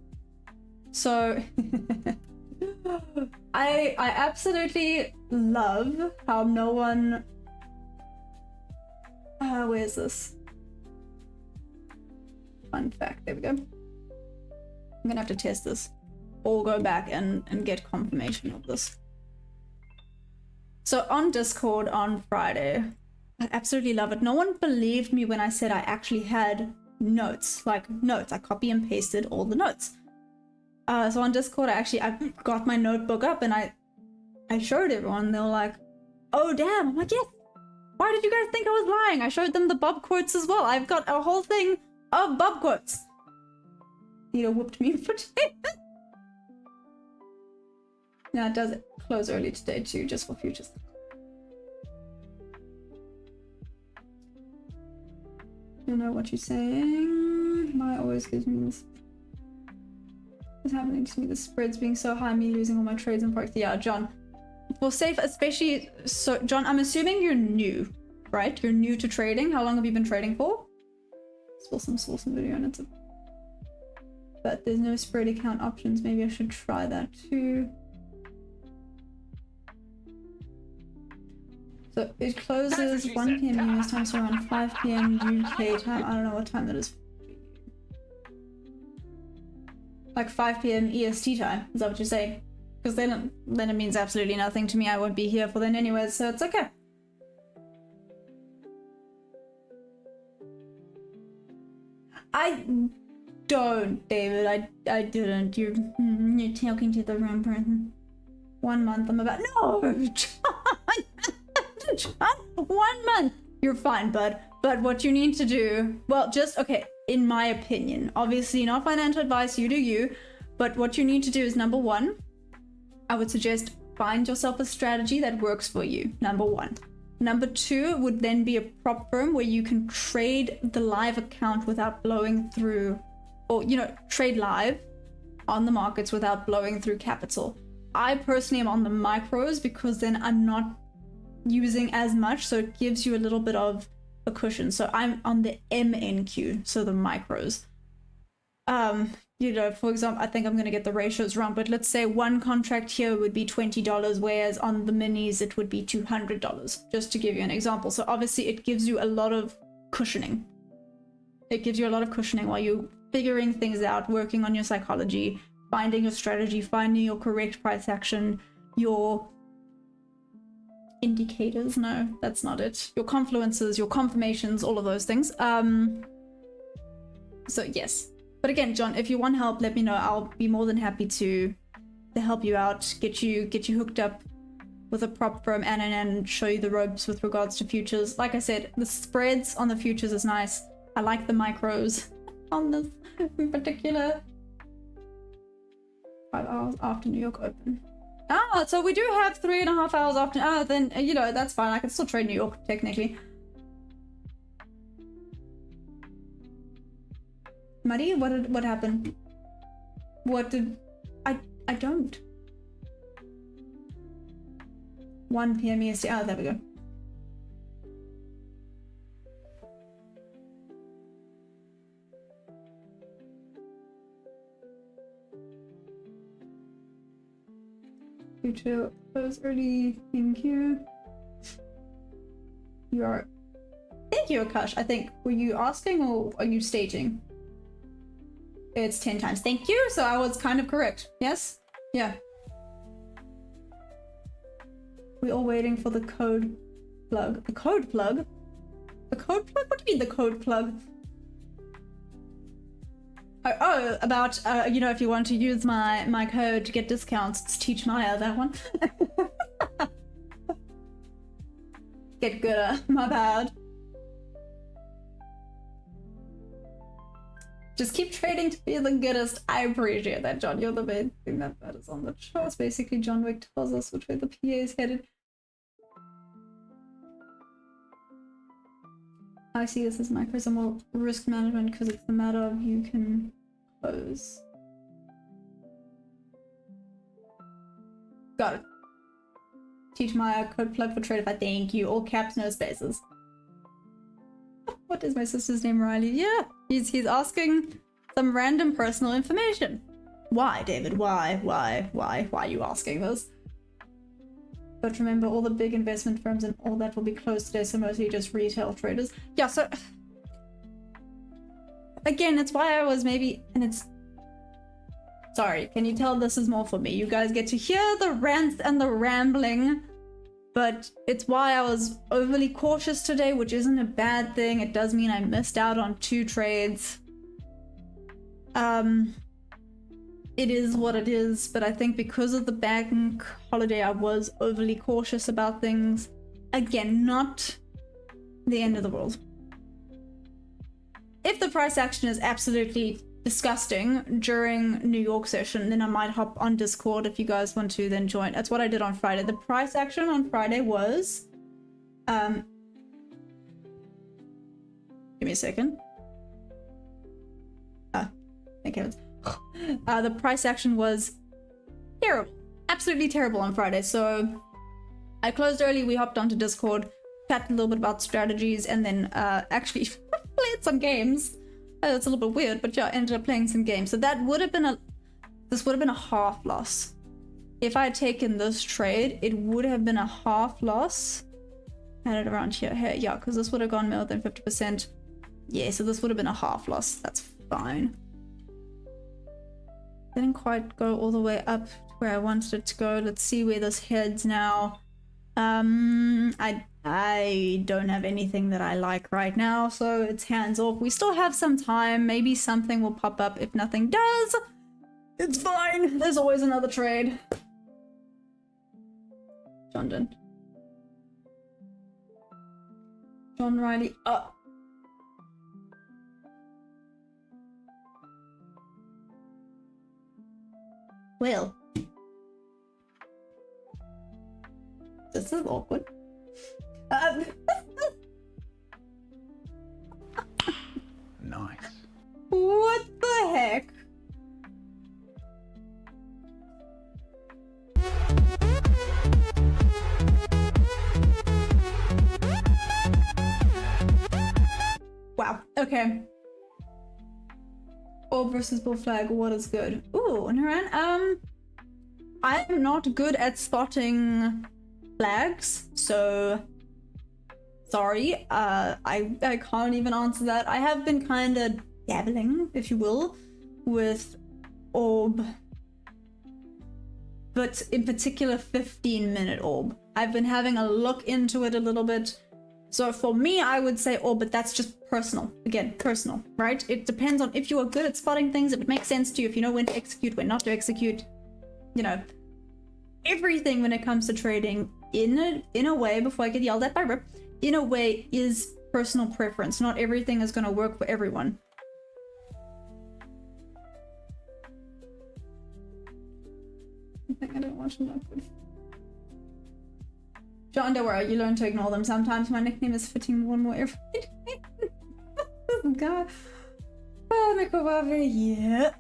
[SPEAKER 1] So... I absolutely love how no one... where's this? Fun fact, there we go. I'm gonna have to test this. Or go back and get confirmation of this. So on Discord on Friday, I absolutely love it. No one believed me when I said I actually had notes. Like notes, I copy and pasted all the notes. So on Discord, I got my notebook up and I showed everyone. They were like, oh damn. I'm like, yes. Why did you guys think I was lying? I showed them the Bob quotes as well. I've got a whole thing of Bob quotes. Nita whooped me for today. Now it does close early today too, just for futures. You know what you're saying. Maya always gives me this. What's happening to me? The spreads being so high, me losing all my trades and forex. Yeah, John. For safe, especially so, John. I'm assuming you're new, right? You're new to trading. How long have you been trading for? Saw some video and it's but there's no spread account options. Maybe I should try that too. So it closes 1 p.m. US time, so around 5 p.m. UK time. I don't know what time that is. Like 5 p.m. EST time. Is that what you're saying? Because then it means absolutely nothing to me. I won't be here for then anyway, so it's okay. I don't, David. I didn't. You're talking to the wrong person. 1 month. I'm about no, John. John, 1 month. You're fine, bud. But what you need to do, well, just okay. In my opinion, obviously not financial advice. You do you. But what you need to do is number 1. I would suggest find yourself a strategy that works for you. Number 1. Number 2 would then be a prop firm where you can trade the live account without blowing through, or, you know, trade live on the markets without blowing through capital. I personally am on the micros because then I'm not using as much, so it gives you a little bit of a cushion. So I'm on the MNQ, so the micros. You know, for example, I think I'm going to get the ratios wrong, but let's say one contract here would be $20, whereas on the minis it would be $200, just to give you an example. So obviously it gives you a lot of cushioning. It gives you a lot of cushioning while you're figuring things out, working on your psychology, finding your strategy, finding your correct price action, your indicators. No, that's not it. Your confluences, your confirmations, all of those things. So yes. But again, John, if you want help, let me know. I'll be more than happy to help you out, get you hooked up with a prop firm and show you the ropes with regards to futures. Like I said, the spreads on the futures is nice. I like the micros on this in particular. 5 hours after New York Open. Ah, so we do have 3.5 hours after. Ah, then, you know, that's fine. I can still trade New York, technically. Muddy, what happened? What did... I don't. 1 p.m. EST. Oh, there we go. Future close early. Thank you. You are... Thank you, Akash. I think, were you asking or are you stating? It's 10 times. Thank you. So I was kind of correct. Yes? Yeah. We're all waiting for the code plug. The code plug? The code plug? What do you mean the code plug? Oh, about, you know, if you want to use my code to get discounts, it's Teach Maya, that one. Get gooder. My bad. Just keep trading to be the goodest. I appreciate that, John. You're the main thing that matters on the charts. Basically, John Wick tells us which way the PA is headed. I see this as micros and more risk management because it's the matter of you can close. Got it. Teach my code plug for Tradeify. Thank you. All caps, no spaces. What is my sister's name, Riley? Yeah, he's asking some random personal information. Why, David? Why are you asking this? But remember, all the big investment firms and all that will be closed today, so mostly just retail traders. Yeah, so... Again, it's why I was maybe... And it's... Sorry, can you tell this is more for me? You guys get to hear the rants and the rambling, but it's why I was overly cautious today, which isn't a bad thing. It does mean I missed out on 2 trades. It is what it is, but I think because of the bank holiday, I was overly cautious about things. Again, not the end of the world. If the price action is absolutely disgusting during New York session, then I might hop on Discord if you guys want to then join. That's what I did on Friday. The price action on Friday was... Give me a second. Thank heavens. The price action was terrible. Absolutely terrible on Friday. So I closed early, we hopped onto Discord, chatted a little bit about strategies, and then actually played some games. It's a little bit weird, but yeah, I ended up playing some games. So that would have been this would have been a half loss. If I had taken this trade, it would have been a half loss. I had it around here. Yeah, because this would have gone more than 50%. Yeah, so this would have been a half loss. That's fine. Didn't quite go all the way up to where I wanted it to go. Let's see where this heads now. I don't have anything that I like right now, so it's hands off. We still have some time. Maybe something will pop up. If nothing does, it's fine. There's always another trade. John didn't. John Riley. Well, this is awkward.
[SPEAKER 3] Nice.
[SPEAKER 1] What the heck? Wow, okay. Orb versus bull flag, what is good? Ooh, Naran, I'm not good at spotting flags, so sorry. I can't even answer that. I have been kind of dabbling, if you will, with orb, but in particular 15-minute orb. I've been having a look into it a little bit. So for me, I would say orb, but that's just personal. Again, personal, right? It depends on if you are good at spotting things, if it makes sense to you, if you know when to execute, when not to execute. You know, everything when it comes to trading, in a way, before I get yelled at by Rip, in a way is personal preference. Not everything is going to work for everyone. I think I don't watch enough good. John, don't worry, you learn to ignore them sometimes. My nickname is fitting more and more every day. God. Oh, microwave, yeah.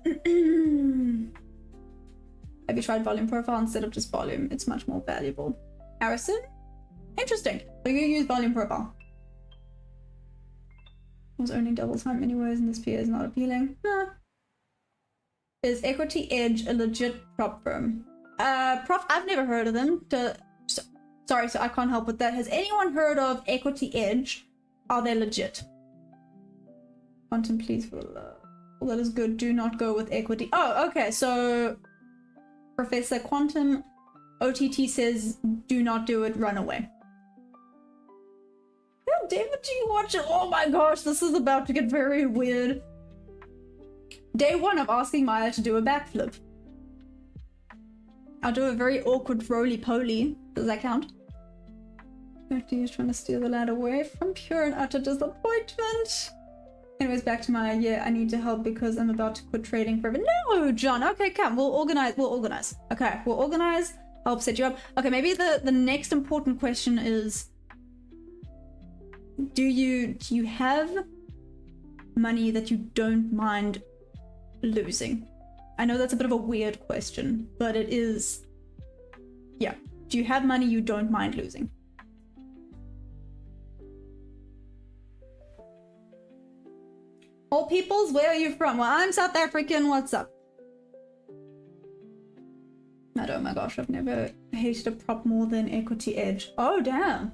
[SPEAKER 1] Have you tried volume profile instead of just volume? It's much more valuable. Harrison? Interesting. So you use volume profile. I was earning double time anyways, and this PA is not appealing. Nah. Is Equity Edge a legit prop firm? Prof, I've never heard of them. Sorry, so I can't help with that. Has anyone heard of Equity Edge? Are they legit? Quantum, please, well, that is good. Do not go with equity. Oh, okay. So Professor Quantum OTT says do not do it. Run away. God damn it, do you watch it? Oh my gosh, this is about to get very weird. Day one of asking Maya to do a backflip. I'll do a very awkward roly-poly. Does that count? He's trying to steal the lad away from pure and utter disappointment. Anyways, back to my, yeah, I need to help because I'm about to quit trading forever. No, John. Okay, come. We'll organize. Okay, we'll organize. Help set you up. Okay, maybe the next important question is, do you have money that you don't mind losing? I know that's a bit of a weird question, but it is. Yeah. Do you have money you don't mind losing? All peoples, where are you from? Well, I'm South African. What's up? Oh my gosh, I've never hated a prop more than Equity Edge. Oh, damn.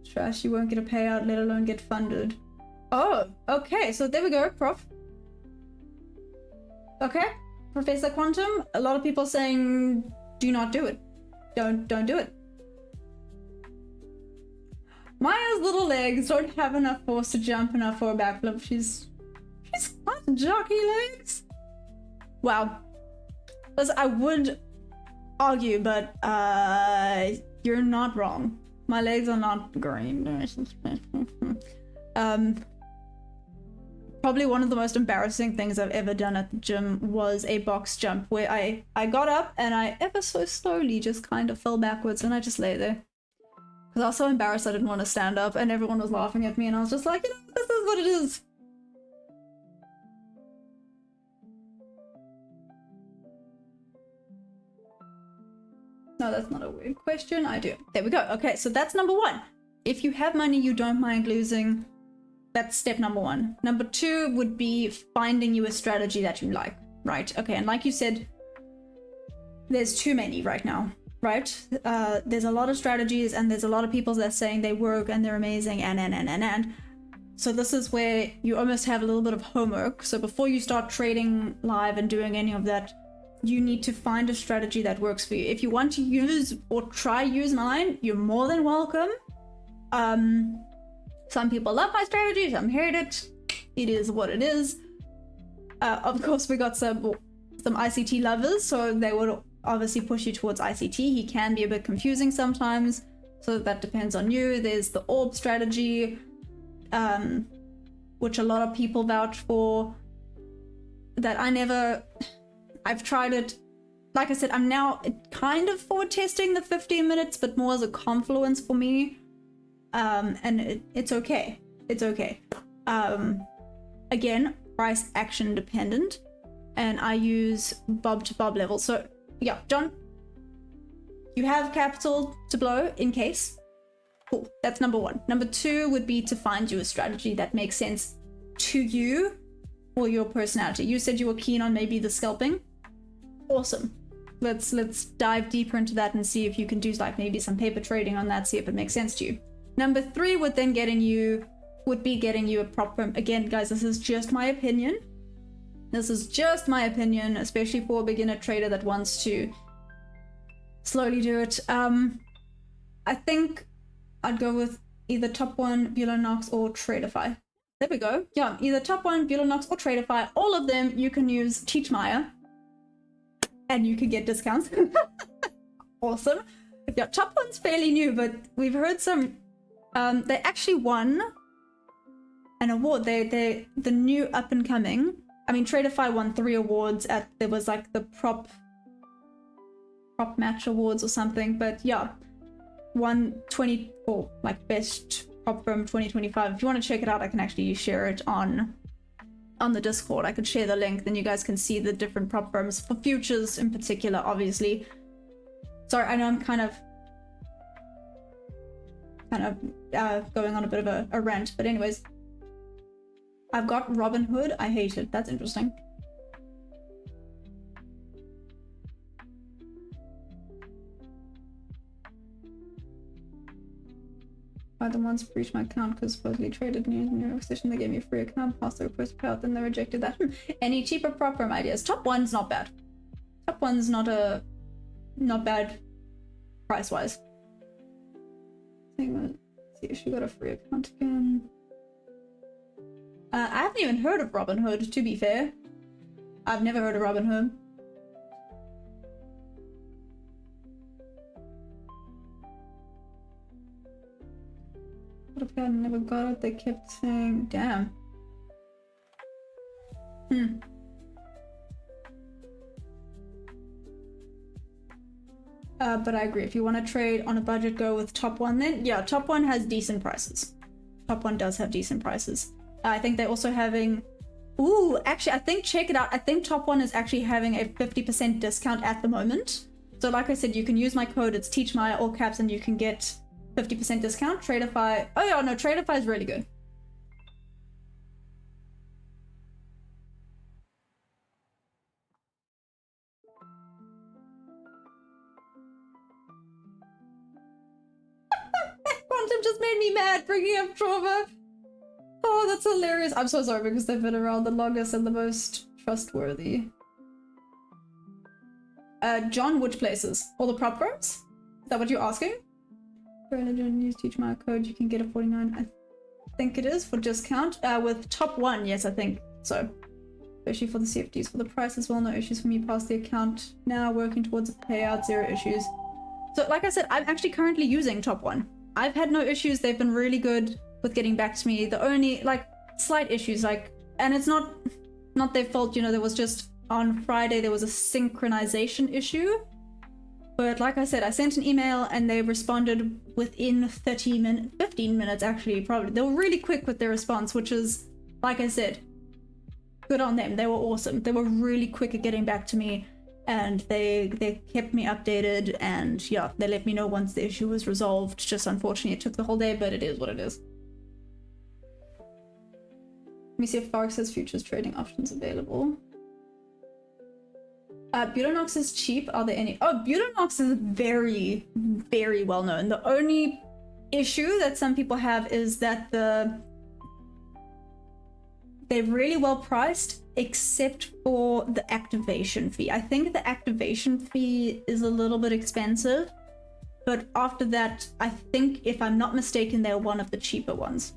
[SPEAKER 1] Trash, you won't get a payout, let alone get funded. Oh, okay, so there we go, prof. Okay, Professor Quantum, a lot of people saying do not do it. Don't do it. Maya's little legs don't have enough force to jump enough for a backflip. She's got jockey legs. Wow. Listen, I would argue, but you're not wrong. My legs are not green. Probably one of the most embarrassing things I've ever done at the gym was a box jump where I got up and I ever so slowly just kind of fell backwards and I just lay there. Because I was so embarrassed I didn't want to stand up and everyone was laughing at me and I was just like, you know, this is what it is. No, that's not a weird question. I do. There we go. Okay, so that's number one. If you have money you don't mind losing, that's step number one. Number two would be finding you a strategy that you like, right? Okay, and like you said, there's too many right now, right? There's a lot of strategies and there's a lot of people that are saying they work and they're amazing and. So this is where you almost have a little bit of homework. So before you start trading live and doing any of that, you need to find a strategy that works for you. If you want to use or try use mine, you're more than welcome. Some people love my strategy, some hate it. It is what it is. Of course, we got some ICT lovers, so they would obviously push you towards ICT. He can be a bit confusing sometimes, so that depends on you. There's the orb strategy, which a lot of people vouch for, that I've tried it. Like I said, I'm now kind of forward testing the 15 minutes, but more as a confluence for me. and it's okay. It's okay. Again, price action dependent, and I use bob to bob level. So yeah, John, you have capital to blow in case. Cool, that's number one. Number two would be to find you a strategy that makes sense to you or your personality. You said you were keen on maybe the scalping. Awesome. Let's dive deeper into that and see if you can do like maybe some paper trading on that, see if it makes sense to you. Number three would then be getting you a prop firm. Again, guys, this is just my opinion. This is just my opinion, especially for a beginner trader that wants to slowly do it. I think I'd go with either Top One, Violin, or Traderfy. There we go. Yeah, either Top One, Violin, or Traderfy. All of them you can use Teach Maya, and you can get discounts. Awesome. Yeah, Top One's fairly new, but we've heard some. They actually won an award. They the new up and coming. I mean, Traderfy won 3 awards at, there was like the prop match awards or something, but yeah, won 24 like best prop firm 2025. If you want to check it out, I can actually share it on the Discord. I could share the link, then you guys can see the different prop firms for futures in particular, obviously. Sorry, I know I'm kind of going on a bit of a rant, but anyways, I've got Robinhood. I hate it. That's interesting. By the ones breached my account because supposedly traded news in your session. They gave me a free account, passed their request payout, then they rejected that. Any cheaper prop firm ideas? Top One's not bad. Top One's not bad price wise. See if she got a free account again. I haven't even heard of Robinhood, to be fair. I've never heard of Robinhood. What if I never got it? They kept saying, damn. But I agree, if you want to trade on a budget, go with Top One then. Yeah, Top One has decent prices. Top One does have decent prices. I think they're also having... Ooh, actually, I think, check it out. I think Top One is actually having a 50% discount at the moment. So like I said, you can use my code. It's TeachMaya, all caps, and you can get 50% discount. Traderfy... Oh yeah, no, Traderfy is really good. Quantum just made me mad bringing up trauma. Oh, that's hilarious. I'm so sorry because they've been around the longest and the most trustworthy. John, which places? All the prop firms? Is that what you're asking? Religion, use teach my code, you can get a 49. I think it is for discount. With Top One, yes, I think so. Especially for the CFDs. For the price as well, no issues for me past the account. Now working towards a payout, 0 issues. So like I said, I'm actually currently using Top One. I've had no issues. They've been really good with getting back to me. The only like slight issues, like, and it's not their fault, you know, there was just on Friday there was a synchronization issue, but like I said, I sent an email and they responded within 15 minutes actually, probably. They were really quick with their response, which is, like I said, good on them. They were awesome. They were really quick at getting back to me, and they kept me updated, and yeah, they let me know once the issue was resolved. Just unfortunately it took the whole day, but it is what it is. Let me see if Forex has futures trading options available. Butonox is cheap. Are there any? Oh, Butonox is very, very well known. The only issue that some people have is that they're really well priced, except for the activation fee. I think the activation fee is a little bit expensive, but after that, I think, if I'm not mistaken, they're one of the cheaper ones.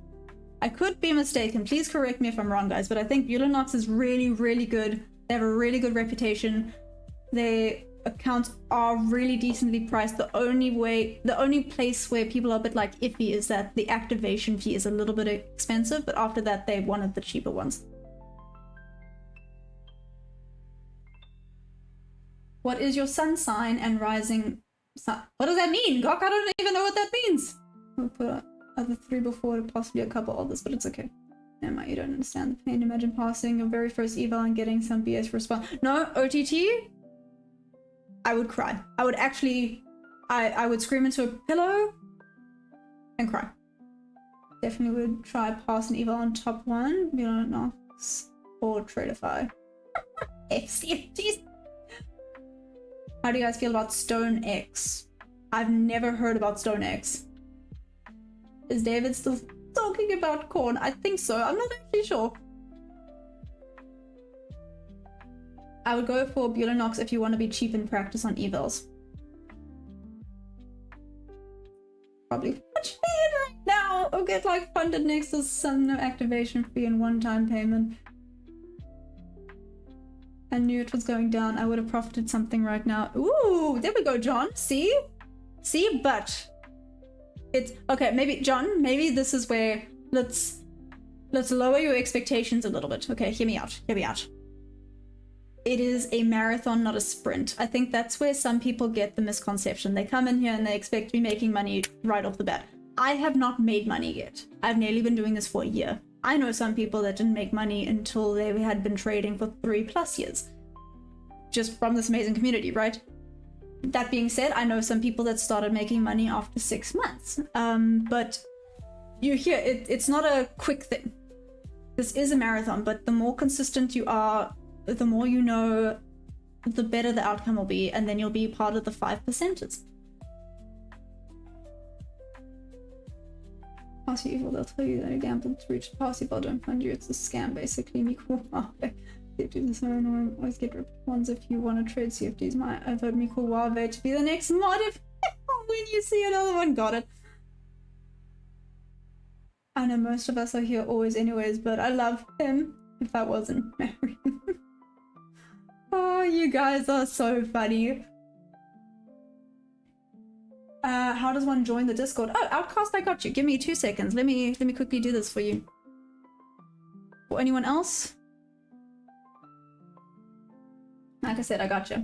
[SPEAKER 1] I could be mistaken. Please correct me if I'm wrong, guys, but I think Butonox is really, really good. They have a really good reputation. Their accounts are really decently priced. The only place where people are a bit like iffy is that the activation fee is a little bit expensive, but after that, they're one of the cheaper ones. What is your sun sign and rising sun? What does that mean? Gok, I don't even know what that means. other 3 before, possibly a couple others, but it's okay. Never mind, you don't understand the pain. Imagine passing your very first eval and getting some BS response. No, OTT, I would cry. I would actually, I would scream into a pillow and cry. Definitely would try pass an eval on top 1, Violin Knox, or Tradeify. FCFTs. How do you guys feel about Stone X? I've never heard about Stone X. Is David still talking about corn? I think so. I'm not actually sure. I would go for Violin Knox if you want to be cheap in practice on evals. Probably much paid right now. Or get like funded next to some no activation fee and one-time payment. I knew it was going down. I would have profited something right now. Ooh, there we go, John. See? See, but it's okay. Maybe John, maybe this is where let's lower your expectations a little bit. Okay, hear me out. Hear me out. It is a marathon, not a sprint. I think that's where some people get the misconception. They come in here and they expect to be making money right off the bat. I have not made money yet. I've nearly been doing this for a year. I know some people that didn't make money until they had been trading for 3+ years. Just from this amazing community, right? That being said, I know some people that started making money after 6 months. But you hear it's not a quick thing. This is a marathon, but the more consistent you are, the more you know, the better the outcome will be, and then you'll be part of the 5%ers. Pass you evil, they'll tell you that you gambled to reach the pass evil, don't fund you, it's a scam basically. Me cool. CFDs are so annoying. Always get ripped ones if you want to trade CFDs. I've heard Miku Wave to be the next mod if when you see another one. Got it. I know most of us are here always anyways, but I love him if I wasn't married. Oh, you guys are so funny. How does one join the Discord? Oh, Outcast, I got you. Give me 2 seconds. Let me quickly do this for you. For anyone else? Like I said, I got you.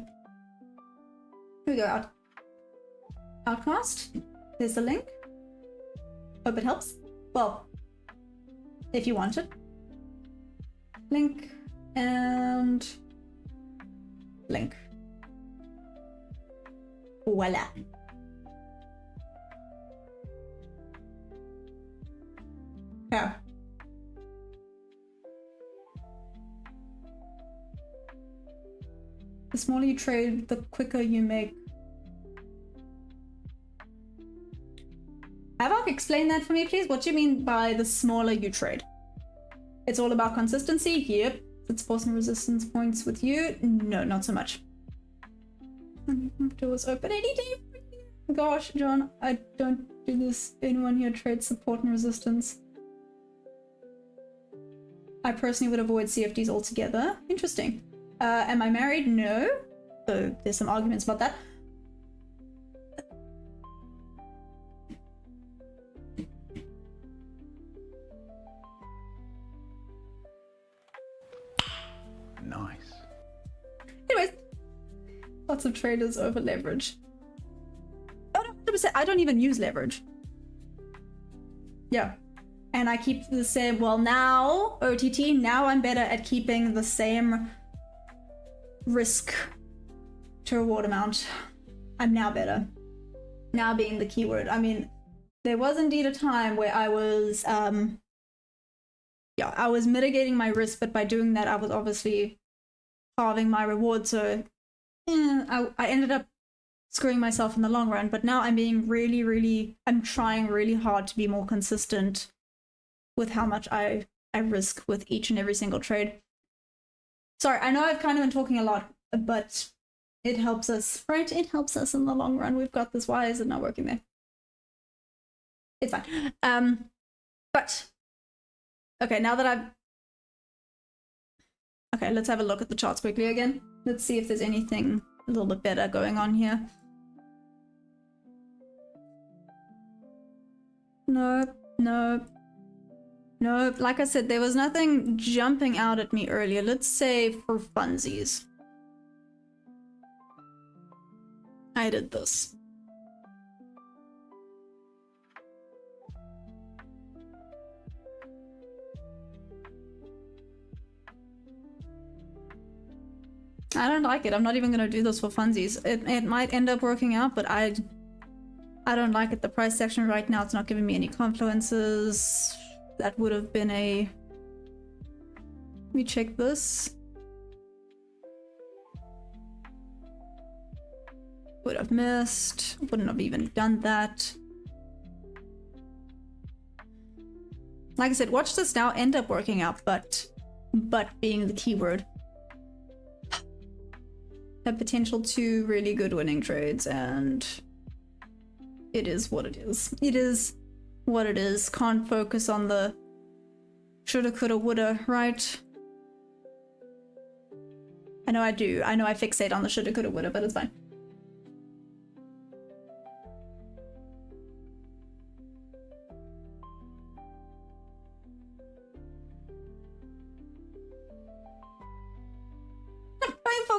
[SPEAKER 1] Here we go. Outcast. There's the link. Hope it helps. Well, if you want it. Link and link. Voila. Yeah. The smaller you trade, the quicker you make. Havok, explain that for me, please. What do you mean by the smaller you trade? It's all about consistency? Yep. It's forcing resistance points with you? No, not so much. Doors open any day. Gosh, John, I don't do this. Anyone here trades support and resistance? I personally would avoid CFDs altogether. Interesting. Am I married? No. So there's some arguments about that.
[SPEAKER 3] Nice.
[SPEAKER 1] Anyways, lots of traders over leverage. Oh, no, 100%. I don't even use leverage. Yeah. And I keep the same, well now, OTT, now I'm better at keeping the same risk to reward amount. I'm now better. Now being the keyword. I mean, there was indeed a time where I was, I was mitigating my risk, but by doing that, I was obviously halving my reward. So I ended up screwing myself in the long run, but now I'm being I'm trying really hard to be more consistent with how much I risk with each and every single trade. Sorry, I know I've kind of been talking a lot, but it helps us, right? It helps us in the long run. We've got this. Why is it not working there? It's fine. But okay, now that okay, let's have a look at the charts quickly again. Let's see if there's anything a little bit better going on here. Nope, nope. No, like I said, there was nothing jumping out at me earlier. Let's say for funsies. I did this. I don't like it. I'm not even gonna do this for funsies. It might end up working out, but I don't like it. The price action right now, it's not giving me any confluences. That would have been a... Let me check this. Would have missed. Wouldn't have even done that. Like I said, watch this now end up working out, but being the keyword. Have potential to really good winning trades, and it is what it is. It is what it is. Can't focus on the shoulda, coulda, woulda, right? I know I do. I know I fixate on the shoulda, coulda, woulda, but it's fine.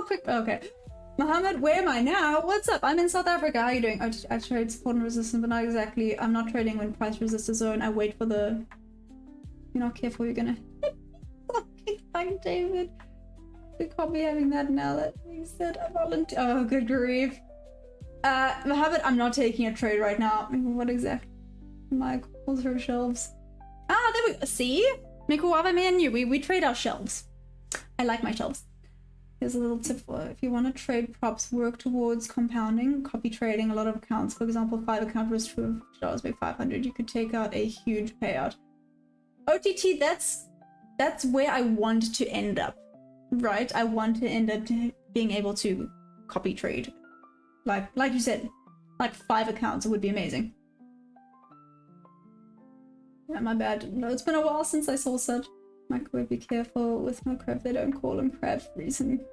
[SPEAKER 1] Quick. Okay. Mohammed, where am I now? What's up? I'm in South Africa. How are you doing? I trade support and resistance, but not exactly. I'm not trading when price resist a zone. I wait for the... You're not careful, you're gonna... Fucking thank David. We can't be having that now that we said a volunteer. Oh, good grief. Mohammed, I'm not taking a trade right now. What exactly? My calls her shelves. Ah, there we go. See? Mikuwava me and you. We trade our shelves. I like my shelves. Here's a little tip for if you want to trade props, work towards compounding, copy trading a lot of accounts. For example, 5 account risk for $2 make 500. You could take out a huge payout. OTT, that's where I want to end up, right? I want to end up being able to copy trade, like you said, like 5 accounts. It would be amazing. Yeah, my bad. No, it's been a while since I saw such. Microwave, be careful with microwave, they don't call them crab for reason.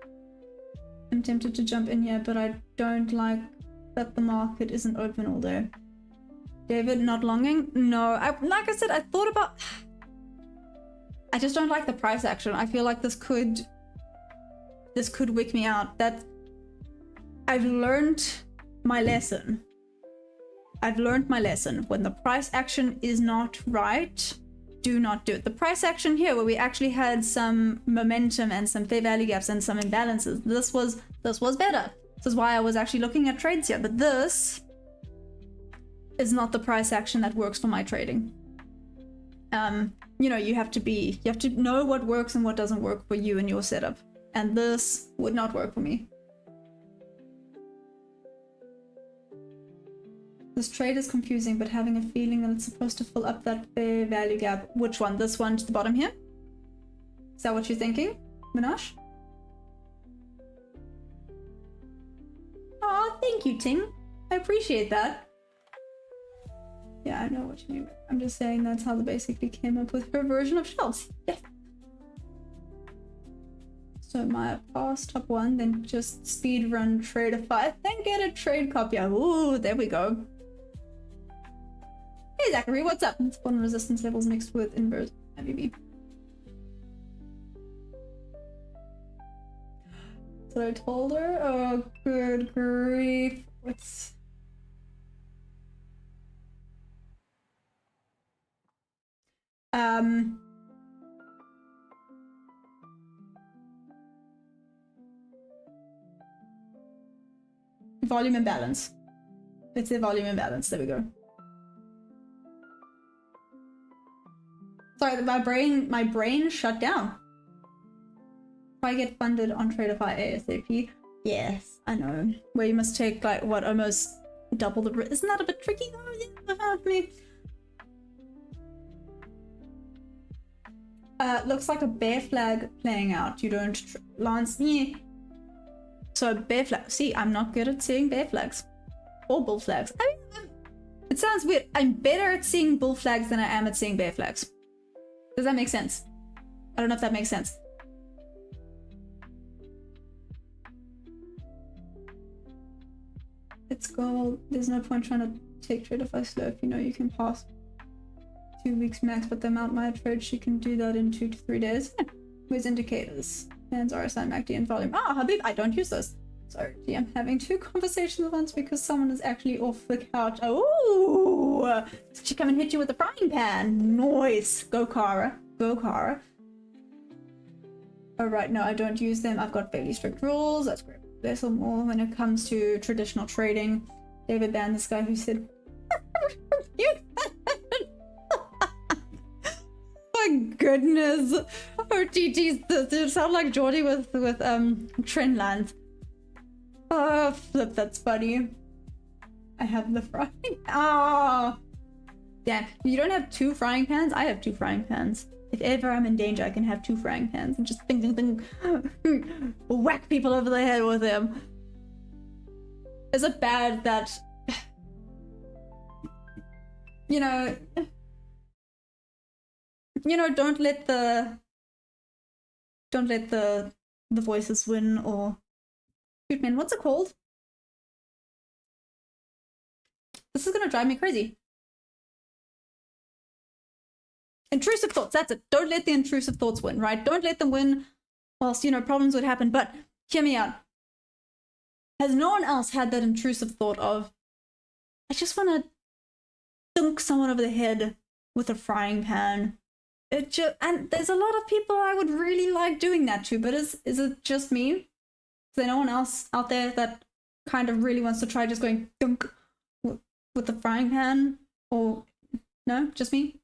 [SPEAKER 1] I'm tempted to jump in here, but I don't like that the market isn't open all day. David, not longing? No, like I said, I thought about... I just don't like the price action. I feel like this could wick me out. That I've learned my lesson. I've learned my lesson. When the price action is not right, do not do it. The price action here, where we actually had some momentum and some fair value gaps and some imbalances, this was better. This is why I was actually looking at trades here. But this is not the price action that works for my trading. You know, you have to know what works and what doesn't work for you and your setup. And this would not work for me. This trade is confusing, but having a feeling that it's supposed to fill up that fair value gap. Which one? This one to the bottom here? Is that what you're thinking, Minash? Oh, thank you, Ting. I appreciate that. Yeah, I know what you mean. I'm just saying that's how they basically came up with her version of shelves. Yeah. So my pass top 1, then just speed run Tradeify, then get a trade copy. Ooh, there we go. Hey Zachary, what's up? Spawn resistance levels mixed with inverse MVB. So I told her, oh good grief. What's... Volume imbalance. Let's say volume imbalance. There we go. Sorry, my brain shut down. Try get funded on Tradeify ASAP. Yes, I know. Where you must take like what, almost double the risk. Isn't that a bit tricky though? Yeah, me. Looks like a bear flag playing out. You don't Lance. Yeah. So bear flag. See, I'm not good at seeing bear flags or bull flags. I mean, it sounds weird. I'm better at seeing bull flags than I am at seeing bear flags. Does that make sense? I don't know if that makes sense. It's gold. There's no point trying to take Tradeify slow if you know you can pass 2 weeks max, but the amount my trade, she can do that in 2 to 3 days. Yeah. Where's indicators? Hands RSI, MACD, and volume. Ah, Habib, I don't use those. Sorry, I'm having 2 conversations at once because someone is actually off the couch. Oh, she come and hit you with a frying pan. Nice. Go Kara. Go Kara. Oh, right, no, I don't use them. I've got fairly strict rules. That's great. Less or more when it comes to traditional trading. David banned this guy who said, you my goodness. Oh, GG's, you sound like Geordie with trend lines. Oh, flip, that's funny. I have the frying. Ah, damn. You don't have 2 frying pans? I have 2 frying pans. If ever I'm in danger, I can have 2 frying pans and just whack people over the head with them. Is it bad that, you know, don't let the voices win, or shoot, man, what's it called? This is gonna drive me crazy. Intrusive thoughts, that's it. Don't let the intrusive thoughts win, right? Don't let them win whilst, problems would happen. But hear me out. Has no one else had that intrusive thought of, I just want to dunk someone over the head with a frying pan? And there's a lot of people I would really like doing that to, but is it just me? Is there no one else out there that kind of really wants to try just going dunk with the frying pan? Or no, just me?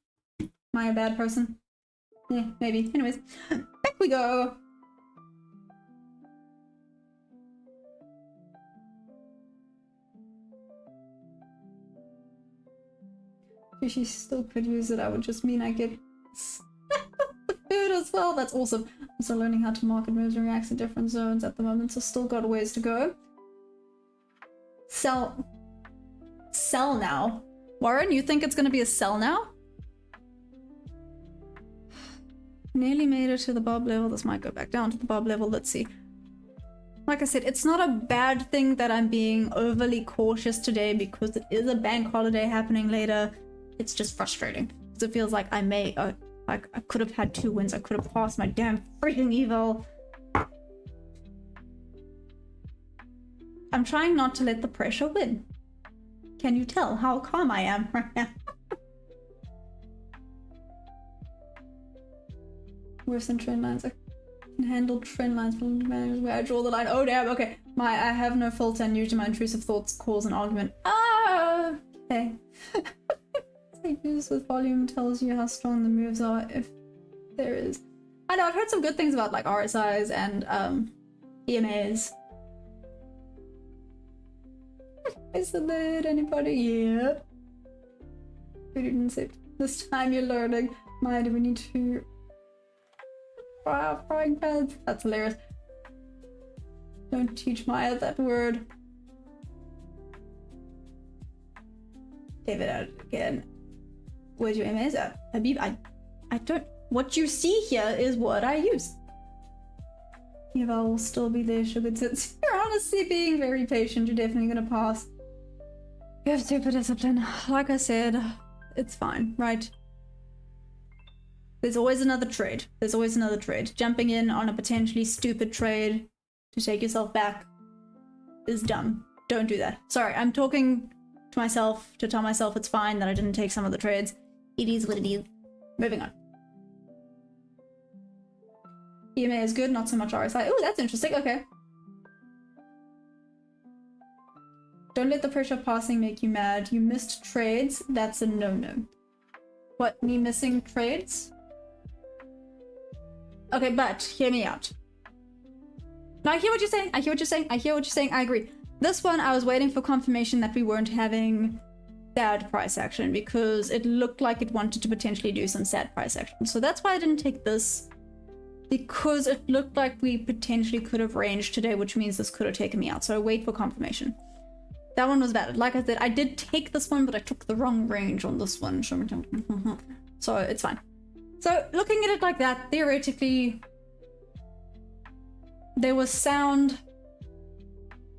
[SPEAKER 1] Am I a bad person? Yeah, maybe. Anyways, back we go. If she still could use it, I would just mean I get food as well. That's awesome. I'm still learning how to market moves and reacts in different zones at the moment, so still got ways to go. Sell now. Warren, you think it's gonna be a sell now? Nearly made it to the bob level. This might go back down to the bob level. Let's see. Like I said, it's not a bad thing that I'm being overly cautious today because it is a bank holiday happening later. It's just frustrating because it feels like I could have had 2 wins. I could have passed my damn freaking evil. I'm trying not to let the pressure win. Can you tell how calm I am right now? Worse than trend lines. I can handle trend lines from where I draw the line. Oh damn, okay. I have no filter and usually my intrusive thoughts cause an argument. Ah, okay. Take moves with volume tells you how strong the moves are if there is. I know, I've heard some good things about like RSIs and EMAs. Isolate anybody? Yeah. Who didn't say this time you're learning? Maya, do we need to frying pans? That's hilarious. Don't teach Maya that word. David at it again. Where's your MAs at? Habib, I don't. What you see here is what I use. Eva will still be there, sugar tits. You're honestly being very patient. You're definitely gonna pass. You have super discipline. Like I said, it's fine, right? There's always another trade. There's always another trade. Jumping in on a potentially stupid trade to take yourself back is dumb. Don't do that. Sorry, I'm talking to myself to tell myself it's fine that I didn't take some of the trades. It is what it is. Moving on. EMA is good, not so much RSI. Oh, that's interesting. Okay. Don't let the pressure of passing make you mad. You missed trades. That's a no-no. What, me missing trades? Okay, but hear me out. No, I hear what you're saying. I hear what you're saying. I hear what you're saying. I agree. This one, I was waiting for confirmation that we weren't having sad price action because it looked like it wanted to potentially do some sad price action. So that's why I didn't take this, because it looked like we potentially could have ranged today, which means this could have taken me out. So I wait for confirmation. That one was valid. Like I said, I did take this one, but I took the wrong range on this one. So it's fine. So looking at it like that, theoretically, there was sound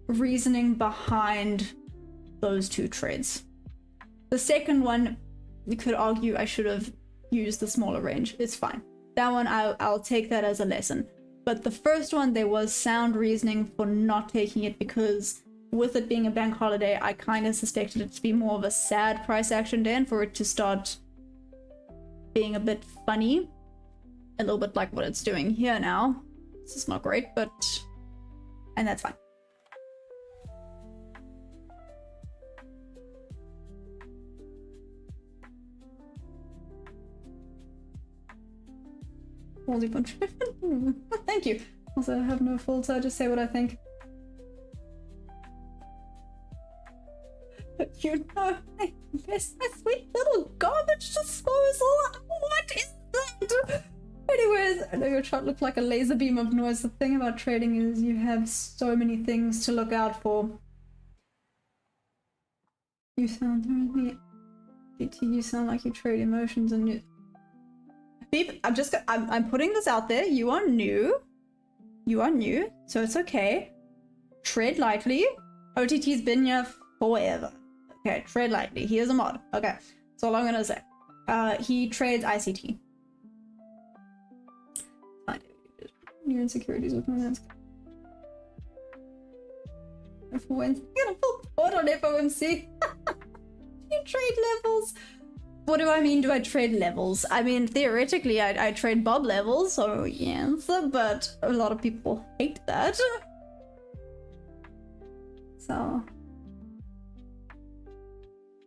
[SPEAKER 1] reasoning behind those 2 trades. The second one, you could argue I should have used the smaller range. It's fine. That one, I'll take that as a lesson. But the first one, there was sound reasoning for not taking it because with it being a bank holiday, I kind of suspected it to be more of a sad price action day and for it to start being a bit funny. A little bit like what it's doing here now. This is not great, but... And that's fine. Thank you. Also, I have no fault, so I just say what I think. You know, I miss my sweet little garbage disposal. What is that? Anyways, I know your chart looked like a laser beam of noise. The thing about trading is you have so many things to look out for. You sound really... You sound like you trade emotions and you... Beep, I'm putting this out there. You are new. You are new, so it's okay. Tread lightly. OTT's been here forever. Okay, tread lightly. He is a mod. Okay, that's all I'm gonna say. He trades ICT. Your insecurities with my hands. For Wednesday, I'm gonna full board on FOMC. You trade levels. What do I mean? Do I trade levels? I mean, theoretically, I trade Bob levels, so yes, but a lot of people hate that. So,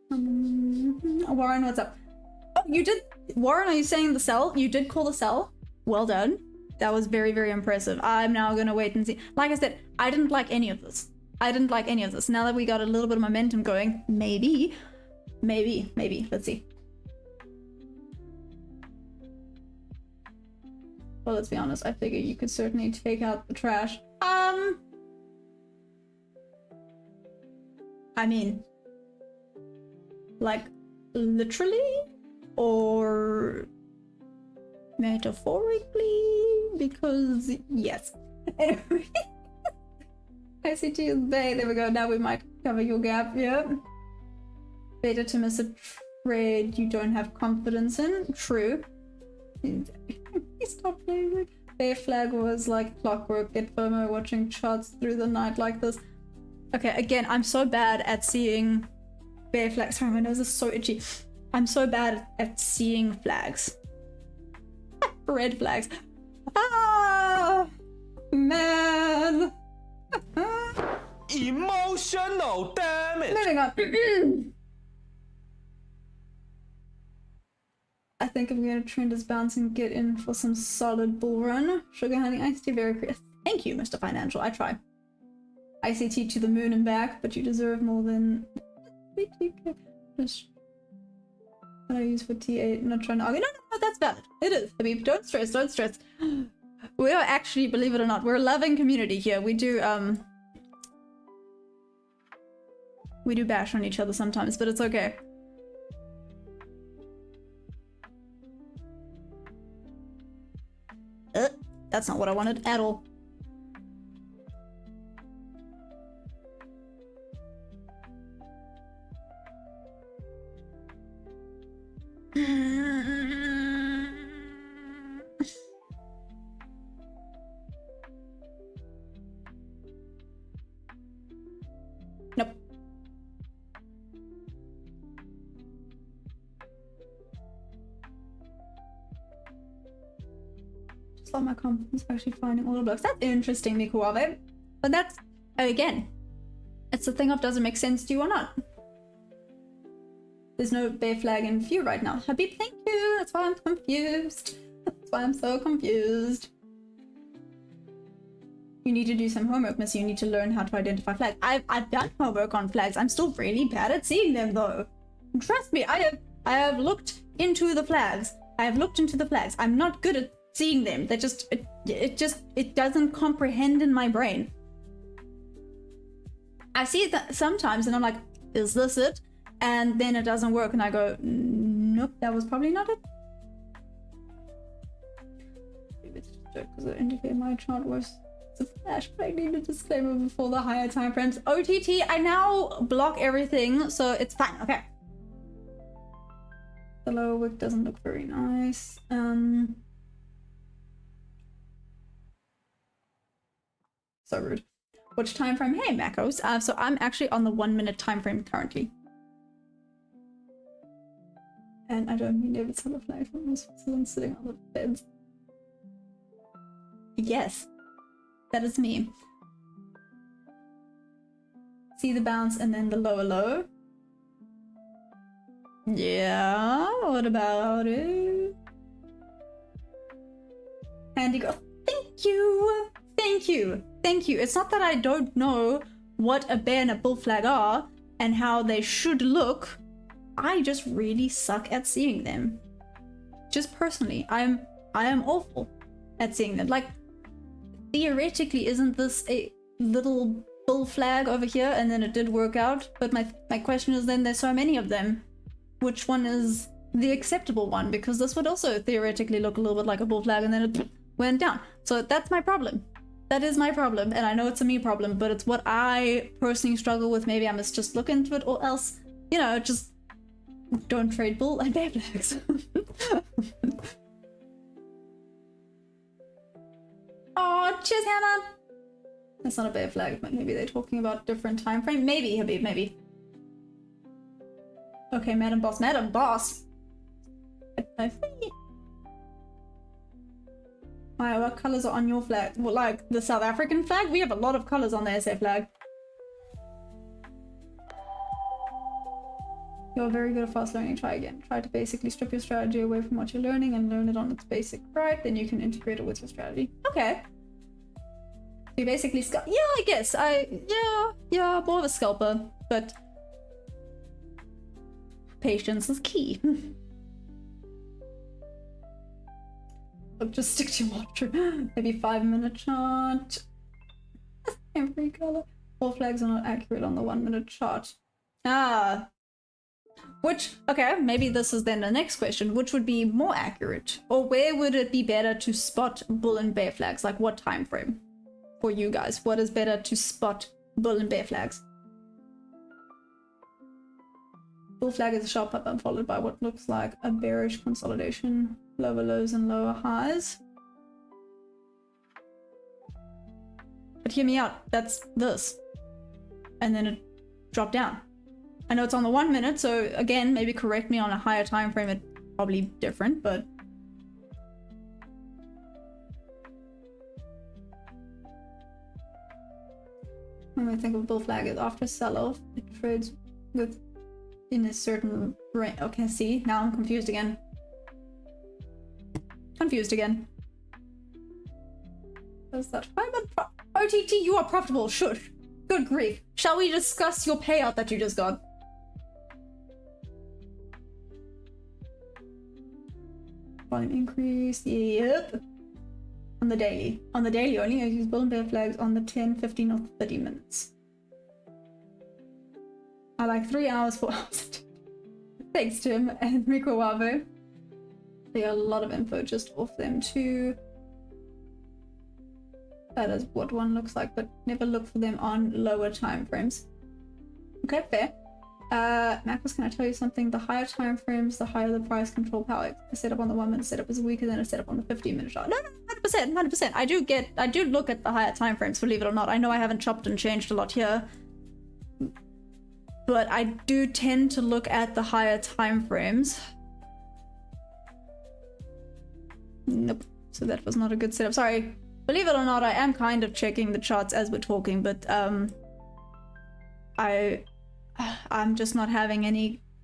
[SPEAKER 1] Warren, what's up? Oh, you did, Warren, are you saying the sell? You did call the sell? Well done. That was very, very impressive. I'm now gonna wait and see. Like I said, I didn't like any of this. I didn't like any of this. Now that we got a little bit of momentum going, maybe, let's see. Well, let's be honest, I figure you could certainly take out the trash. I mean, like, literally? Or metaphorically? Because, yes. Anyway. ICT is Bay, there we go, now we might cover your gap, yeah. Beta to miss a trade you don't have confidence in, true. Stop playing like Bear flag was like clockwork, get FOMO watching charts through the night like this. Okay, again, I'm so bad at seeing bear flags. Sorry, my nose is so itchy. I'm so bad at seeing flags. Red flags. Ah, man.
[SPEAKER 5] Emotional damage.
[SPEAKER 1] Moving on. I think I'm gonna trend as bounce and get in for some solid bull run. Sugar honey, iced tea, very crisp. Thank you, Mr. Financial. I try. ICT to the moon and back, but you deserve more than. Just what I use for T8. I'm not trying to argue. No, that's valid. It is. Habib, don't stress. Don't stress. We are actually, believe it or not, we're a loving community here. We do bash on each other sometimes, but it's okay. That's not what I wanted at all. Nope. Just like my confidence actually finding order blocks. That's interesting, Mikuave. But that's, again, it's the thing of does it make sense to you or not. There's no bear flag in view right now. Habib, thank you. That's why I'm confused. That's why I'm so confused. You need to do some homework, Miss. You need to learn how to identify flags. I've done homework on flags. I'm still really bad at seeing them though. Trust me, I have looked into the flags. I have looked into the flags. I'm not good at seeing them. They just it doesn't comprehend in my brain. I see it sometimes and I'm like, is this it? And then it doesn't work and I go, nope, that was probably not it. It's just a joke because it indicated my chart was a flash, but I need a disclaimer before the higher time frames. OTT, I now block everything, so it's fine. Okay. The lower wick doesn't look very nice. So rude. Which time frame? Hey, Macos. So I'm actually on the 1 minute time frame currently. And I don't mean every summer flag from Switzerland sitting on the beds. Yes. That is me. See the bounce and then the lower low. Yeah, what about it? Handy girl, thank you, thank you, thank you. It's not that I don't know what a bear and a bull flag are and how they should look. I just really suck at seeing them. Just personally, I am awful at seeing them. Like, theoretically, isn't this a little bull flag over here? And then it did work out. But my question is then, there's so many of them. Which one is the acceptable one? Because this would also theoretically look a little bit like a bull flag and then it went down. So that's my problem. That is my problem. And I know it's a me problem, but it's what I personally struggle with. Maybe I must just look into it, or else, you know, just don't trade bull and bear flags. Oh, cheers, Hannah! That's not a bear flag, but maybe they're talking about different time frame. Maybe, Habib, maybe. Okay, Madam Boss. Madam Boss! Alright, what colors are on your flag? Well, like the South African flag? We have a lot of colors on the SA flag. You're very good at fast learning. Try again. Try to basically strip your strategy away from what you're learning and learn it on its basic right. Then you can integrate it with your strategy. Okay. So you basically yeah, I guess. Yeah, more of a scalper, but patience is key. Look, just stick to your watcher. Maybe 5-minute chart. Every color. All flags are not accurate on the 1-minute chart. Ah. Which, okay, maybe this is then the next question. Which would be more accurate? Or where would it be better to spot bull and bear flags? Like what time frame? For you guys, what is better to spot bull and bear flags? Bull flag is a sharp up and followed by what looks like a bearish consolidation. Lower lows and lower highs. But hear me out, that's this. And then it dropped down. I know it's on the 1 minute, so again, maybe correct me on a higher time frame, it's probably different, but when we think of bull flag is after sell-off, it trades in a certain range. Okay, see, now I'm confused again. Confused again. What's that? OTT, you are profitable. Shush. Good grief. Shall we discuss your payout that you just got? Volume increase. Yep. On the daily. On the daily only, I use bull and bear flags on the 10, 15, or 30 minutes. I like 3 hours, 4 hours. Thanks, Tim and Rico Wavo. There are a lot of info just off them too. That is what one looks like, but never look for them on lower time frames. Okay, fair. Marcus, can I tell you something? The higher time frames, the higher the price control power. A setup on the 1 minute setup is weaker than a setup on the 15-minute chart. No, 100%, 100%. I do look at the higher time frames, believe it or not. I know I haven't chopped and changed a lot here, but I do tend to look at the higher time frames. Nope. So that was not a good setup. Sorry. Believe it or not, I am kind of checking the charts as we're talking, but I'm just not having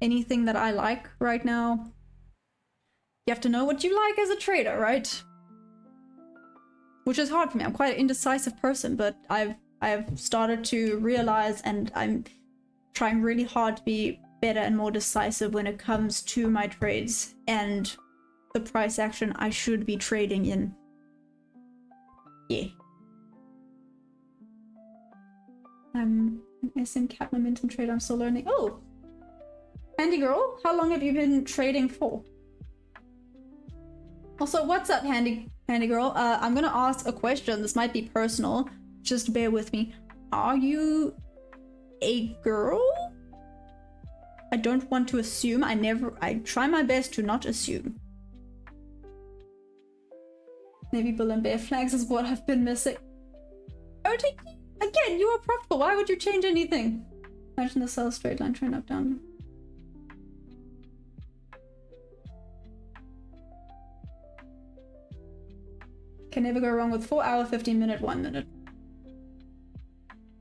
[SPEAKER 1] anything that I like right now. You have to know what you like as a trader, right? Which is hard for me. I'm quite an indecisive person, but I've started to realize, and I'm trying really hard to be better and more decisive when it comes to my trades and the price action I should be trading in. Yeah. I'm an SM Cat momentum trader. I'm still learning. Oh! Handy girl, how long have you been trading for? Also, what's up, Handy girl? I'm gonna ask a question. This might be personal. Just bear with me. Are you a girl? I don't want to assume. I try my best to not assume. Maybe bull and bear flags is what I've been missing. OTT, again, you are profitable. Why would you change anything? Imagine the sell straight line trend up down. Can never go wrong with 4 hour, 15 minute, 1 minute.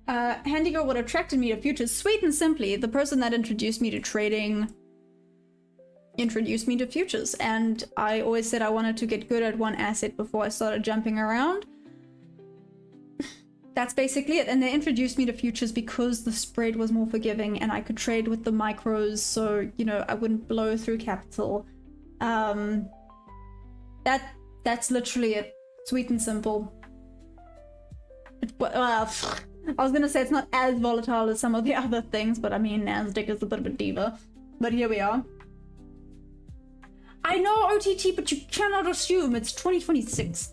[SPEAKER 1] Handy Girl, what attracted me to futures? Sweet and simply, the person that introduced me to trading introduced me to futures, and I always said I wanted to get good at one asset before I started jumping around. That's basically it. And they introduced me to futures because the spread was more forgiving and I could trade with the micros, so you know I wouldn't blow through capital. That's literally it. Sweet and simple. Well, I was gonna say it's not as volatile as some of the other things, but I mean Nasdaq is a bit of a diva. But here we are. I know OTT, but you cannot assume it's 2026.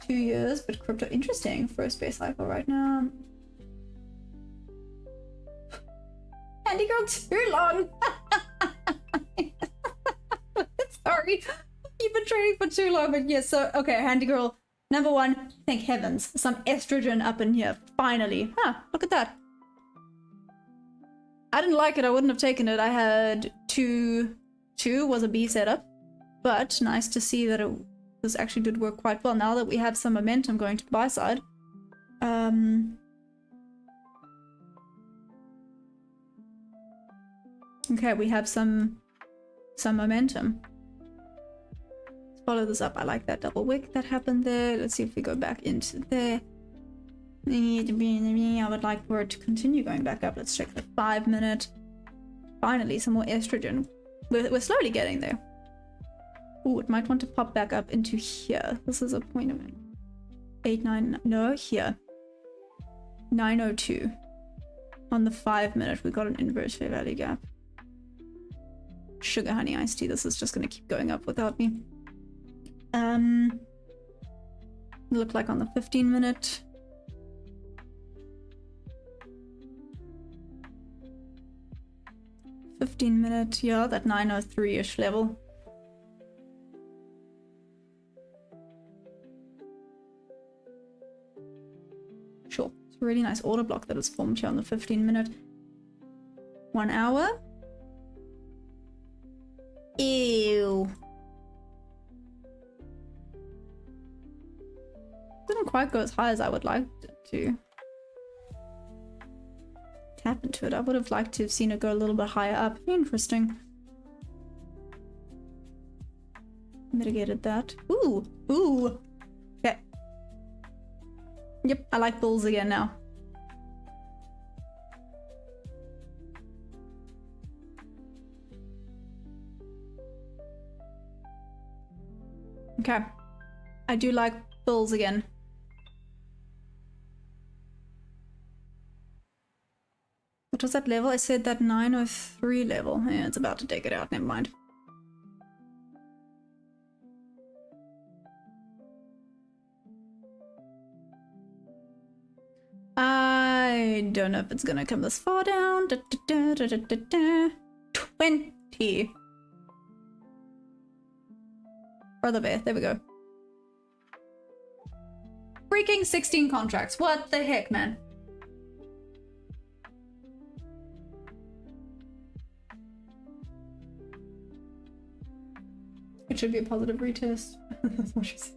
[SPEAKER 1] 2 years, but crypto interesting. First base cycle right now. Handy Girl, too long. Sorry, you've been trading for too long, but yes. So okay, Handy Girl. Number one, thank heavens, some estrogen up in here. Finally. Huh, look at that. I didn't like it, I wouldn't have taken it. I had two was a B setup, but nice to see that this actually did work quite well. Now that we have some momentum going to the buy side. Okay, we have some momentum. Let's follow this up. I like that double wick that happened there. Let's see if we go back into there. I would like for it to continue going back up. Let's check the 5 minute. Finally, some more estrogen. We're slowly getting there. Ooh, it might want to pop back up into here. This is a point of 8-9. No, here. 902. On the 5 minute, we got an inverse fair value gap. Sugar honey iced tea. This is just going to keep going up without me. Look like on the 15 minute. Yeah, that 903-ish level. Sure, it's a really nice order block that is formed here on the 15 minute. 1 hour. Ew. Didn't quite go as high as I would like it to. Tap into it. I would have liked to have seen it go a little bit higher up. Interesting. Mitigated that. Ooh, ooh. Okay. Yep, I like bulls again now. Okay. I do like bulls again. What was that level? I said that 903 level. Yeah, it's about to take it out. Never mind. I don't know if it's gonna come this far down. 20. Brother Bear. There we go. Freaking 16 contracts. What the heck, man? It should be a positive retest. That's what she said.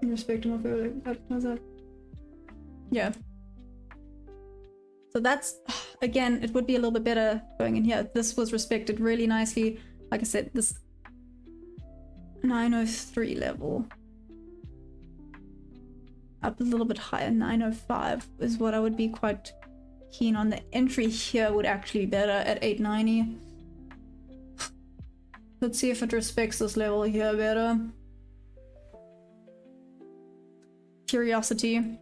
[SPEAKER 1] In respect to my favorite, that. Yeah. So that's, again, it would be a little bit better going in here. This was respected really nicely. Like I said, this 903 level. Up a little bit higher, 905 is what I would be quite keen on. The entry here would actually be better at 890. Let's see if it respects this level here better. Curiosity.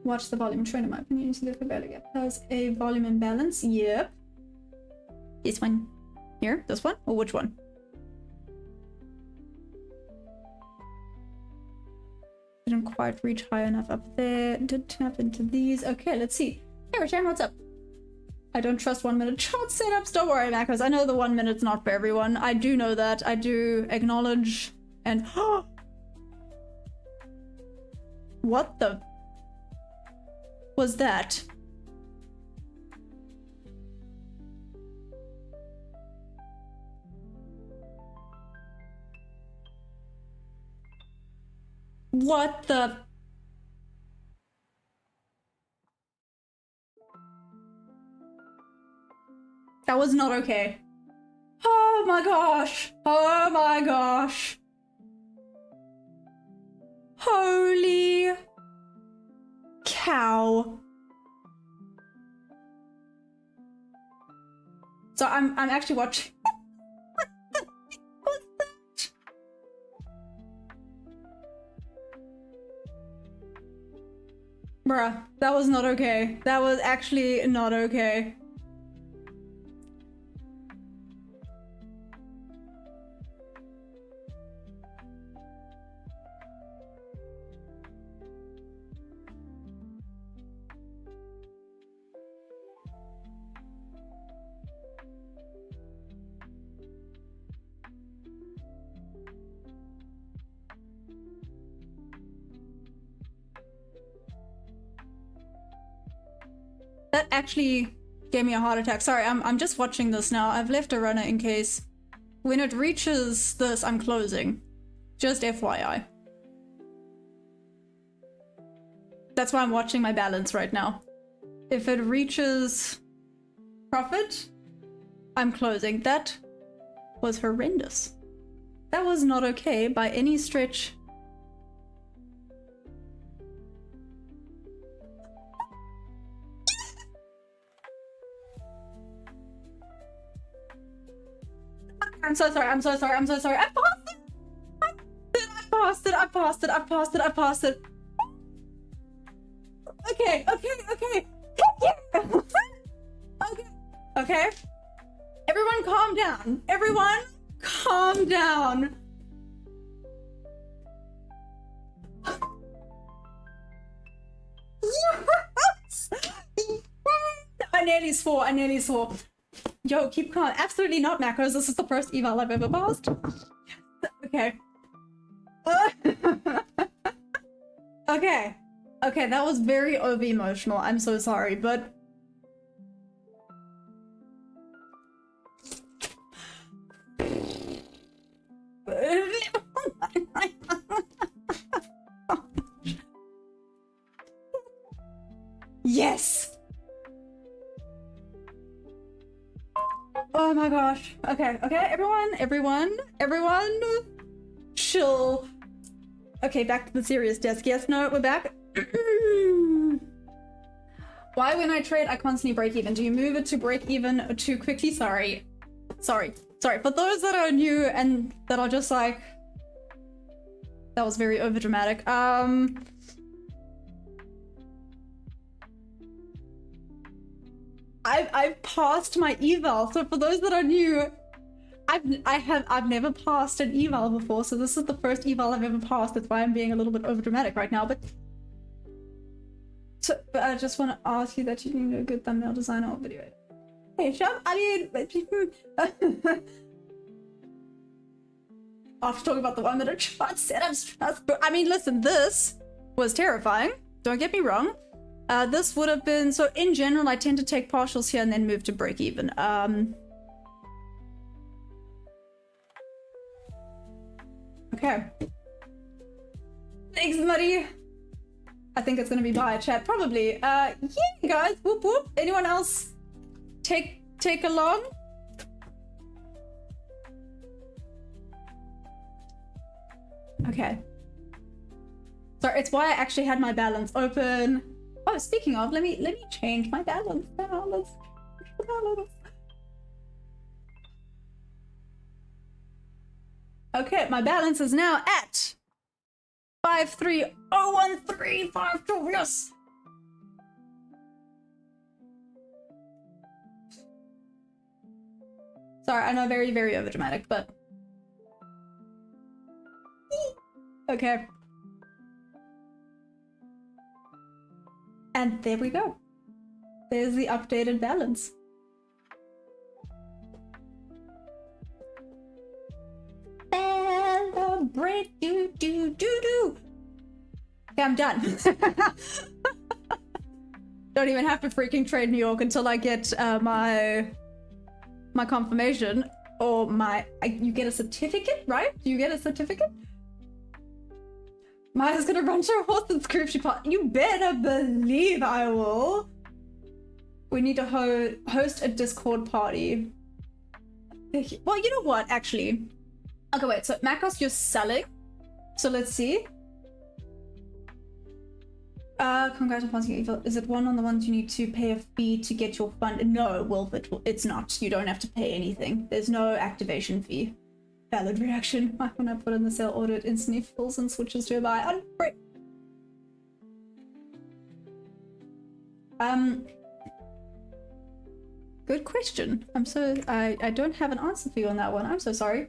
[SPEAKER 1] Watch the volume trend, in my opinion. You see the value gap has a volume imbalance. Yep. This one. Here? This one? Or which one? Didn't quite reach high enough up there. Did tap into these. Okay, let's see. Hey, Return, what's up? I don't trust 1 minute chart setups. Don't worry, Macros. I know the 1 minute's not for everyone. I do know that. I do acknowledge and... What the... was that? What the? That was not okay. Oh my gosh. Oh my gosh. Holy cow. So I'm actually watching. What's that? Bruh, that was not okay. That was actually not okay. That actually gave me a heart attack. Sorry, I'm just watching this now. I've left a runner in case when it reaches this, I'm closing. Just FYI. That's why I'm watching my balance right now. If it reaches profit, I'm closing. That was horrendous. That was not okay by any stretch. I'm so sorry, I'm so sorry, I'm so sorry. I passed it! I passed it, I passed it, I passed it, I passed it. Okay, okay, okay. Okay, okay. Everyone calm down. Everyone calm down. Yes! I nearly swore, I nearly swore. Yo, keep calm. Absolutely not, Macros. This is the first eval I've ever passed. Okay. Okay. Okay, that was very over-emotional. I'm so sorry, but... Yes! Oh my gosh. Okay, okay, everyone, chill. Okay, back to the serious desk. Yes, no, we're back. Why when I trade, I constantly break even? Do you move it to break even too quickly? Sorry. For those that are new and that are just like... That was very overdramatic. I've passed my eval, so for those that are new, I've never passed an eval before, so this is the first eval I've ever passed. That's why I'm being a little bit overdramatic right now. But I just want to ask you that you need a good thumbnail designer or video. Hey, Shab, I mean, after talking about the 1 minute chart setups, I mean, listen, this was terrifying. Don't get me wrong. This would have been, so in general, I tend to take partials here and then move to break even. Okay. Thanks, Muddy. I think it's gonna be via chat, probably. Yeah, guys, whoop whoop. Anyone else take along? Okay. Sorry, it's why I actually had my balance open. Oh, speaking of, let me change my balance. Okay, my balance is now at 5301352. Yes. Sorry, I know, very, very overdramatic, but okay. And there we go. There's the updated balance. Celebrate, do. Okay, I'm done. Don't even have to freaking trade New York until I get my confirmation or you get a certificate, right? Do you get a certificate? Maya's gonna run to a horse and scripture part. You better believe I will. We need to host a Discord party. Well, you know what, actually. Okay, wait, so Macos, you're selling. So let's see. Congrats on passing evil. Is it one on the ones you need to pay a fee to get your fund? No, Wolf, it's not. You don't have to pay anything. There's no activation fee. Valid reaction. When I put in the sale order, it instantly fills and switches to a buy. Good question. I don't have an answer for you on that one. I'm so sorry.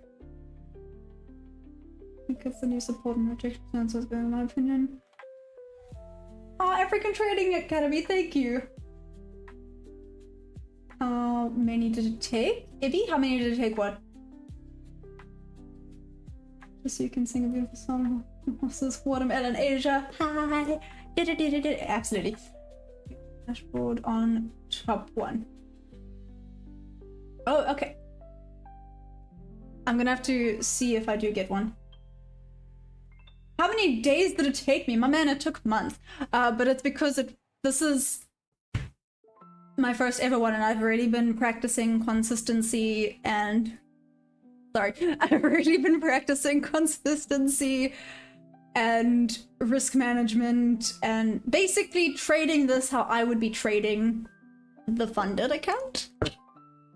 [SPEAKER 1] Because the new support and rejection sounds was going in my opinion. Oh, African Trading Academy, thank you. How many did it take? Ibby, how many did it take? What? Just so you can sing a beautiful song. This is Watermelon Asia. Hi. Absolutely. Dashboard on top one. Oh, okay. I'm gonna have to see if I do get one. How many days did it take me? My man, it took months. But it's because this is my first ever one, and I've really been practicing consistency and... Sorry. I've really been practicing consistency and risk management and basically trading this how I would be trading the funded account.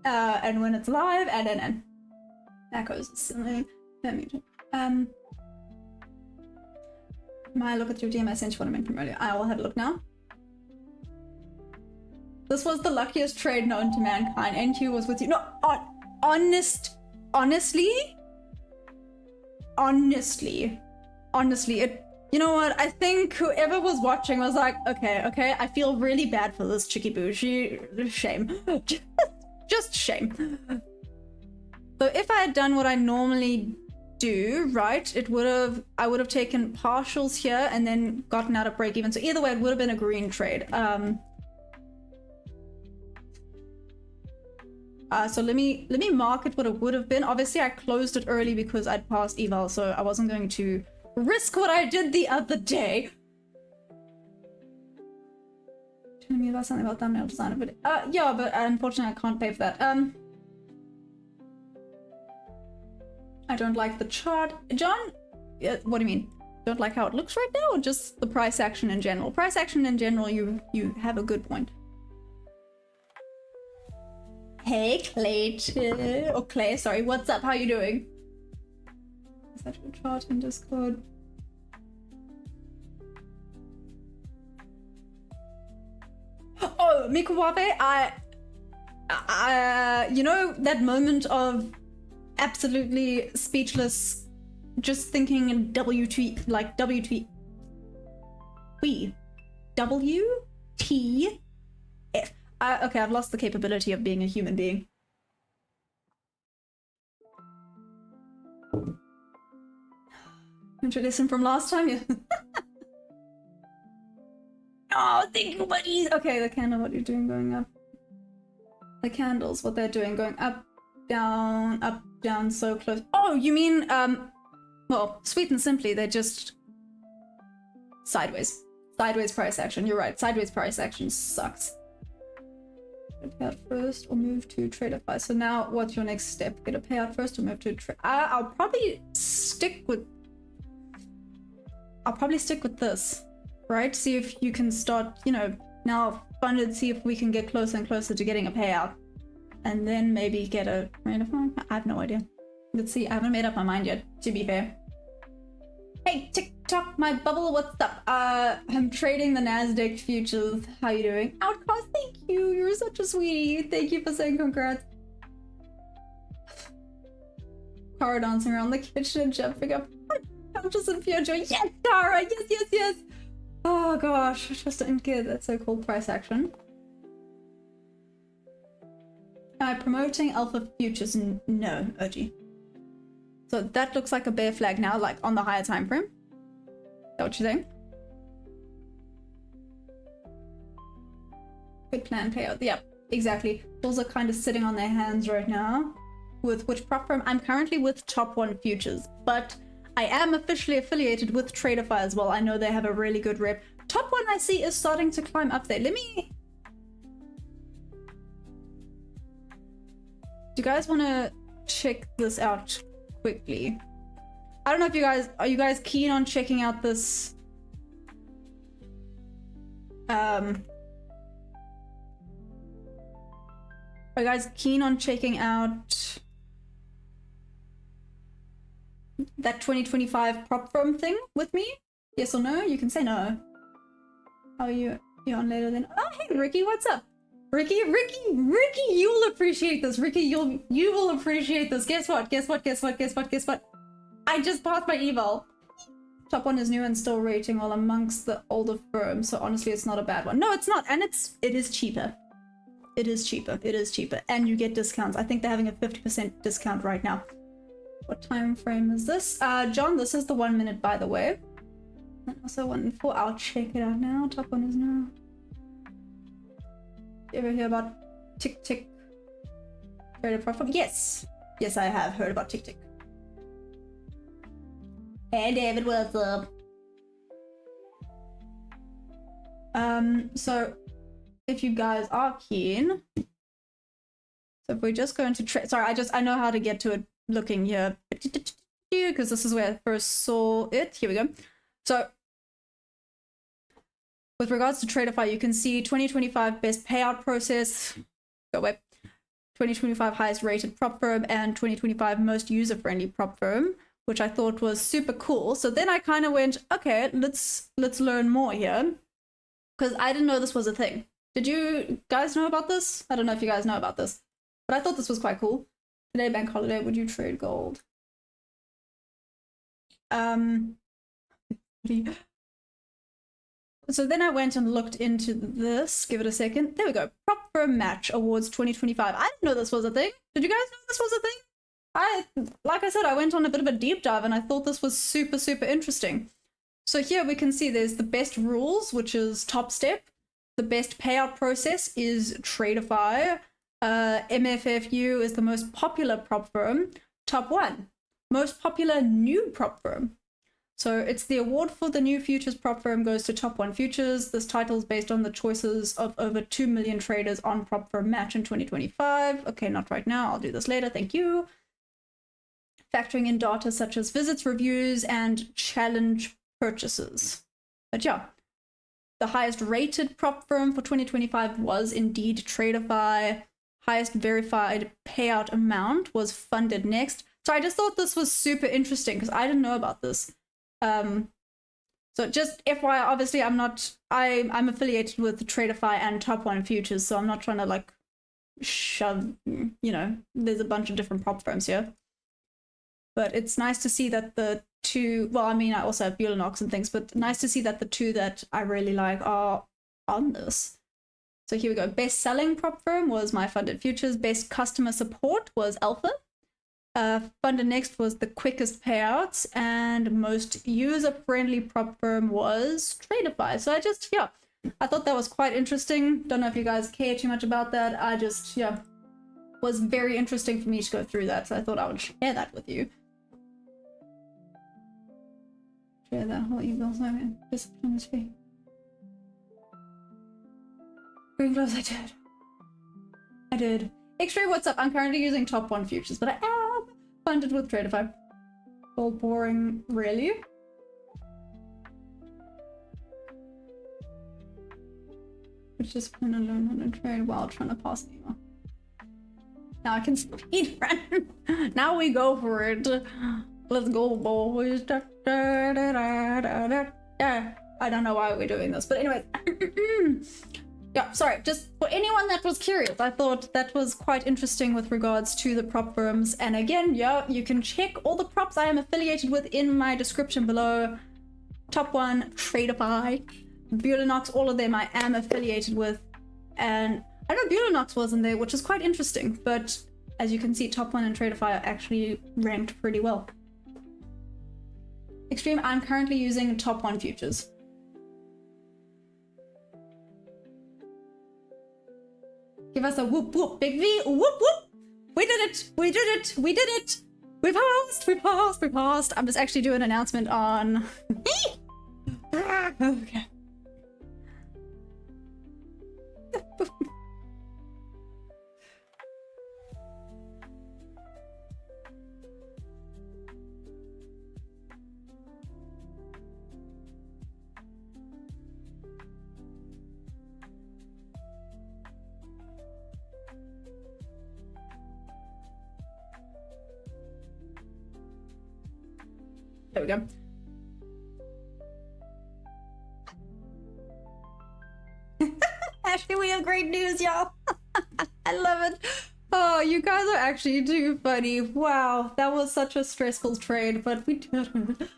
[SPEAKER 1] And when it's live, and that goes silly. Let me Maya, look at your DM. I sent you what I meant from earlier. I will have a look now. This was the luckiest trade known to mankind. NQ was with you. No, honestly, it. You know what? I think whoever was watching was like, okay. I feel really bad for this Chicky Boo. Shame. Just shame. So if I had done what I normally do, right, I would have taken partials here and then gotten out of break even. So either way, it would have been a green trade. So let me mark it what it would have been. Obviously, I closed it early because I'd passed eval, so I wasn't going to risk what I did the other day. Telling me about something about thumbnail design, but yeah, but unfortunately I can't pay for that. I don't like the chart. John, what do you mean? Don't like how it looks right now, or just the price action in general? Price action in general, you have a good point. Hey, Clayton. Or Clay, sorry. What's up? How you doing? Is that your chart in Discord? Oh, Mikuwabe, you know that moment of absolutely speechless, just thinking in WTF. Okay, I've lost the capability of being a human being. Tradition from last time, yeah. Oh, thank you, buddies. Okay, the candle, what you're doing, going up. The candles, what they're doing, going up, down, so close. Oh, you mean, well, sweet and simply, they're just sideways. Sideways price action, you're right. Sideways price action sucks. Pay out first or move to TradeFi. So now, what's your next step? Get a payout first or move to trade? I'll probably stick with this, right? See if you can start, you know, now funded. See if we can get closer and closer to getting a payout, and then maybe get a TradeFi. I have no idea. Let's see. I haven't made up my mind yet. To be fair. Hey, TikTok, my bubble, what's up? I'm trading the Nasdaq futures. How you doing? Outcast, thank you. You're such a sweetie. Thank you for saying congrats. Cara dancing around the kitchen, jumping up. I'm just in pure joy. Yes, Cara. Yes. Oh gosh, just didn't get that's so cool. Price action. Am I promoting alpha futures? No, OG. So that looks like a bear flag now, like on the higher time frame. Is that what you're saying? Good plan, payout. Yeah, exactly. Those are kind of sitting on their hands right now. With which prop firm? I'm currently with Top One Futures, but I am officially affiliated with Traderfy as well. I know they have a really good rep. Top one I see is starting to climb up there. Let me... Do you guys want to check this out quickly? I don't know if you guys... Are you guys keen on checking out this... Are you guys keen on checking out that 2025 prop firm thing with me? Yes or no? You can say no. How are you? You're on later then. Oh, hey, Ricky, what's up? Ricky, you will appreciate this. Ricky, you will appreciate this. Guess what? I just passed my eval. Top one is new and still rating all amongst the older firms, so honestly, it's not a bad one. No, it's not, and it is cheaper. It is cheaper, and you get discounts. I think they're having a 50% discount right now. What time frame is this? John, this is the 1 minute, by the way. And also 1 and 4. I'll check it out now. Top one is new. You ever hear about Tick Trader Profit? Yes, I have heard about Tick. Hey David, what's up? So if you guys are keen, so if we just go into sorry, I know how to get to it looking here, because this is where I first saw it. Here we go. So with regards to Traderfy, you can see 2025 best payout process, go away, 2025 highest rated prop firm, and 2025 most user-friendly prop firm, which I thought was super cool. So then I kind of went, okay, let's learn more here, because I didn't know this was a thing. Did you guys know about this? I don't know if you guys know about this, but I thought this was quite cool. Today, bank holiday, would you trade gold? So then I went and looked into this. Give it a second. There we go. Prop firm match awards 2025. I didn't know this was a thing. Did you guys know this was a thing? Like I said, I went on a bit of a deep dive and I thought this was super interesting. So here we can see there's the best rules, which is Top Step. The best payout process is Traderfy. MFFU is the most popular prop firm. Top one, most popular new prop firm. So it's the award for the new futures prop firm goes to Top One Futures. This title is based on the choices of over 2 million traders on prop firm match in 2025. Okay, not right now. I'll do this later. Thank you. Factoring in data such as visits, reviews, and challenge purchases. But yeah, the highest rated prop firm for 2025 was indeed Traderfy. Highest verified payout amount was Funded Next. So I just thought this was super interesting because I didn't know about this. So just FYI, obviously I'm I'm affiliated with Traderfy and Top One Futures, so I'm not trying to like shove, there's a bunch of different prop firms here. But it's nice to see that the two, well, I mean, I also have Violin and things, but nice to see that the two that I really like are on this. So here we go. Best selling prop firm was My Funded Futures. Best customer support was Alpha. Funded Next was the quickest payouts, and most user-friendly prop firm was Traderfy. So I thought that was quite interesting. Don't know if you guys care too much about that. I just, was very interesting for me to go through that. So I thought I would share that with you. Share that whole email moment. Discipline is free. Green gloves, I did. Extreme, what's up? I'm currently using Top One Futures, but I am funded with Traderfy. All boring, really? Which is gonna learn how to trade while trying to pass the email. Now I can speed run. Now we go for it. Let's go, boys. I don't know why we're doing this, but anyway. Yeah, sorry, just for anyone that was curious, I thought that was quite interesting with regards to the prop firms. And again, you can check all the props I am affiliated with in my description below. Top One, Traderfy, Violinox, all of them I am affiliated with. And I know Violinox wasn't there, which is quite interesting, but as you can see, Top One and Traderfy are actually ranked pretty well. Extreme, I'm currently using Top One Futures. Give us a whoop whoop, Big V, whoop whoop! We did it! We did it! We did it! We passed. I'm just actually doing an announcement on... Okay. There we go. Actually, we have great news, y'all. I love it. Oh, you guys are actually too funny. Wow, that was such a stressful trade, but we did it.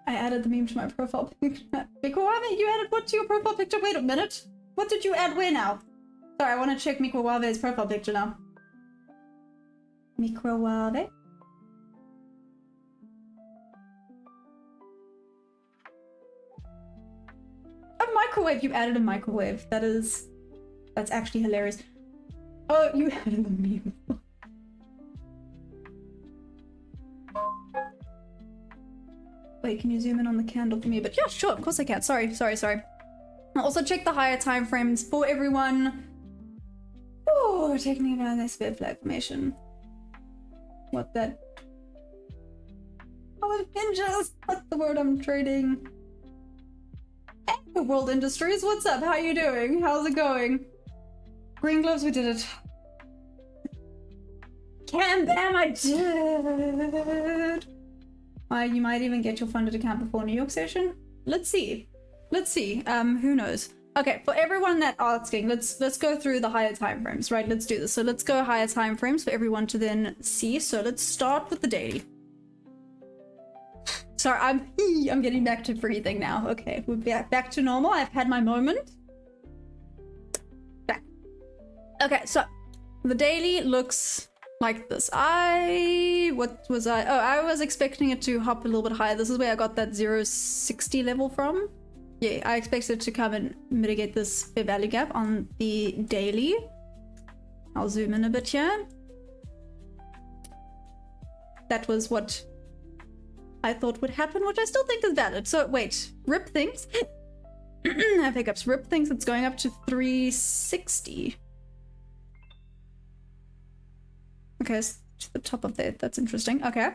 [SPEAKER 1] I added the meme to my profile picture. Mikwawe, you added what to your profile picture? Wait a minute. What did you add where now? Sorry, I want to check Mikwawe's profile picture now. Mikwawe? A microwave! You added a microwave. That's actually hilarious. Oh, you added a meme. Wait, can you zoom in on the candle for me? But yeah, sure, of course I can. Sorry. I'll also check the higher time frames for everyone. Oh, taking about this bit of flag formation. What that? Oh, it hinges! That's the word I'm trading. Hey, World Industries, what's up? How you doing? How's it going? Green gloves, we did it. Cam bam, I did! You might even get your funded account before New York session. Let's see. Who knows? Okay, for everyone that asking, let's go through the higher time frames, right? Let's do this. So let's go higher time frames for everyone to then see. So let's start with the daily. Sorry, I'm getting back to breathing now. Okay, we're back to normal. I've had my moment. Back. Okay, so the daily looks like this. What was I? Oh, I was expecting it to hop a little bit higher. This is where I got that 0.60 level from. Yeah, I expected it to come and mitigate this fair value gap on the daily. I'll zoom in a bit here. That was what I thought would happen, which I still think is valid. So wait, RIP thinks I have hiccups. RIP thinks it's going up to 360. Okay, it's to the top of that. That's interesting. Okay.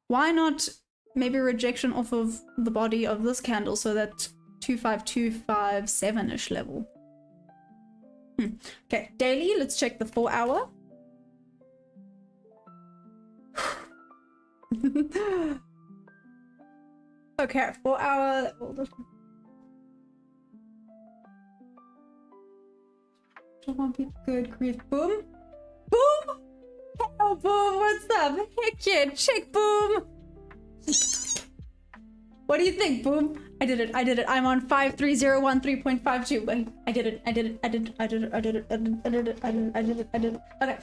[SPEAKER 1] Why not maybe rejection off of the body of this candle so that 25257-ish level? Okay, daily, let's check the 4 hour. Okay, 4 hour. Good grief. Boom. Boom! Oh, Boom, what's up? Heck yeah, check Boom! What do you think, Boom? I did it. I'm on 53013.52. Wait, I did it. Okay.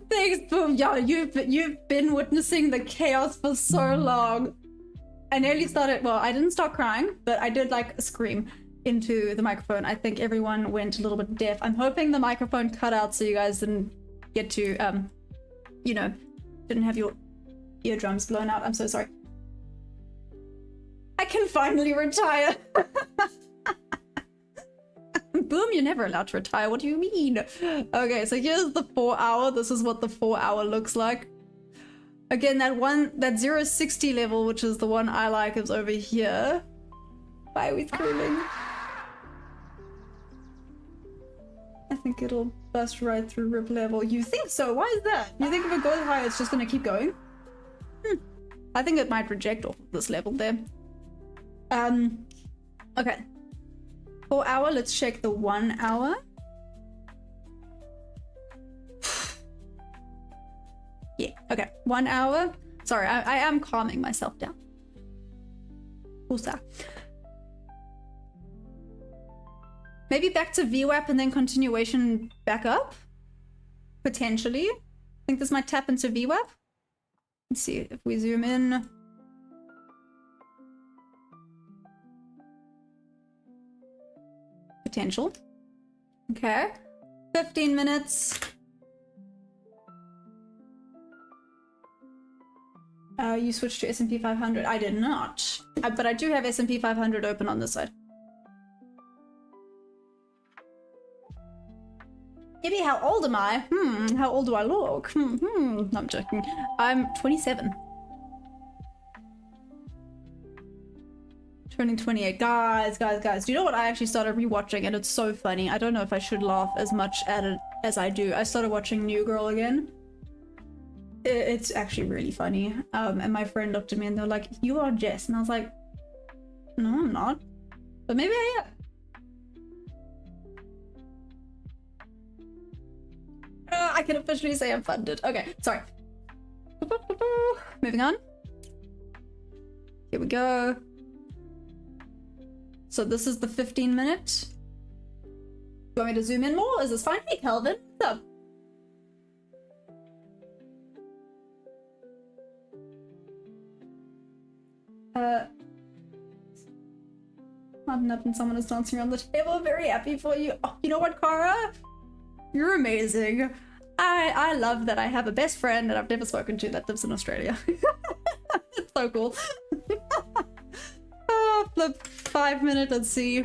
[SPEAKER 1] Thanks, Boom. Y'all, you've been witnessing the chaos for so long. I nearly started, well, I didn't start crying, but I did like a scream into the microphone. I think everyone went a little bit deaf. I'm hoping the microphone cut out so you guys didn't get to, you know, didn't have your eardrums blown out. I'm so sorry. I can finally retire. Boom, you're never allowed to retire. What do you mean? Okay, so here's the 4 hour. This is what the 4 hour looks like. Again, that 0.60 level, which is the one I like, is over here. Why are we screaming? I think it'll bust right through RIP level. You think so? Why is that? You think if it goes higher, it's just gonna keep going? I think it might reject off of this level there. Okay. 4 hour, let's check the 1 hour. Yeah, okay. 1 hour. Sorry, I am calming myself down. Usa. Maybe back to VWAP and then continuation back up? Potentially. I think this might tap into VWAP. Let's see if we zoom in. potential. Okay. 15 minutes. You switched to S&P 500. I did not. But I do have S&P 500 open on this side. Maybe how old am I? How old do I look? No, I'm joking. I'm 27. Turning 28. Guys. Do you know what? I actually started rewatching and it's so funny. I don't know if I should laugh as much at it as I do. I started watching New Girl again. It's actually really funny. And my friend looked at me and they were like, "You are Jess." And I was like, "No, I'm not. But maybe I am." I can officially say I'm funded. Okay, sorry. Moving on. Here we go. So this is the 15-minute. You want me to zoom in more? Is this fine? Hey, Calvin. What's up? I'm up and someone is dancing around the table. Very happy for you. Oh, you know what, Cara? You're amazing. I love that I have a best friend that I've never spoken to that lives in Australia. It's so cool. Oh, flip 5 minute, let's see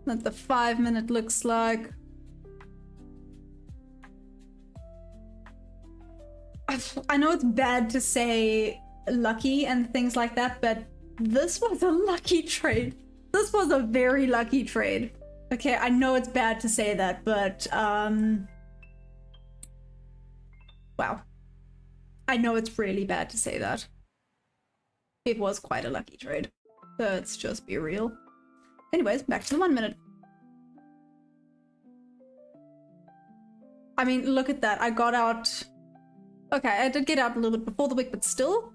[SPEAKER 1] what the 5 minute looks like. I know it's bad to say lucky and things like that, but this was a lucky trade. This was a very lucky trade. Okay, I know it's bad to say that, but wow. I know it's really bad to say that. It was quite a lucky trade. Let's just be real. Anyways, back to the 1 minute. I mean, look at that. I got out... Okay, I did get out a little bit before the wick, but still...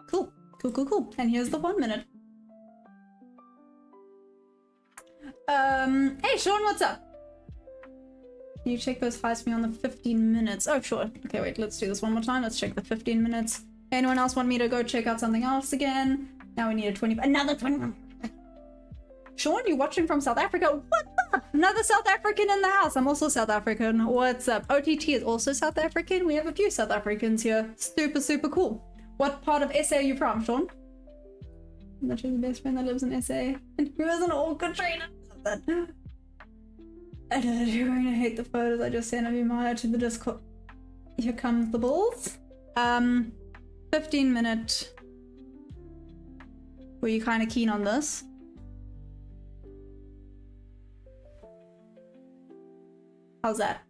[SPEAKER 1] Cool. Cool. And here's the 1 minute. Hey Sean, what's up? Can you check those highs for me on the 15 minutes? Oh, sure. Okay, wait, let's do this one more time. Let's check the 15 minutes. Anyone else want me to go check out something else again? Now we need a 20... Another 20... Sean, you watching from South Africa? What's up? Another South African in the house. I'm also South African. What's up? OTT is also South African. We have a few South Africans here. Super cool. What part of SA are you from, Sean? I'm not sure the best friend that lives in SA. And who is an orca trainer? I know you're going to hate the photos I just sent of you, Maya, to the Discord. Here comes the balls. 15 minute. Were you kind of keen on this? How's that?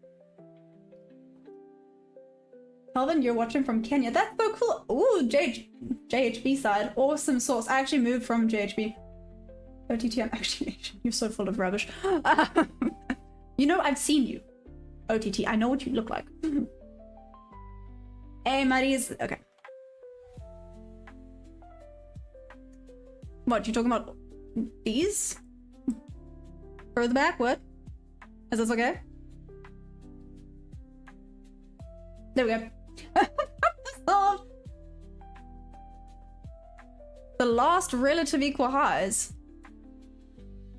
[SPEAKER 1] Calvin, you're watching from Kenya. That's so cool. Ooh, JHB side. Awesome source. I actually moved from JHB. OTT, I'm actually Asian. You're so full of rubbish. You know, I've seen you. OTT, I know what you look like. Hey, Muddies. Okay. What, you talking about these? Further back? What? Is this okay? There we go. Oh. The last relative equal highs.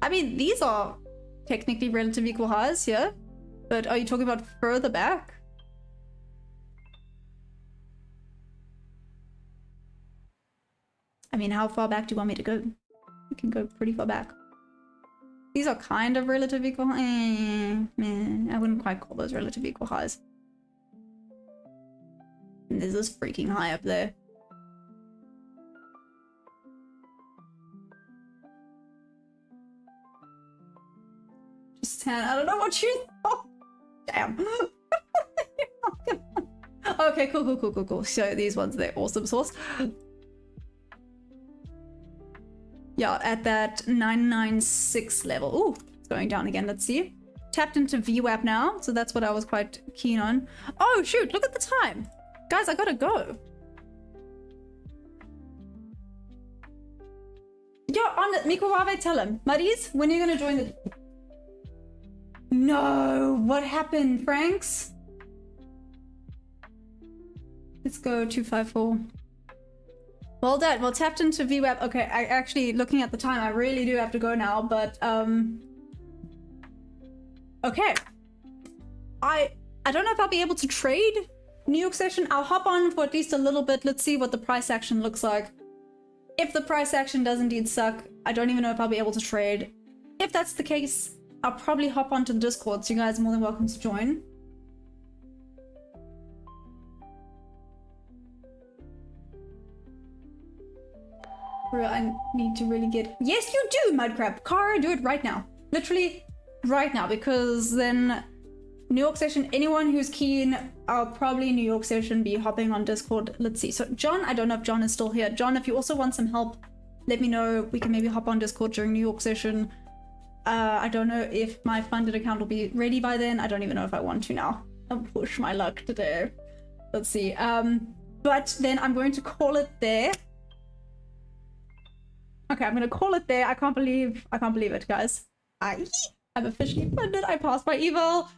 [SPEAKER 1] I mean, these are technically relative equal highs here, but are you talking about further back? I mean, how far back do you want me to go? We can go pretty far back. These are kind of relative equal. I wouldn't quite call those relative equal highs. And there's this freaking high up there. Just 10. I don't know what you thought. Damn. Okay, cool. So these ones, they're awesome source. Yeah, at that 996 level. Ooh, it's going down again. Let's see. Tapped into VWAP now, so that's what I was quite keen on. Oh, shoot, look at the time. Guys, I gotta go. Yo, on it. Mikuwave, tell him. Muddies, when are you gonna join the... No, what happened, Franks? Let's go 254. Well done. Well, tapped into VWeb. Okay, I actually, looking at the time, I really do have to go now, but, okay. I don't know if I'll be able to trade New York session. I'll hop on for at least a little bit. Let's see what the price action looks like. If the price action does indeed suck, I don't even know if I'll be able to trade. If that's the case, I'll probably hop onto the Discord, so you guys are more than welcome to join. I need to really get... Yes, you do, Mudcrab. Kara, do it right now. Literally right now, because then New York session, anyone who's keen, I'll probably New York session be hopping on Discord. Let's see. So John, I don't know if John is still here. John, if you also want some help, let me know. We can maybe hop on Discord during New York session. I don't know if my funded account will be ready by then. I don't even know if I want to now. I'll push my luck today. Let's see. But then I'm going to call it there. Okay, I'm gonna call it there. I can't believe it, guys. I'm officially funded. I passed my eval.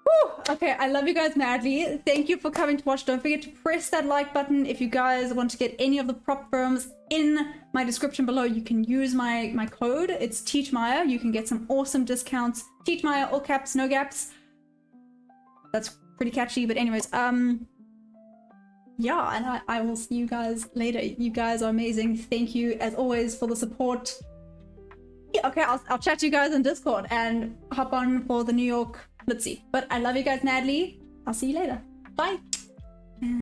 [SPEAKER 1] Whew. Okay, I love you guys madly. Thank you for coming to watch. Don't forget to press that like button. If you guys want to get any of the prop firms in my description below, you can use my code. It's TeachMaya. You can get some awesome discounts. TeachMaya, all caps, no gaps. That's pretty catchy, but anyways, yeah, and I will see you guys later. You guys are amazing. Thank you, as always, for the support. Yeah, okay, I'll chat to you guys in Discord and hop on for the New York. Let's see. But I love you guys madly. I'll see you later. Bye.